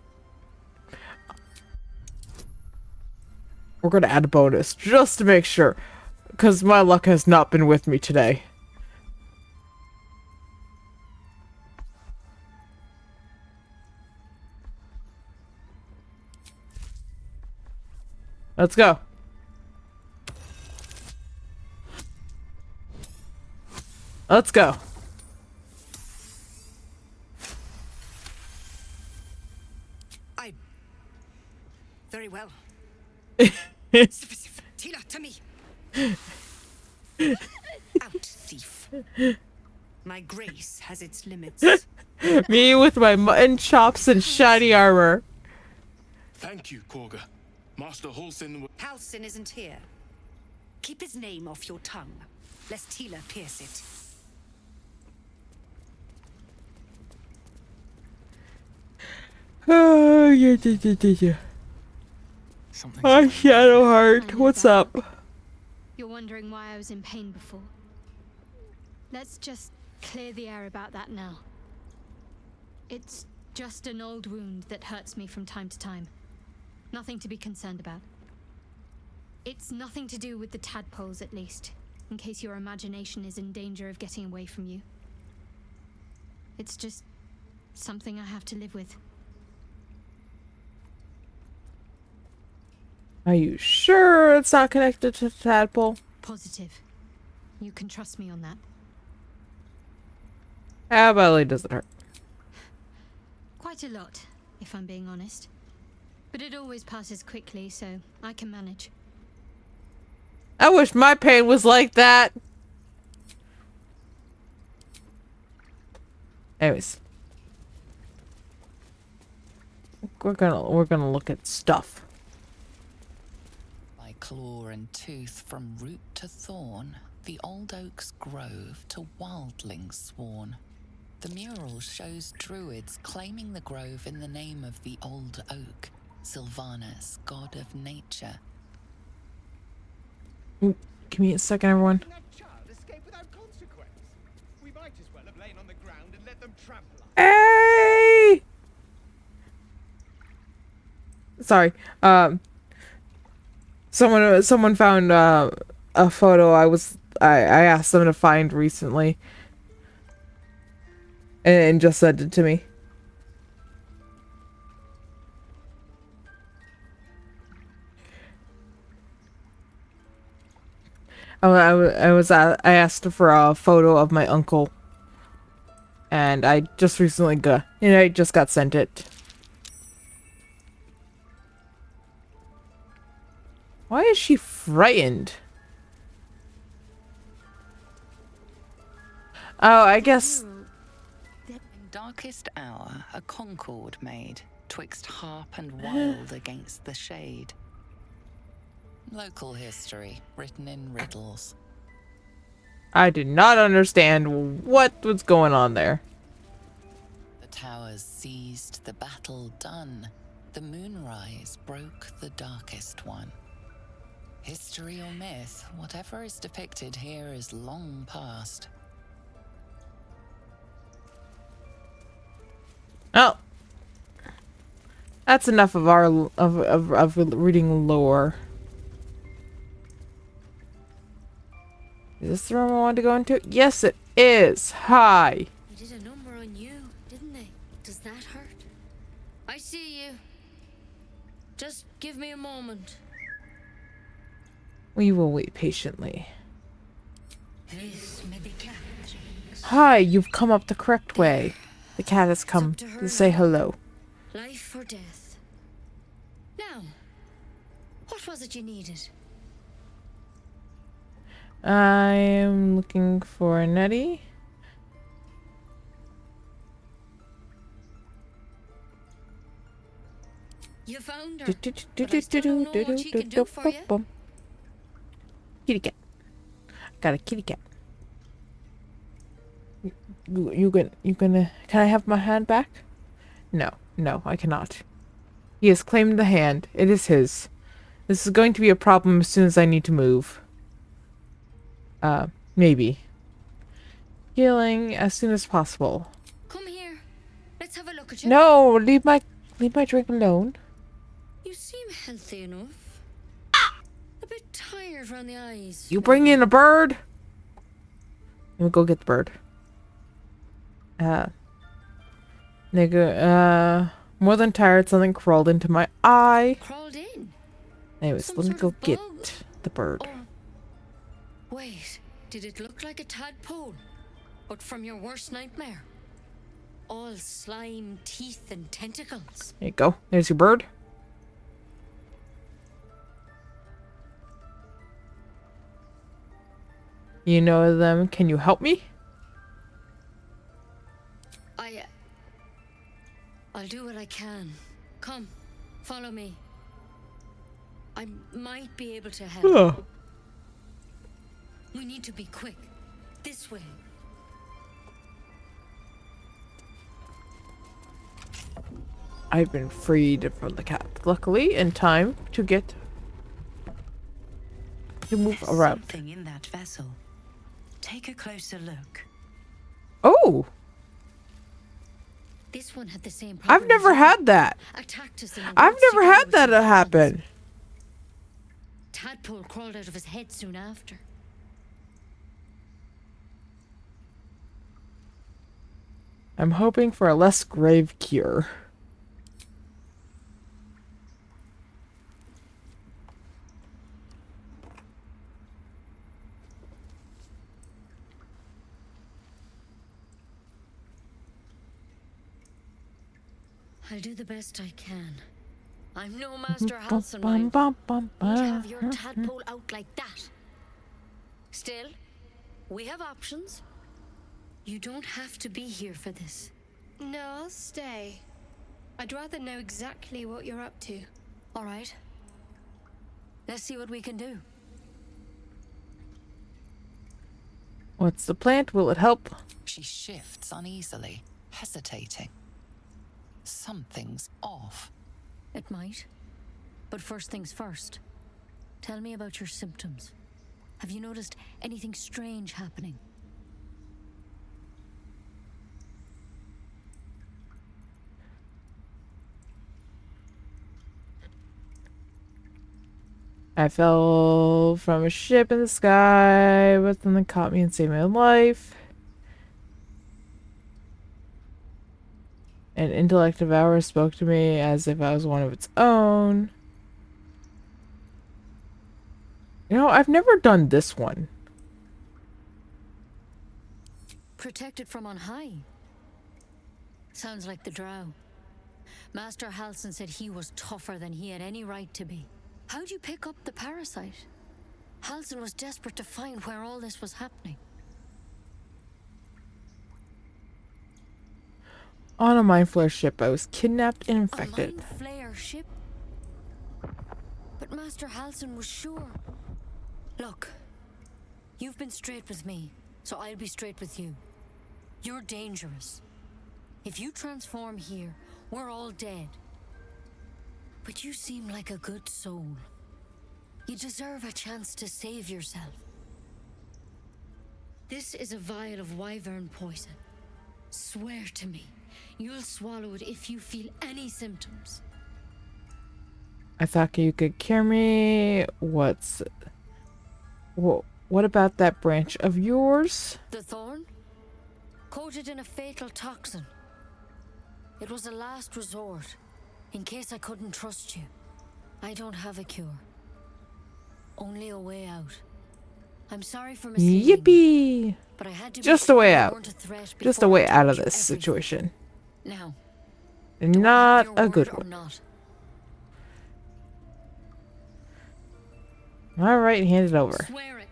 We're gonna add a bonus just to make sure, because my luck has not been with me today. Let's go. Let's go. Very well. Tila, to me. Out, thief. My grace has its limits. Me with my mutton chops and shiny armor. Thank you, Korga. Master Halsin. Halsin isn't here. Keep his name off your tongue, lest Tila pierce it. Oh, yeah. Hi, Shadowheart. What's up? You're wondering why I was in pain before. Let's just clear the air about that now. It's just an old wound that hurts me from time to time. Nothing to be concerned about. It's nothing to do with the tadpoles, at least, in case your imagination is in danger of getting away from you. It's just something I have to live with. Are you sure it's not connected to the tadpole? Positive. You can trust me on that. How badly does it hurt? Quite a lot, if I'm being honest. But it always passes quickly, so I can manage. I wish my pain was like that. Anyways. We're gonna look at stuff. By claw and tooth from root to thorn, the old oak's grove to wildlings sworn. The mural shows druids claiming the grove in the name of the old oak, Sylvanus, god of nature. Ooh, give me a second, everyone. That child escaped without consequence. We might as well have lain on the ground and let them trample us. Hey! Sorry. Someone found a photo I asked them to find recently, and just sent it to me. I asked for a photo of my uncle, and I just got sent it. Why is she frightened? Oh, I guess. In darkest hour, a concord made, twixt harp and wild against the shade. Local history, written in riddles. I did not understand what was going on there. The towers seized, the battle done. The moonrise broke the darkest one. History or myth, whatever is depicted here is long past. Oh, that's enough of our of reading lore. Is this the room I wanted to go into? Yes, it is. Hi. They did a number on you, didn't they? Does that hurt? I see you. Just give me a moment. We will wait patiently. Hi, you've come up the correct way. The cat has come to say hello. Life or death. Now, what was it you needed? I am looking for Nettie. You found her, but I still don't know what she can do for you. Kitty cat. Got a kitty cat. You gonna? Can I have my hand back? No, I cannot. He has claimed the hand. It is his. This is going to be a problem as soon as I need to move. Maybe. Healing as soon as possible. Come here. Let's have a look at you. No, leave my drink alone. You seem healthy enough. A bit tired around the eyes. You bring in a bird? Let me go get the bird. Nigga, more than tired, something crawled into my eye. Crawled in? Anyways, let me go get the bird. Wait, did it look like a tadpole? But from your worst nightmare? All slime, teeth, and tentacles. There you go. There's your bird. You know them. Can you help me? I'll do what I can. Come, follow me. I might be able to help. Oh. We need to be quick. This way. I've been freed from the cat, luckily, in time to get to move around. Something in that vessel. Take a closer look. Oh! This one had the same I've never had that. Attacked us in the I've woods never together had with that some happen. Tadpole crawled out of his head soon after. I'm hoping for a less grave cure. I'll do the best I can. I'm no Master Bum, Halson, bum, wife. bum, bum, You'd bum. have your tadpole out like that. Still, we have options. You don't have to be here for this. No, I'll stay. I'd rather know exactly what you're up to. All right. Let's see what we can do. What's the plant? Will it help? She shifts uneasily, hesitating. Something's off. It might. But first things first. Tell me about your symptoms. Have you noticed anything strange happening? I fell from a ship in the sky, but something caught me and saved my life. An intellect devourer spoke to me as if I was one of its own. You know, I've never done this one. Protected from on high. Sounds like the drow. Master Halson said he was tougher than he had any right to be. How'd you pick up the parasite? Halson was desperate to find where all this was happening. On a Mind Flayer ship, I was kidnapped and infected. A Mind Flayer ship? But Master Halson was sure. Look, you've been straight with me, so I'll be straight with you. You're dangerous. If you transform here, we're all dead. But you seem like a good soul. You deserve a chance to save yourself. This is a vial of wyvern poison. Swear to me, you'll swallow it if you feel any symptoms. I thought you could cure me. What about that branch of yours? The thorn? Coated in a fatal toxin. It was a last resort, in case I couldn't trust you. I don't have a cure. Only a way out. I'm sorry for misleading you, Yippee! but I had to Just be a way sure you out. weren't a threat Just a before I way out of told you this everything. situation. Now, Not your a word good or one. not? Alright, hand it over. Swear it.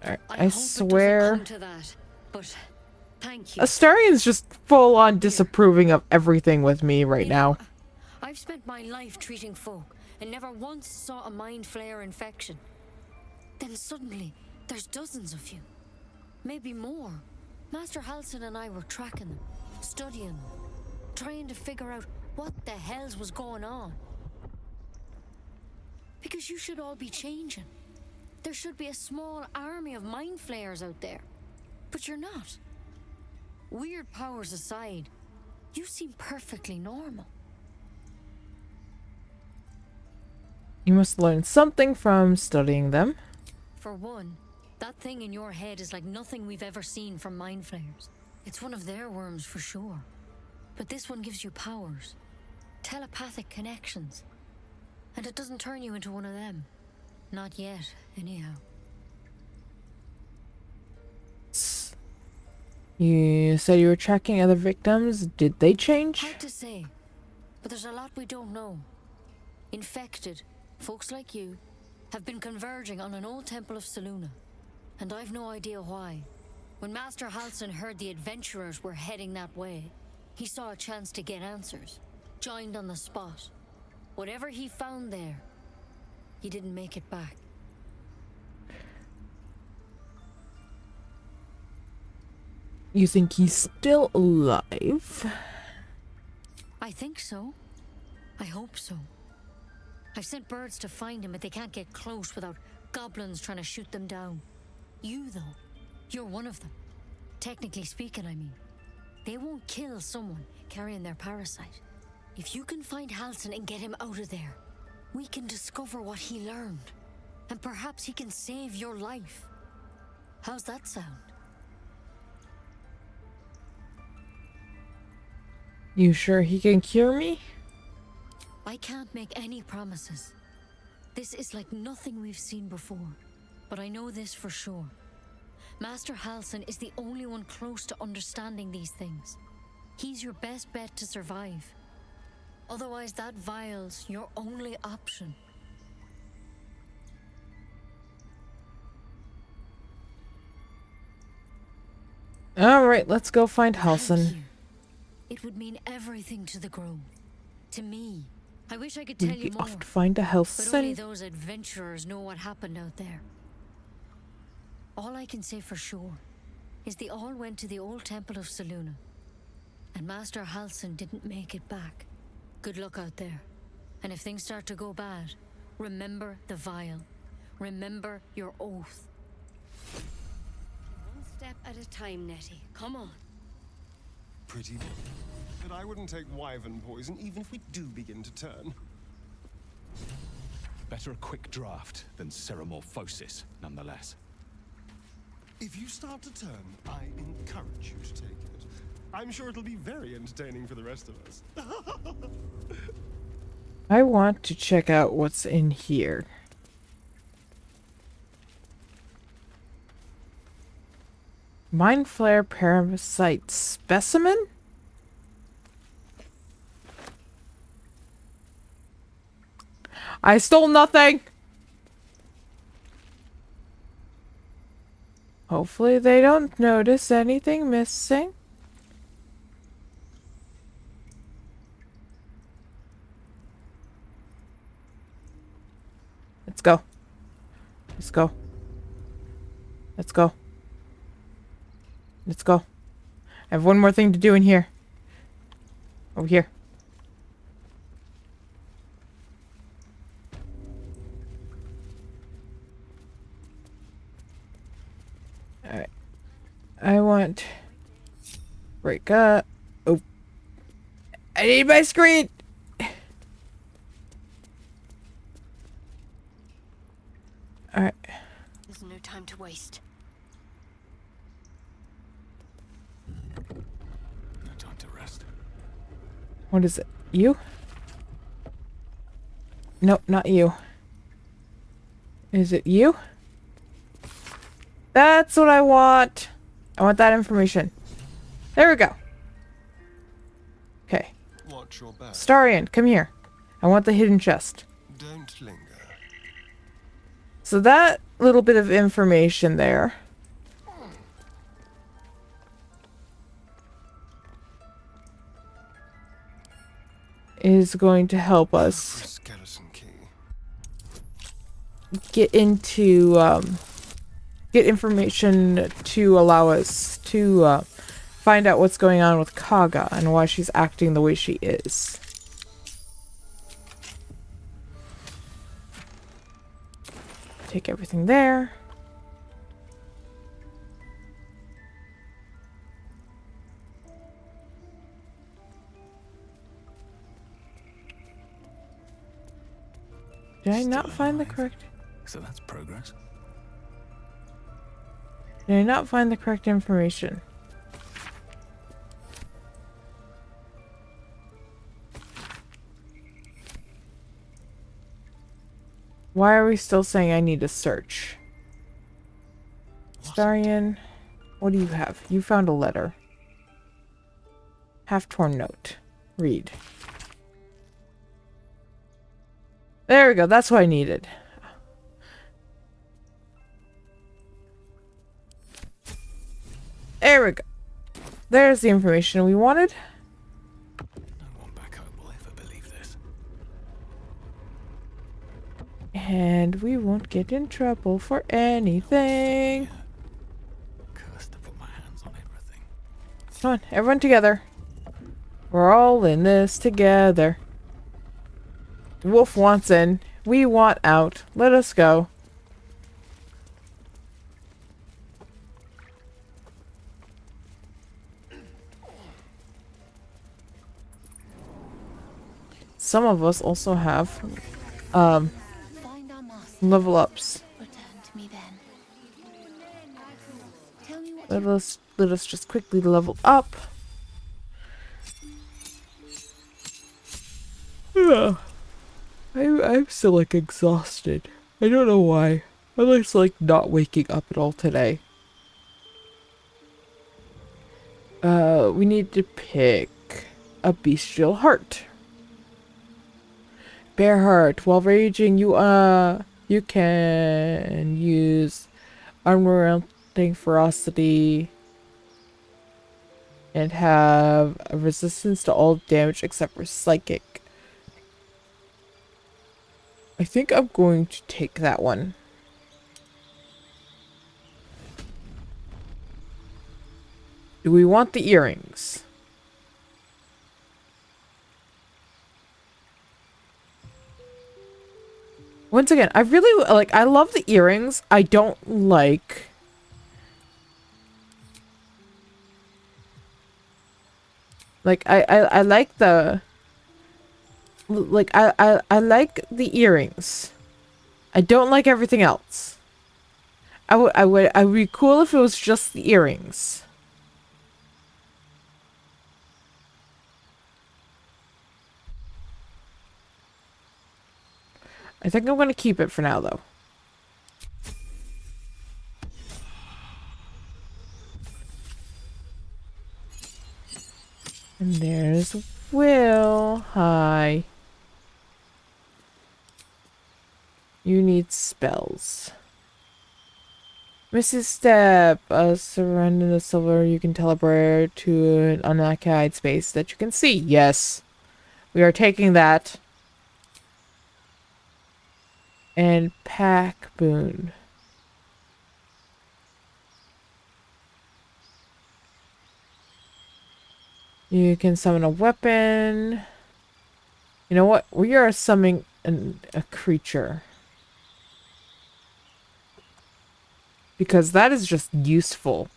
Alright, I I hope it doesn't swear. come to that, but thank you. Astarion's just full on disapproving of everything with me right now. I've spent my life treating folk and never once saw a Mind Flayer infection. Then suddenly, there's dozens of you. Maybe more. Master Halson and I were tracking them. studying, trying to figure out what the hells was going on. Because you should all be changing. There should be a small army of mind flayers out there. But you're not. Weird powers aside, you seem perfectly normal. You must learn something from studying them. For one, that thing in your head is like nothing we've ever seen from mind flayers. It's one of their worms for sure. But this one gives you powers. Telepathic connections. And it doesn't turn you into one of them. Not yet, anyhow. You said you were tracking other victims. Did they change? Hard to say. But there's a lot we don't know. Infected, folks like you, have been converging on an old temple of Selûne. And I've no idea why. When Master Halsin heard the adventurers were heading that way, he saw a chance to get answers. Joined on the spot. Whatever he found there, he didn't make it back. You think he's still alive? I think so. I hope so. I've sent birds to find him, but they can't get close without goblins trying to shoot them down. You, though, you're one of them. Technically speaking, I mean. They won't kill someone carrying their parasite. If you can find Halsin and get him out of there, we can discover what he learned. And perhaps he can save your life. How's that sound? You sure he can cure me? I can't make any promises. This is like nothing we've seen before. But I know this for sure. Master Halsin is the only one close to understanding these things. He's your best bet to survive. Otherwise, that vial's your only option. Alright, let's go find Halsin. It would mean everything to the Grove. To me. I wish I could tell you more. Off to find a But only Halsin. those adventurers know what happened out there. All I can say for sure is they all went to the old temple of Selûne. And Master Halsin didn't make it back. Good luck out there. And if things start to go bad, remember the vial. Remember your oath. One step at a time, Nettie. Come on. Pretty boy. But I wouldn't take wyvern poison even if we do begin to turn. Better a quick draft than ceramorphosis, nonetheless. If you start to turn, I encourage you to take it. I'm sure it'll be very entertaining for the rest of us. I want to check out what's in here. Mind Flare Parasite Specimen? I stole nothing! Hopefully they don't notice anything missing. Let's go. Let's go. Let's go. Let's go. I have one more thing to do in here. Over here. Alright. I want... Break up. Oh. I need my screen! Alright. There's no time to waste. No time to rest. What is it? You? Nope, not you. Is it you? That's what I want. I want that information. There we go. Okay. Watch your back. Starion, come here. I want the hidden chest. Don't linger. So that little bit of information there is going to help us Skeleton key. get into get information to allow us to find out what's going on with Kaga and why she's acting the way she is. Take everything there. Did I not find the correct? So that's progress. Did I not find the correct information? Why are we still saying I need to search? Starion, what do you have? You found a letter. Half-torn note. Read. There we go. That's what I needed. There we go. There's the information we wanted. No one back home will ever believe this. And we won't get in trouble for anything. Cursed to put my hands on everything. Come on, everyone together. We're all in this together. Wolf wants in. We want out. Let us go. Some of us also have level ups. Let us just quickly level up. I'm still like exhausted. I don't know why. I'm just like not waking up at all today. We need to pick a bestial heart. Bear heart. While raging, you can use unrelenting ferocity and have a resistance to all damage except for psychic. I think I'm going to take that one. Do we want the earrings? Once again, I really like, I love the earrings. I don't like I like the I like the earrings. I don't like everything else. I would be cool if it was just the earrings. I think I'm going to keep it for now, though. And there's Will. Hi. You need spells. Mrs. Step, surrender the silver. You can teleport to an unoccupied space that you can see. Yes. We are taking that. And pack boon. You can summon a weapon. You know what? We are summoning a creature. Because that is just useful.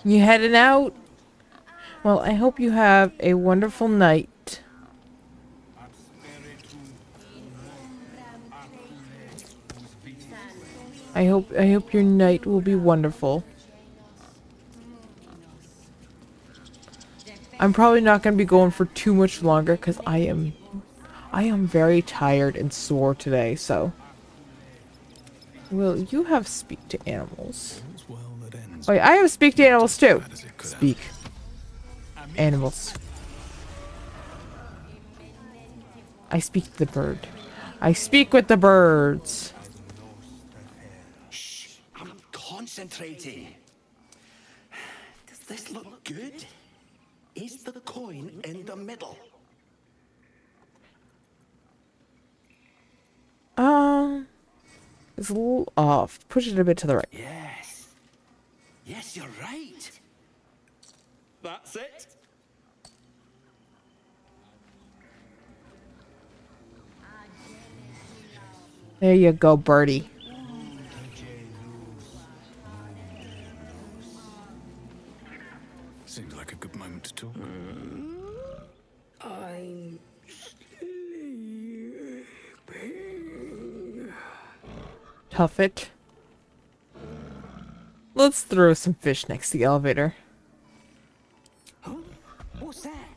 You heading out? Well, I hope you have a wonderful night. I hope your night will be wonderful. I'm probably not going to be going for too much longer because I am very tired and sore today, so. Will you have speak to animals? Wait, I have speak to animals too. Speak. Animals. I speak to the bird. I speak with the birds. Shh, I'm concentrating. Does this look good? Is the coin in the middle? It's a little off. Push it a bit to the right. Yes. Yes, you're right. That's it. There you go, birdie. Seems like a good moment to talk. I'm sleeping. Tough it. Let's throw some fish next to the elevator. What's that?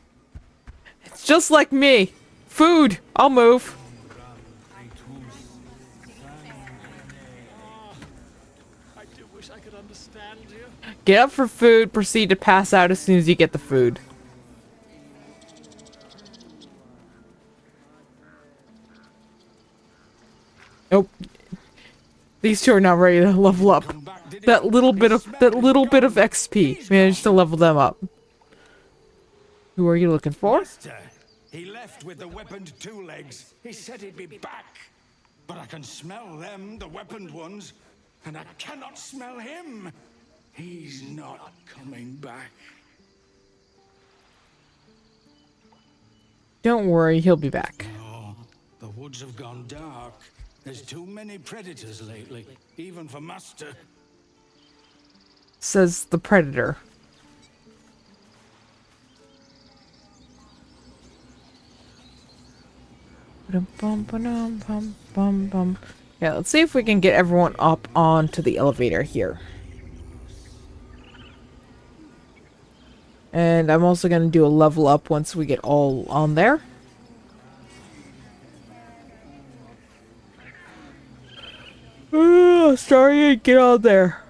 It's just like me. Food. I'll move. I do wish I could understand you. Get up for food. Proceed to pass out as soon as you get the food. Nope. These two are not ready to level up. That little bit of XP managed to level them up. Who are you looking for? Master, he left with the weaponed two legs. He said he'd be back. But I can smell them, the weaponed ones, and I cannot smell him. He's not coming back. Don't worry, he'll be back. Oh, the woods have gone dark. There's too many predators lately, even for Master. Says the predator. Yeah, let's see if we can get everyone up onto the elevator here. And I'm also going to do a level up once we get all on there. Sorry, get on there.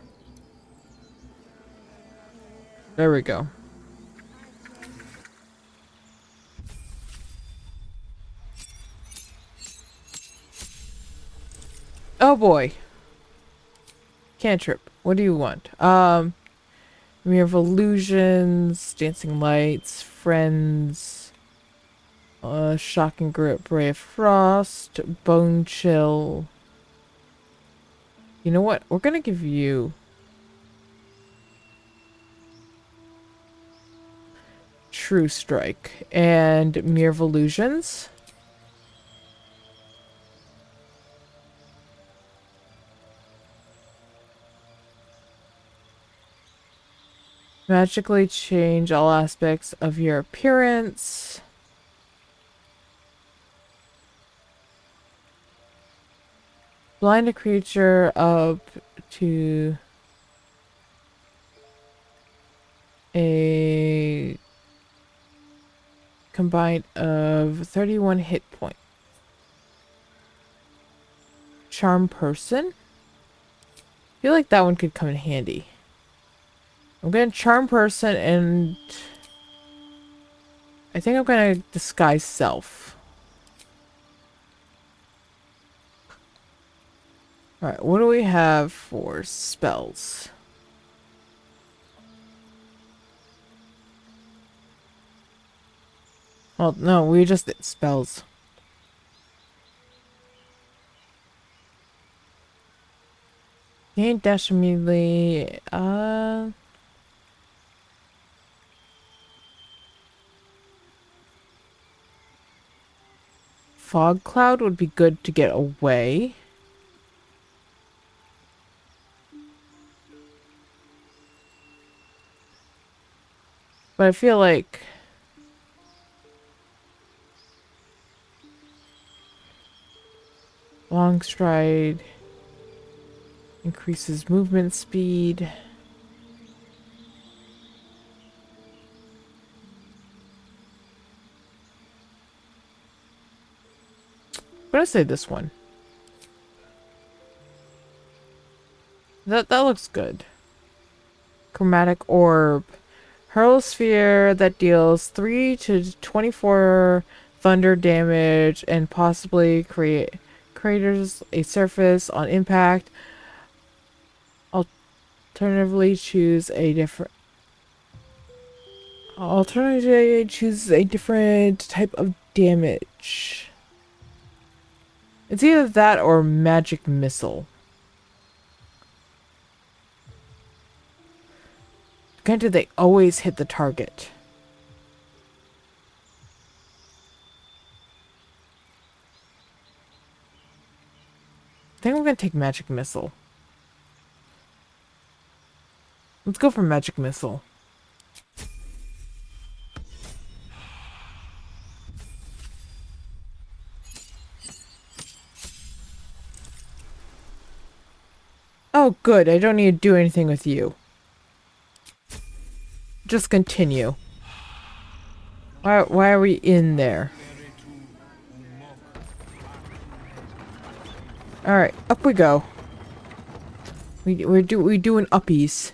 There we go. Oh boy. Cantrip. What do you want? Mirror of Illusions, Dancing Lights, Friends, Shocking Grip, Ray of Frost, Bone Chill. You know what? We're gonna give you True Strike and Mirror of Illusions. Magically change all aspects of your appearance. Blind a creature up to a combined of 31 hit points. Charm person? I feel like that one could come in handy. I'm gonna charm person and I think I'm gonna disguise self. Alright, what do we have for spells? Well, no, we just did spells. Gain dash immediately. Fog cloud would be good to get away. But I feel like long stride increases movement speed. I'm gonna say this one. That looks good. Chromatic orb. Hurl sphere that deals 3 to 24 thunder damage and possibly craters a surface on impact. Alternatively, choose a different... Alternatively, choose a different type of damage. It's either that or magic missile. Granted, they always hit the target. I think we're gonna take magic missile. Let's go for magic missile. Oh, good. I don't need to do anything with you. Just continue. Why are we in there? Alright, up we go. We doing uppies.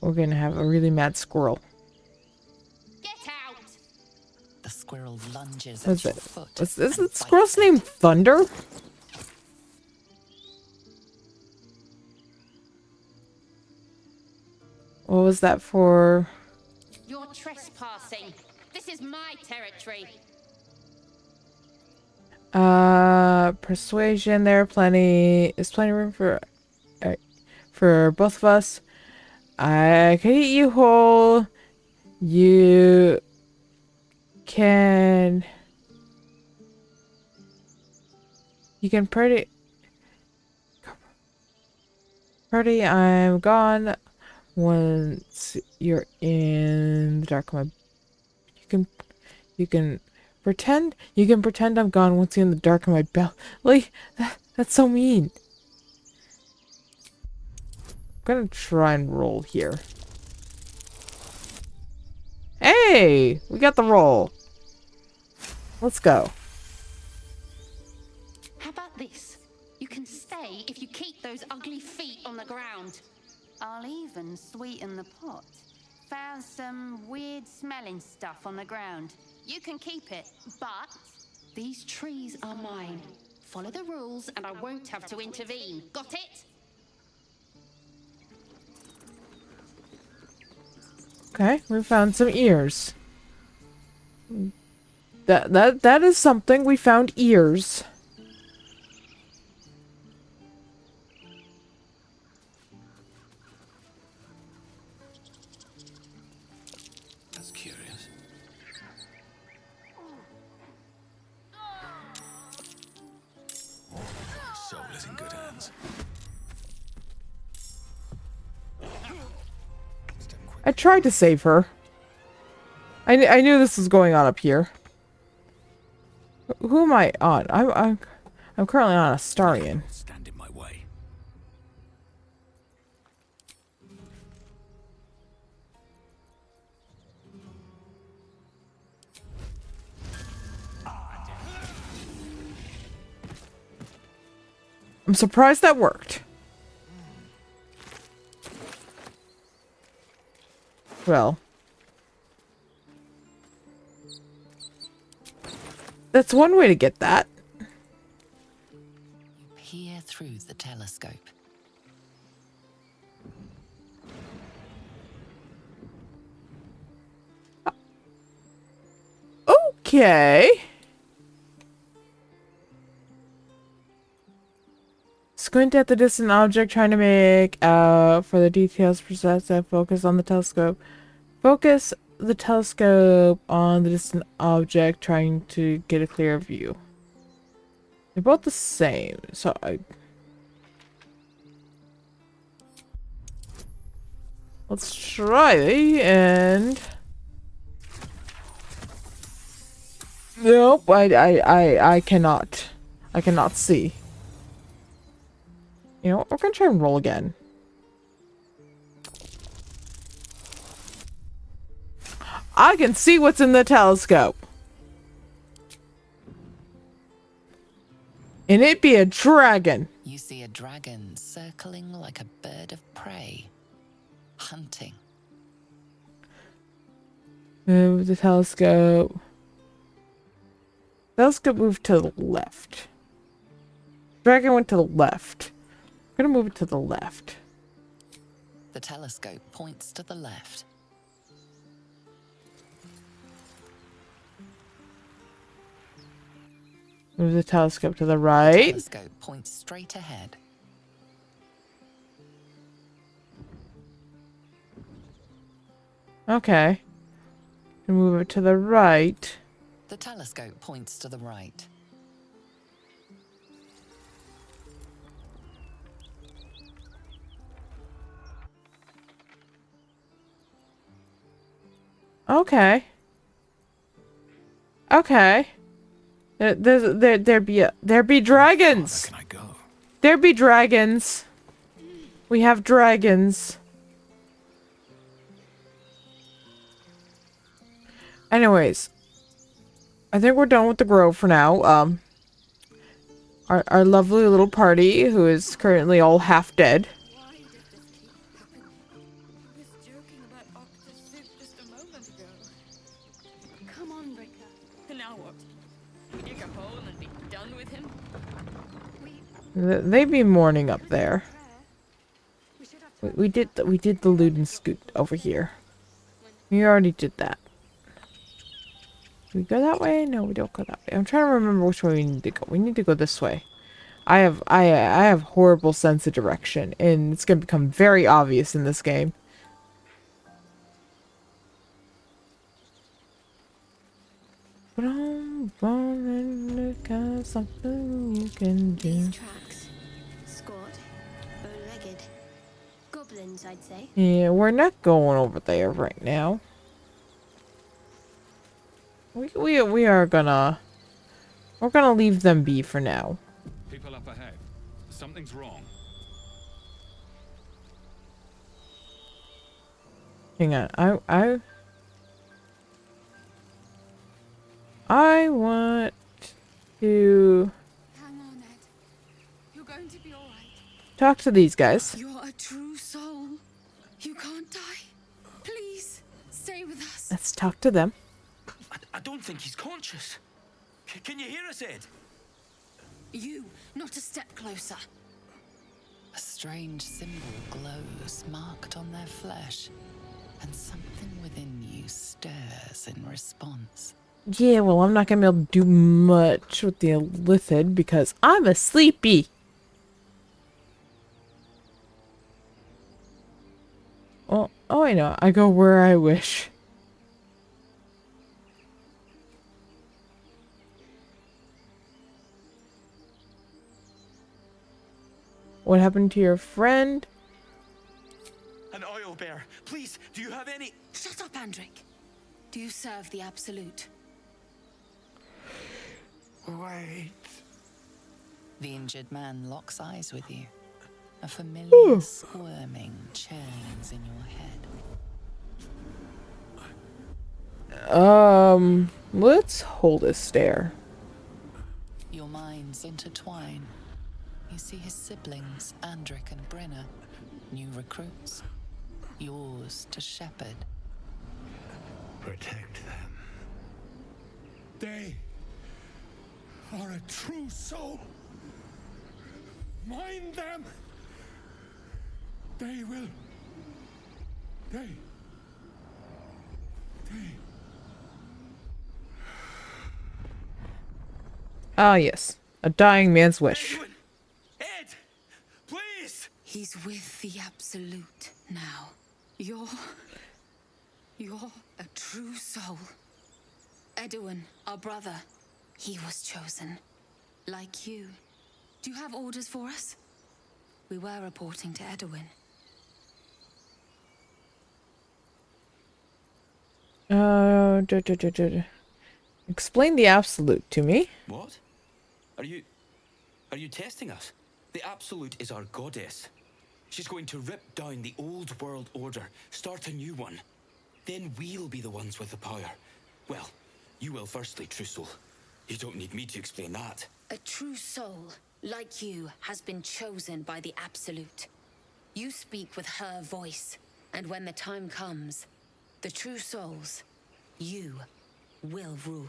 We're gonna have a really mad squirrel. Get out! The squirrel lunges What's at it? your foot. Is the squirrel's name Thunder? What was that for? You're trespassing. This is my territory. Persuasion. There's plenty room for both of us. I can eat you whole. You can pretty. I'm gone. Once you're in the dark of my, you can pretend I'm gone once you're in the dark of my belly. That's so mean. I'm gonna try and roll here. Hey, we got the roll. Let's go. How about this? You can stay if you keep those ugly feet on the ground. I'll even sweeten the pot. Found some weird smelling stuff on the ground. You can keep it, but These trees are mine. Follow the rules and I won't have to intervene. Got it? Okay, we found some ears. That is something. We found ears. That's curious. Soul is in good hands. I tried to save her. I knew this was going on up here. Who am I on? I'm currently on Astarion. Stand in my way. I'm surprised that worked. Well. That's one way to get that. You peer through the telescope. Okay. Squint at the distant object, trying to make out for the details. Process. Focus on the telescope. Focus the telescope on the distant object, trying to get a clear view. They're both the same, so let's try and nope, I cannot see. You know what? We're gonna try and roll again. I can see what's in the telescope. And it be a dragon. You see a dragon circling like a bird of prey, hunting. Move the telescope. Telescope moved to the left. Dragon went to the left. I'm gonna move it to the left. The telescope points to the left. Move the telescope to the right. Telescope points straight ahead. Okay. Move it to the right. The telescope points to the right. Okay. Okay. There be dragons. There be dragons. We have dragons. Anyways, I think we're done with the grove for now. Our lovely little party, who is currently all half dead. Come on, Rika. Now what? Dig a hole and be done with him? They be mourning up there. We did the Luden scoot over here. We already did that. Do we go that way? No, we don't go that way. I'm trying to remember which way we need to go. We need to go this way. I have horrible sense of direction, and it's gonna become very obvious in this game. Something you can do. These tracks. Squat, bow-legged. Goblins, I'd say. Yeah, we're not going over there right now. We're gonna leave them be for now. People up ahead. Something's wrong. Hang on, I want to Hang on, Ed. You're going to be all right. talk to these guys. You're a true soul. You can't die. Please, stay with us. Let's talk to them. I don't think he's conscious. Can you hear us, Ed? You, not a step closer. A strange symbol glows, marked on their flesh, and something within you stirs in response. Yeah, well, I'm not gonna be able to do much with the Illithid because I'm a sleepy. Oh, I know. I go where I wish. What happened to your friend? An oil bear. Please, do you have any... Shut up, Andric. Do you serve the Absolute? Wait. The injured man locks eyes with you. A familiar squirming churns in your head. Let's hold a stare. Your minds intertwine. You see his siblings, Andric and Brenna, new recruits, yours to shepherd. Protect them. They are a true soul. Mind them. They will. They. Ah, yes. A dying man's wish. Ed! Please! He's with the Absolute now. You're a true soul. Edwin, our brother, he was chosen. Like you. Do you have orders for us? We were reporting to Edwin. Explain the Absolute to me. What? Are you testing us? The Absolute is our goddess. She's going to rip down the old world order, start a new one. Then we'll be the ones with the power. Well, you will firstly, true soul. You don't need me to explain that. A true soul, like you, has been chosen by the Absolute. You speak with her voice, and when the time comes, the true souls You will rule.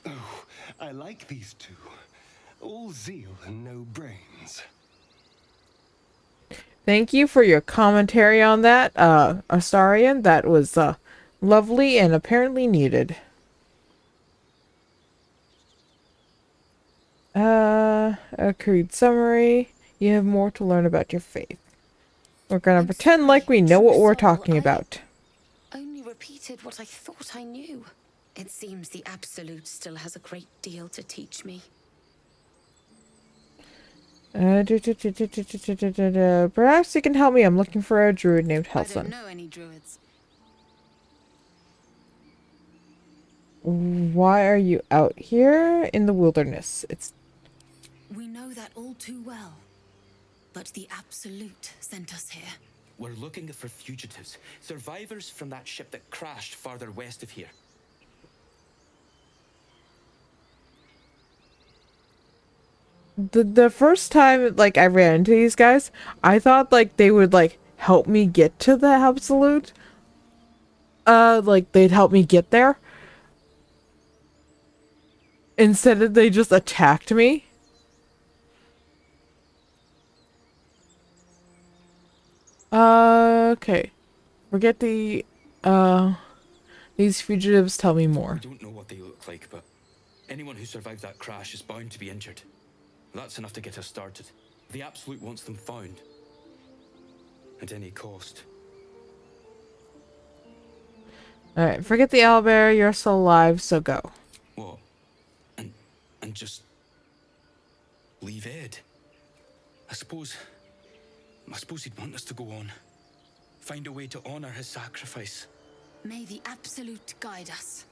Oh, I like these two. All zeal and no brains. Thank you for your commentary on that, Astarion. That was, lovely and apparently needed. A crude summary. You have more to learn about your faith. We're gonna pretend like we know what we're talking about. Only repeated what I thought I knew. It seems the Absolute still has a great deal to teach me. Perhaps you can help me. I'm looking for a druid named I Helson. don't know any druids. Why are you out here in the wilderness? We know that all too well. But the Absolute sent us here. We're looking for fugitives, survivors from that ship that crashed farther west of here. The first time, like, I ran into these guys, I thought, like, they would, like, help me get to the Absolute. Like, they'd help me get there. Instead, they just attacked me. Okay. Forget the, these fugitives tell me more. We don't know what they look like, but anyone who survived that crash is bound to be injured. That's enough to get us started. The Absolute wants them found. At any cost. Alright, forget the owlbear, you're still alive, so go. What? And just leave Ed? I suppose he'd want us to go on. Find a way to honor his sacrifice. May the Absolute guide us.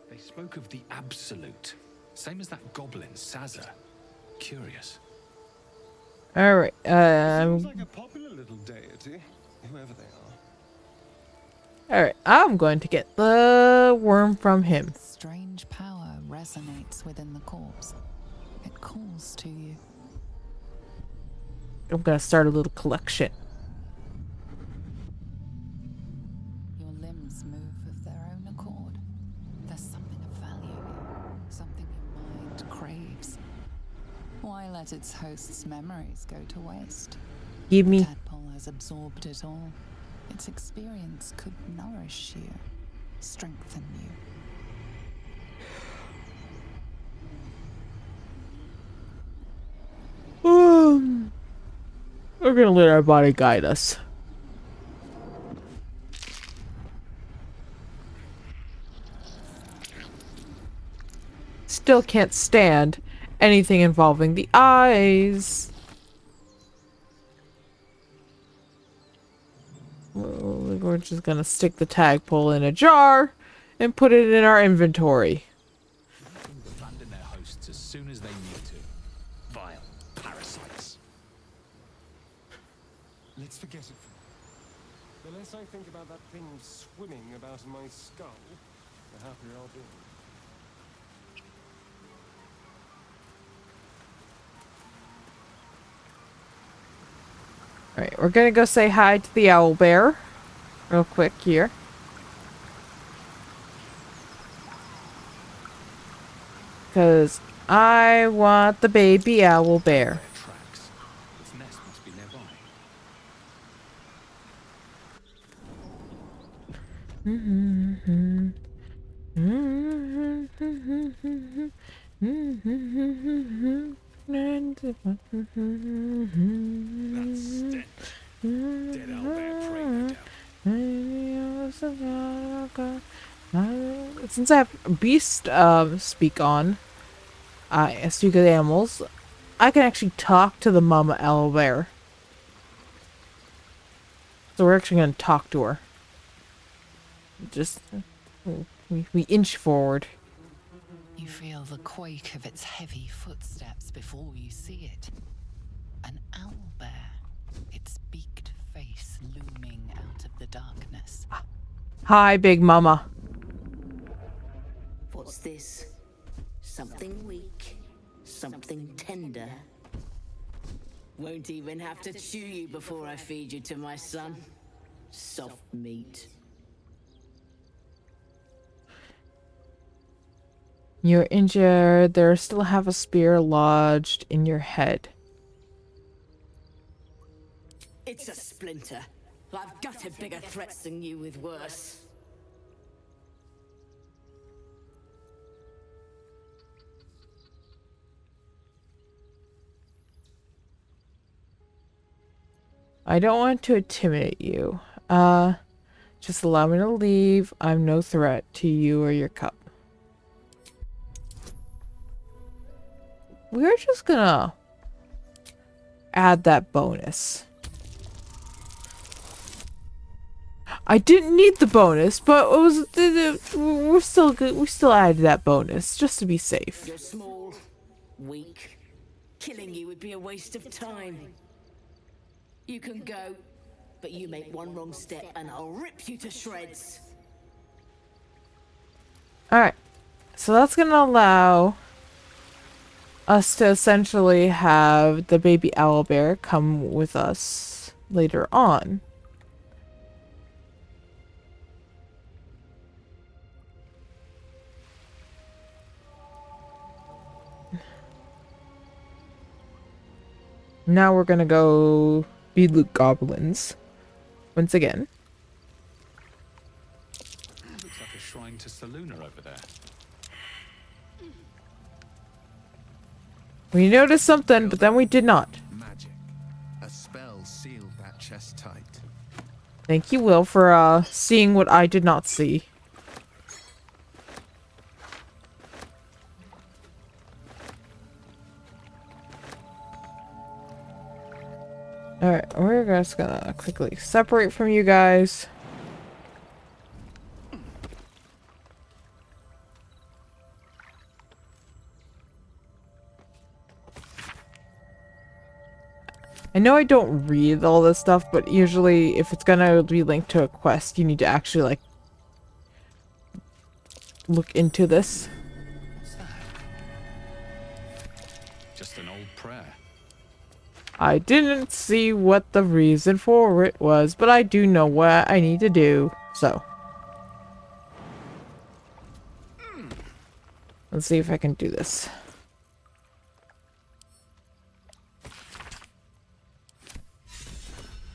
They spoke of the Absolute. Same as that goblin, Sazza. Curious. Alright, Seems like a popular little deity, whoever they are. Alright, I'm going to get the worm from him. Strange power resonates within the corpse. It calls to you. I'm gonna start a little collection. Your limbs move of their own accord. There's something of value here, something your mind craves. Why let its host's memories go to waste? Give me. The tadpole has absorbed it all. Its experience could nourish you, strengthen you. We're gonna let our body guide us. Still can't stand anything involving the eyes. Well, we're just gonna stick the tadpole in a jar and put it in our inventory. Abandon their hosts as soon as they need to. Vile parasites. Let's forget it for now. The less I think about that thing swimming about in my skull, the happier I'll be. Alright, we're gonna go say hi to the owlbear real quick here. Because I want the baby owlbear. Tracks. Its nest must be nearby. Dead owlbear prey, no doubt. Since I have Beast speak on, I speak of animals, I can actually talk to the mama owlbear. So we're actually going to talk to her. Just we inch forward. You feel the quake of its heavy footsteps before you see it. An owlbear, its beaked face looming out of the darkness. Hi, Big Mama. What's this? Something weak, something tender. Won't even have to chew you before I feed you to my son. Soft meat. You're injured. There's still half a spear lodged in your head. It's a splinter. I've gutted bigger threats than you with worse. I don't want to intimidate you. Just allow me to leave. I'm no threat to you or your cup. We're just gonna add that bonus. I didn't need the bonus, but it was we're still good. We still added that bonus just to be safe. You're small, weak. Killing you would be a waste of time. You can go, but you make one wrong step and I'll rip you to shreds. Alright, so that's gonna allow us to essentially have the baby owlbear come with us later on. Now we're gonna go be loot goblins once again. Looks like a shrine to Saluna over there. We noticed something, but then we did not. Magic. A spell sealed that chest tight. Thank you, Will, for seeing what I did not see. Alright, we're just gonna quickly separate from you guys. I know I don't read all this stuff, but usually if it's gonna be linked to a quest, you need to actually, like, look into this. What's that? Just an old prayer. I didn't see what the reason for it was, but I do know what I need to do, so. Let's see if I can do this.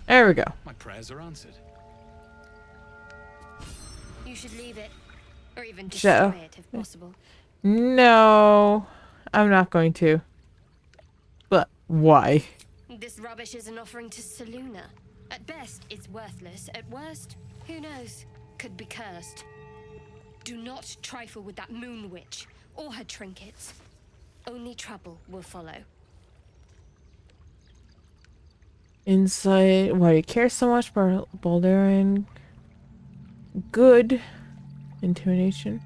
There we go. My prayers are answered. You should leave it, or even Shadow. destroy it if possible. No, I'm not going to. But why? This rubbish is an offering to Saluna. At best, it's worthless. At worst, who knows? Could be cursed. Do not trifle with that moon witch or her trinkets. Only trouble will follow. Insight. Why do you care so much about Baldarian? Good. Intimidation.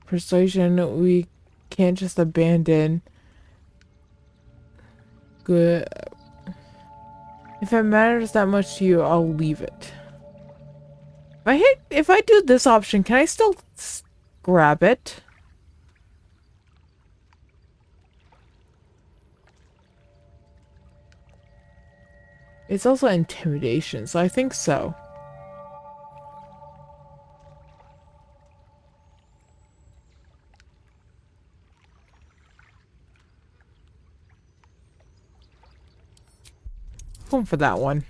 Persuasion. We can't just abandon. Good. If it matters that much to you, I'll leave it. If I do this option, can I still grab it? It's also intimidation, so I think so. Going for that one.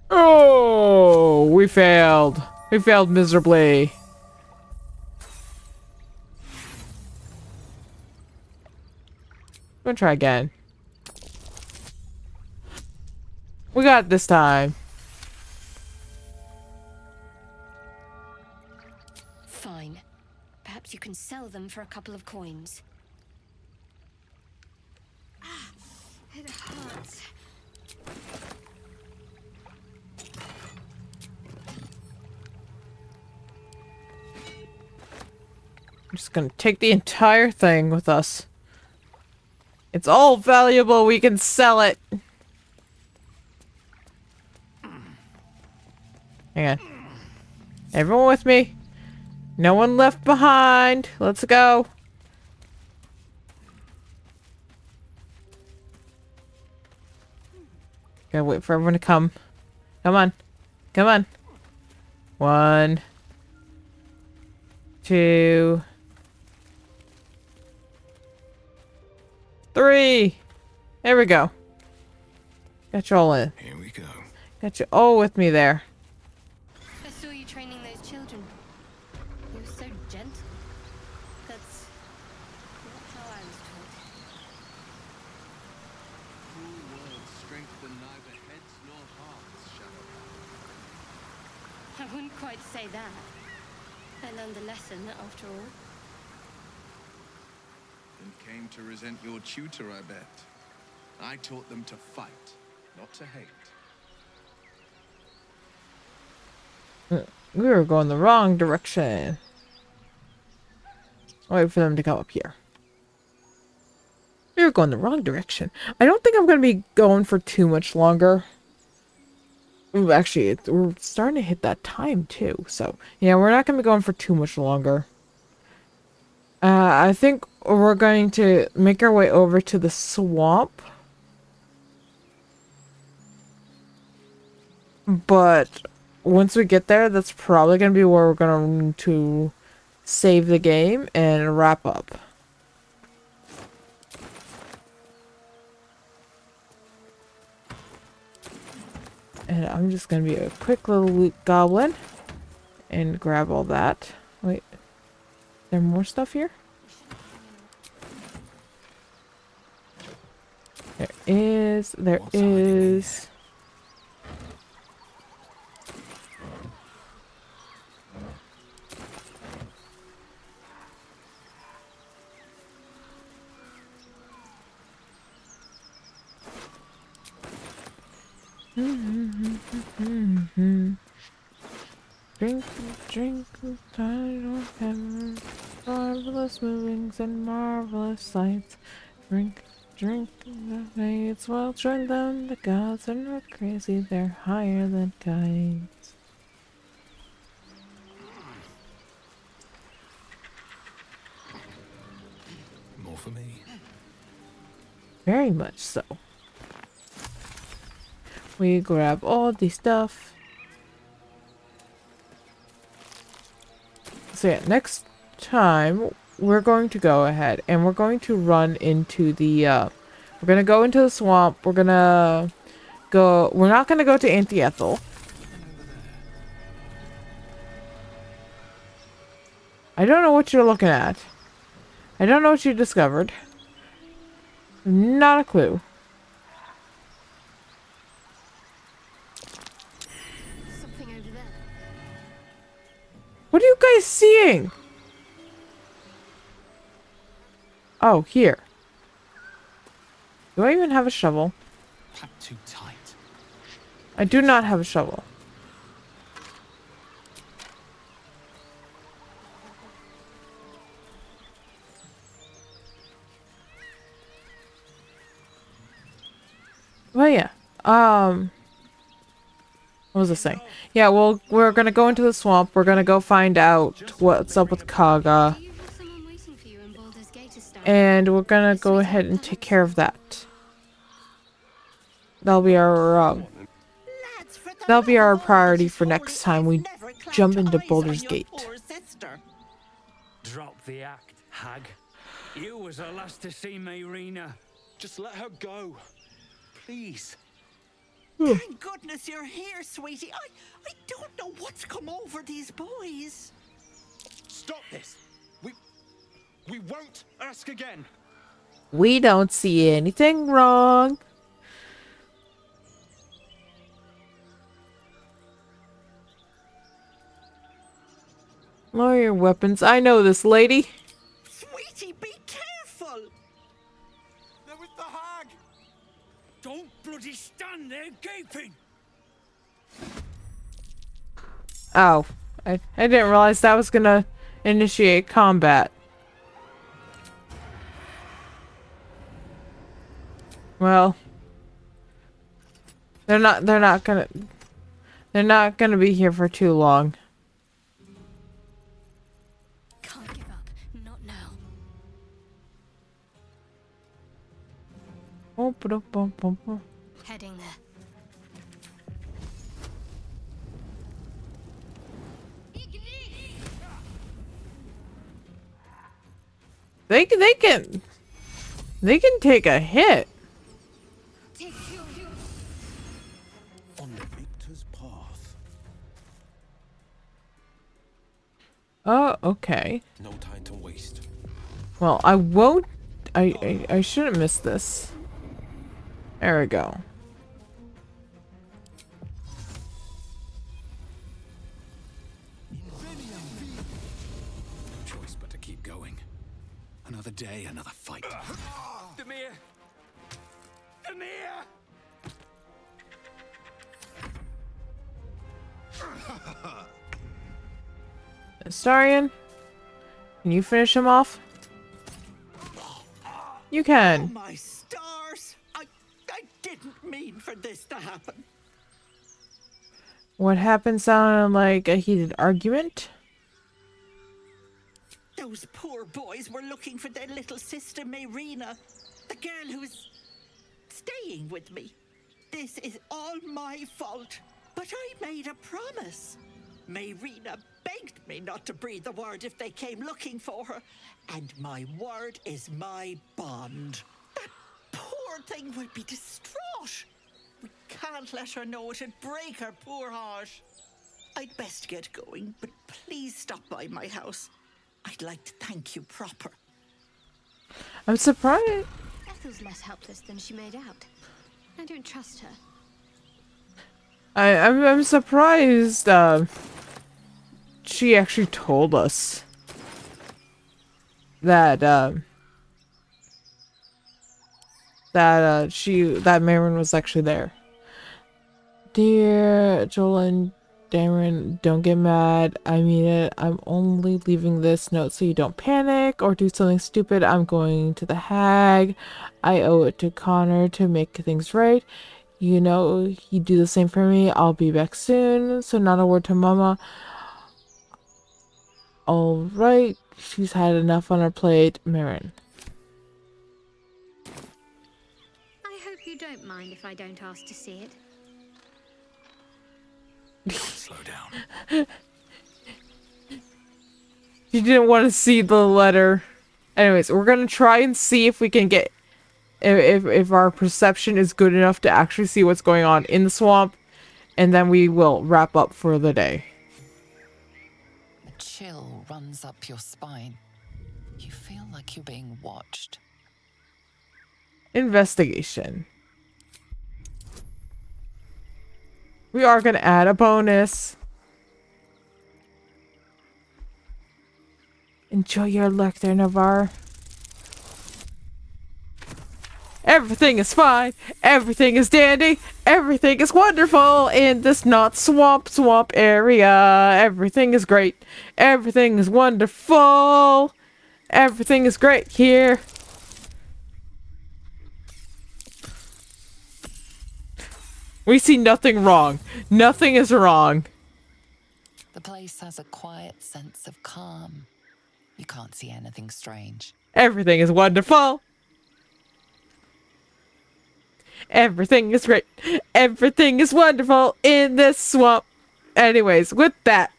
Oh, we failed. We failed miserably. I'm gonna try again. We got it this time. Fine. Perhaps you can sell them for a couple of coins. It hurts. I'm just gonna take the entire thing with us. It's all valuable. We can sell it. Hang on. Everyone with me? No one left behind. Let's go. Gotta wait for everyone to come. Come on. Come on. 1, 2, 3. There we go. Got you all in. Here we go. Got you all with me there. I saw you training those children. You were so gentle. That's not how I was taught. Cruel words strengthen neither heads nor hearts, Shadowheart. I wouldn't quite say that. I learned a lesson after all. And came to resent your tutor, I bet. I taught them to fight, not to hate. We were going the wrong direction. Wait for them to come up here. We were going the wrong direction. I don't think I'm going to be going for too much longer. Ooh, actually, we're starting to hit that time too. So, yeah, we're not going to be going for too much longer. I think we're going to make our way over to the swamp. But once we get there, that's probably going to be where we're going to save the game and wrap up. And I'm just going to be a quick little loot goblin and grab all that. Wait, is there more stuff here? There is. Drink, drink, tide of heaven, marvelous movings and marvelous sights. Drink, drink, the fates while join them. The gods are not crazy, they're higher than kites. More for me. Very much so. We grab all the stuff. So yeah, next time we're going to go ahead and we're going to run into the we're gonna go into the swamp. We're not gonna go to Auntie Ethel. I don't know what you're looking at. I don't know what you discovered. Not a clue. Something over there. What are you guys seeing? Oh, here. Do I even have a shovel? Packed too tight. I do not have a shovel. Well, yeah. What was I saying? Yeah, well, we're gonna go into the swamp. We're gonna go find out what's up with Kaga. And we're gonna go ahead and take care of that. That'll be our priority for next time we jump into Baldur's Gate. Drop the act, hag. You was the last to see Mayrina. Just let her go. Please. Thank goodness you're here, sweetie. I don't know what's come over these boys. Stop this. We won't ask again. We don't see anything wrong. Lower your weapons. I know this lady. Sweetie, be careful. They're with the hag. Don't bloody stand there gaping. Oh, I didn't realize that was gonna initiate combat. Well, they're not gonna be here for too long. Heading there. They can take a hit. On the victor's path. Oh, okay. No time to waste. Well, I won't. I shouldn't miss this. There we go. No choice but to keep going. Another day, another fight. Demir! Demir! Astarion, can you finish him off? You can. Oh, my stars! I didn't mean for this to happen. What happened sounded like a heated argument. Those poor boys were looking for their little sister Mayrina, the girl who is staying with me. This is all my fault, but I made a promise. Mayrina begged me not to breathe a word if they came looking for her, and my word is my bond. That poor thing will be distraught. We can't let her know, it'd break her poor heart. I'd best get going, but please stop by my house. I'd like to thank you proper. I'm surprised. Ethel's less helpless than she made out. I don't trust her. I'm surprised. She actually told us that that Meryn was actually there. Dear Joel and Darren, don't get mad. I mean it. I'm only leaving this note so you don't panic or do something stupid. I'm going to the Hag. I owe it to Connor to make things right. You know, you do the same for me. I'll be back soon. So not a word to Mama. Alright. She's had enough on her plate. Meryn. I hope you don't mind if I don't ask to see it. Slow down. You didn't want to see the letter. Anyways, we're gonna try and see if we can get if our perception is good enough to actually see what's going on in the swamp, and then we will wrap up for the day. A chill runs up your spine. You feel like you're being watched. Investigation. We are gonna add a bonus. Enjoy your luck there, Navarre. Everything is fine. Everything is dandy. Everything is wonderful in this not swamp area. Everything is great. Everything is wonderful. Everything is great here. We see nothing wrong. Nothing is wrong. The place has a quiet sense of calm. You can't see anything strange. Everything is wonderful. Everything is great. Everything is wonderful in this swamp. Anyways, with that,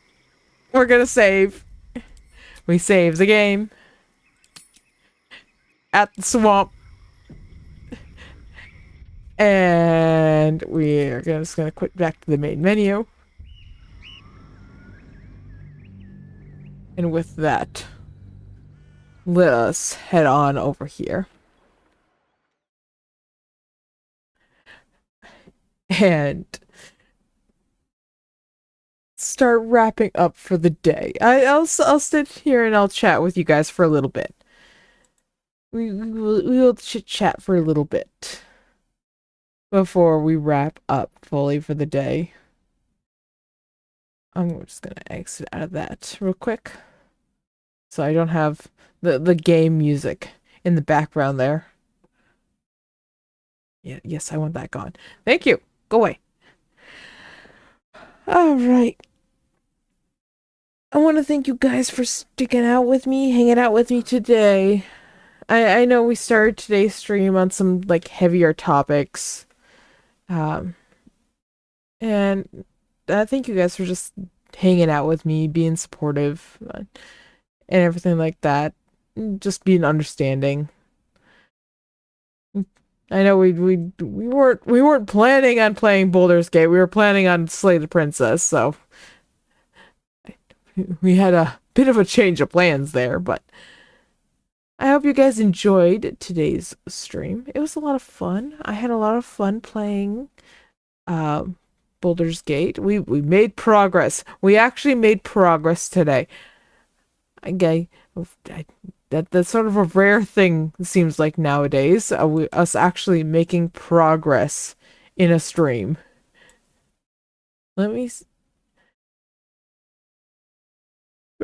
we're gonna save. We save the game at the swamp. And we're just gonna quit back to the main menu. And with that, let us head on over here. And start wrapping up for the day. I'll sit here and I'll chat with you guys for a little bit. We will chit chat for a little bit before we wrap up fully for the day. I'm just gonna exit out of that real quick, so I don't have the game music in the background there. Yeah, yes, I want that gone. Thank you. Go away. All right. I want to thank you guys for sticking out with me, hanging out with me today. I know we started today's stream on some like heavier topics. And I thank you guys for just hanging out with me, being supportive, and everything like that. Just being understanding. I know we weren't planning on playing Baldur's Gate. We were planning on Slay the Princess, so we had a bit of a change of plans there, but I hope you guys enjoyed today's stream. It was a lot of fun. I had a lot of fun playing Baldur's Gate. We made progress. We actually made progress today. Okay, that's sort of a rare thing, it seems like nowadays. Us actually making progress in a stream. A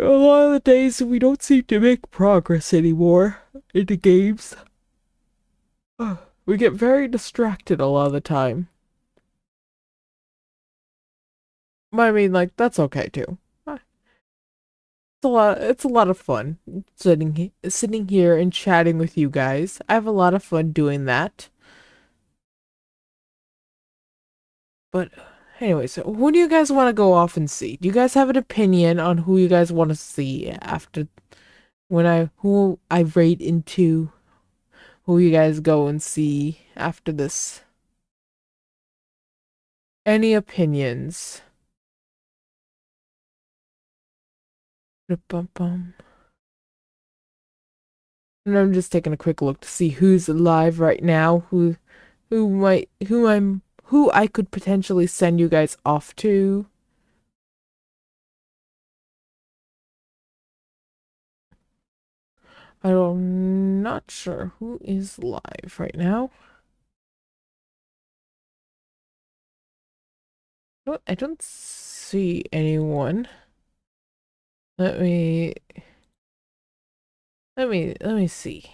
lot of the days we don't seem to make progress anymore in the games. We get very distracted a lot of the time. I mean, like, that's okay too. It's a lot of fun sitting here and chatting with you guys. I have a lot of fun doing that. But anyways, who do you guys want to go off and see? Do you guys have an opinion on who you guys want to see after who I rate into who you guys go and see after this? Any opinions? And I'm just taking a quick look to see who's alive right now, who I could potentially send you guys off to. I'm not sure who is live right now. I don't see anyone. Let me see.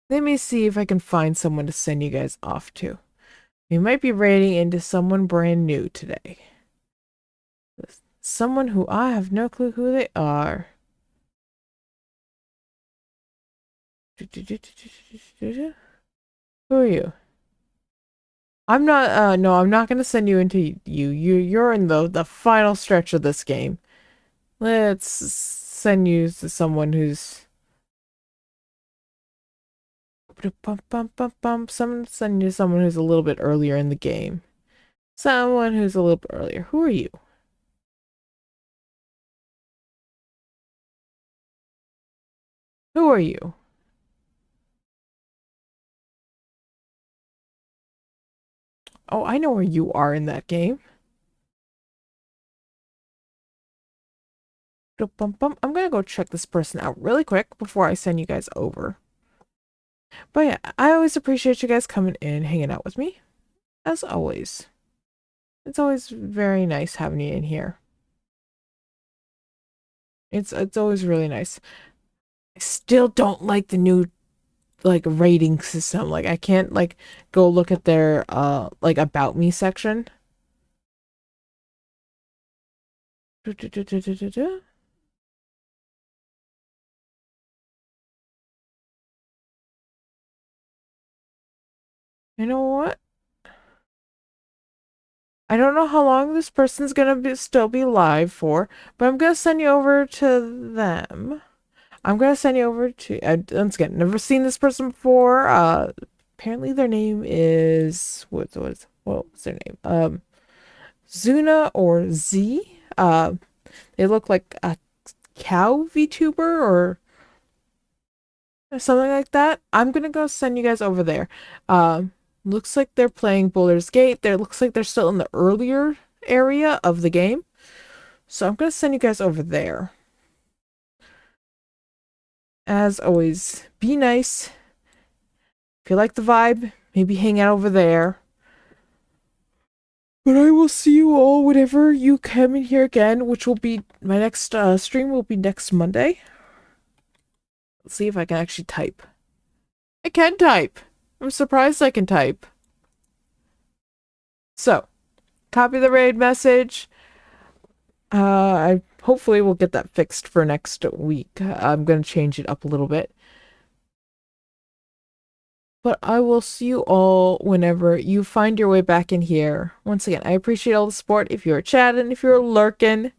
Let me see if I can find someone to send you guys off to. We might be raiding into someone brand new today. Someone who I have no clue who they are. Who are you? I'm not, no, I'm not gonna send you into you're in the final stretch of this game. Let's send you to someone who's... Send you to someone who's a little bit earlier in the game. Someone who's a little bit earlier. Who are you? Who are you? Oh, I know where you are in that game. I'm gonna go check this person out really quick before I send you guys over. But yeah, I always appreciate you guys coming in, hanging out with me. As always. It's always very nice having you in here. It's always really nice. I still don't like the new like rating system. Like I can't like go look at their like about me section. You know what? I don't know how long this person's gonna still be live for, but I'm gonna send you over to them. I'm gonna send you over to, once again, never seen this person before. Apparently their name is, what's their name? Zuna or Z. They look like a cow VTuber or something like that. I'm gonna go send you guys over there. Looks like they're playing Baldur's Gate. Looks like they're still in the earlier area of the game. So I'm gonna send you guys over there. As always, be nice. If you like the vibe, maybe hang out over there. But I will see you all whenever you come in here again, which will be, my next stream will be next Monday. Let's see if I can actually type. I can type! I'm surprised I can type. So, copy the raid message. I hopefully will get that fixed for next week. I'm going to change it up a little bit. But I will see you all whenever you find your way back in here. Once again, I appreciate all the support. If you're chatting, if you're lurking,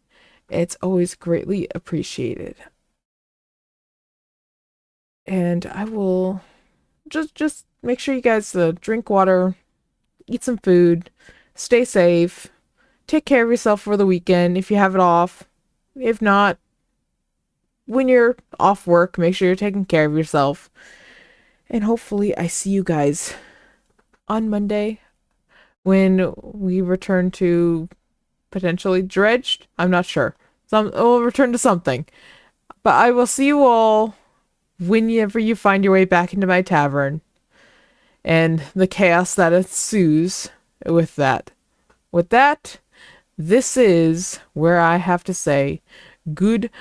it's always greatly appreciated. And I will just make sure you guys drink water, eat some food, stay safe, take care of yourself for the weekend if you have it off. If not, when you're off work, make sure you're taking care of yourself. And hopefully I see you guys on Monday when we return to potentially Dredged. I'm not sure. We'll return to something. But I will see you all whenever you find your way back into my tavern. And the chaos that ensues with that. With that, this is where I have to say goodbye.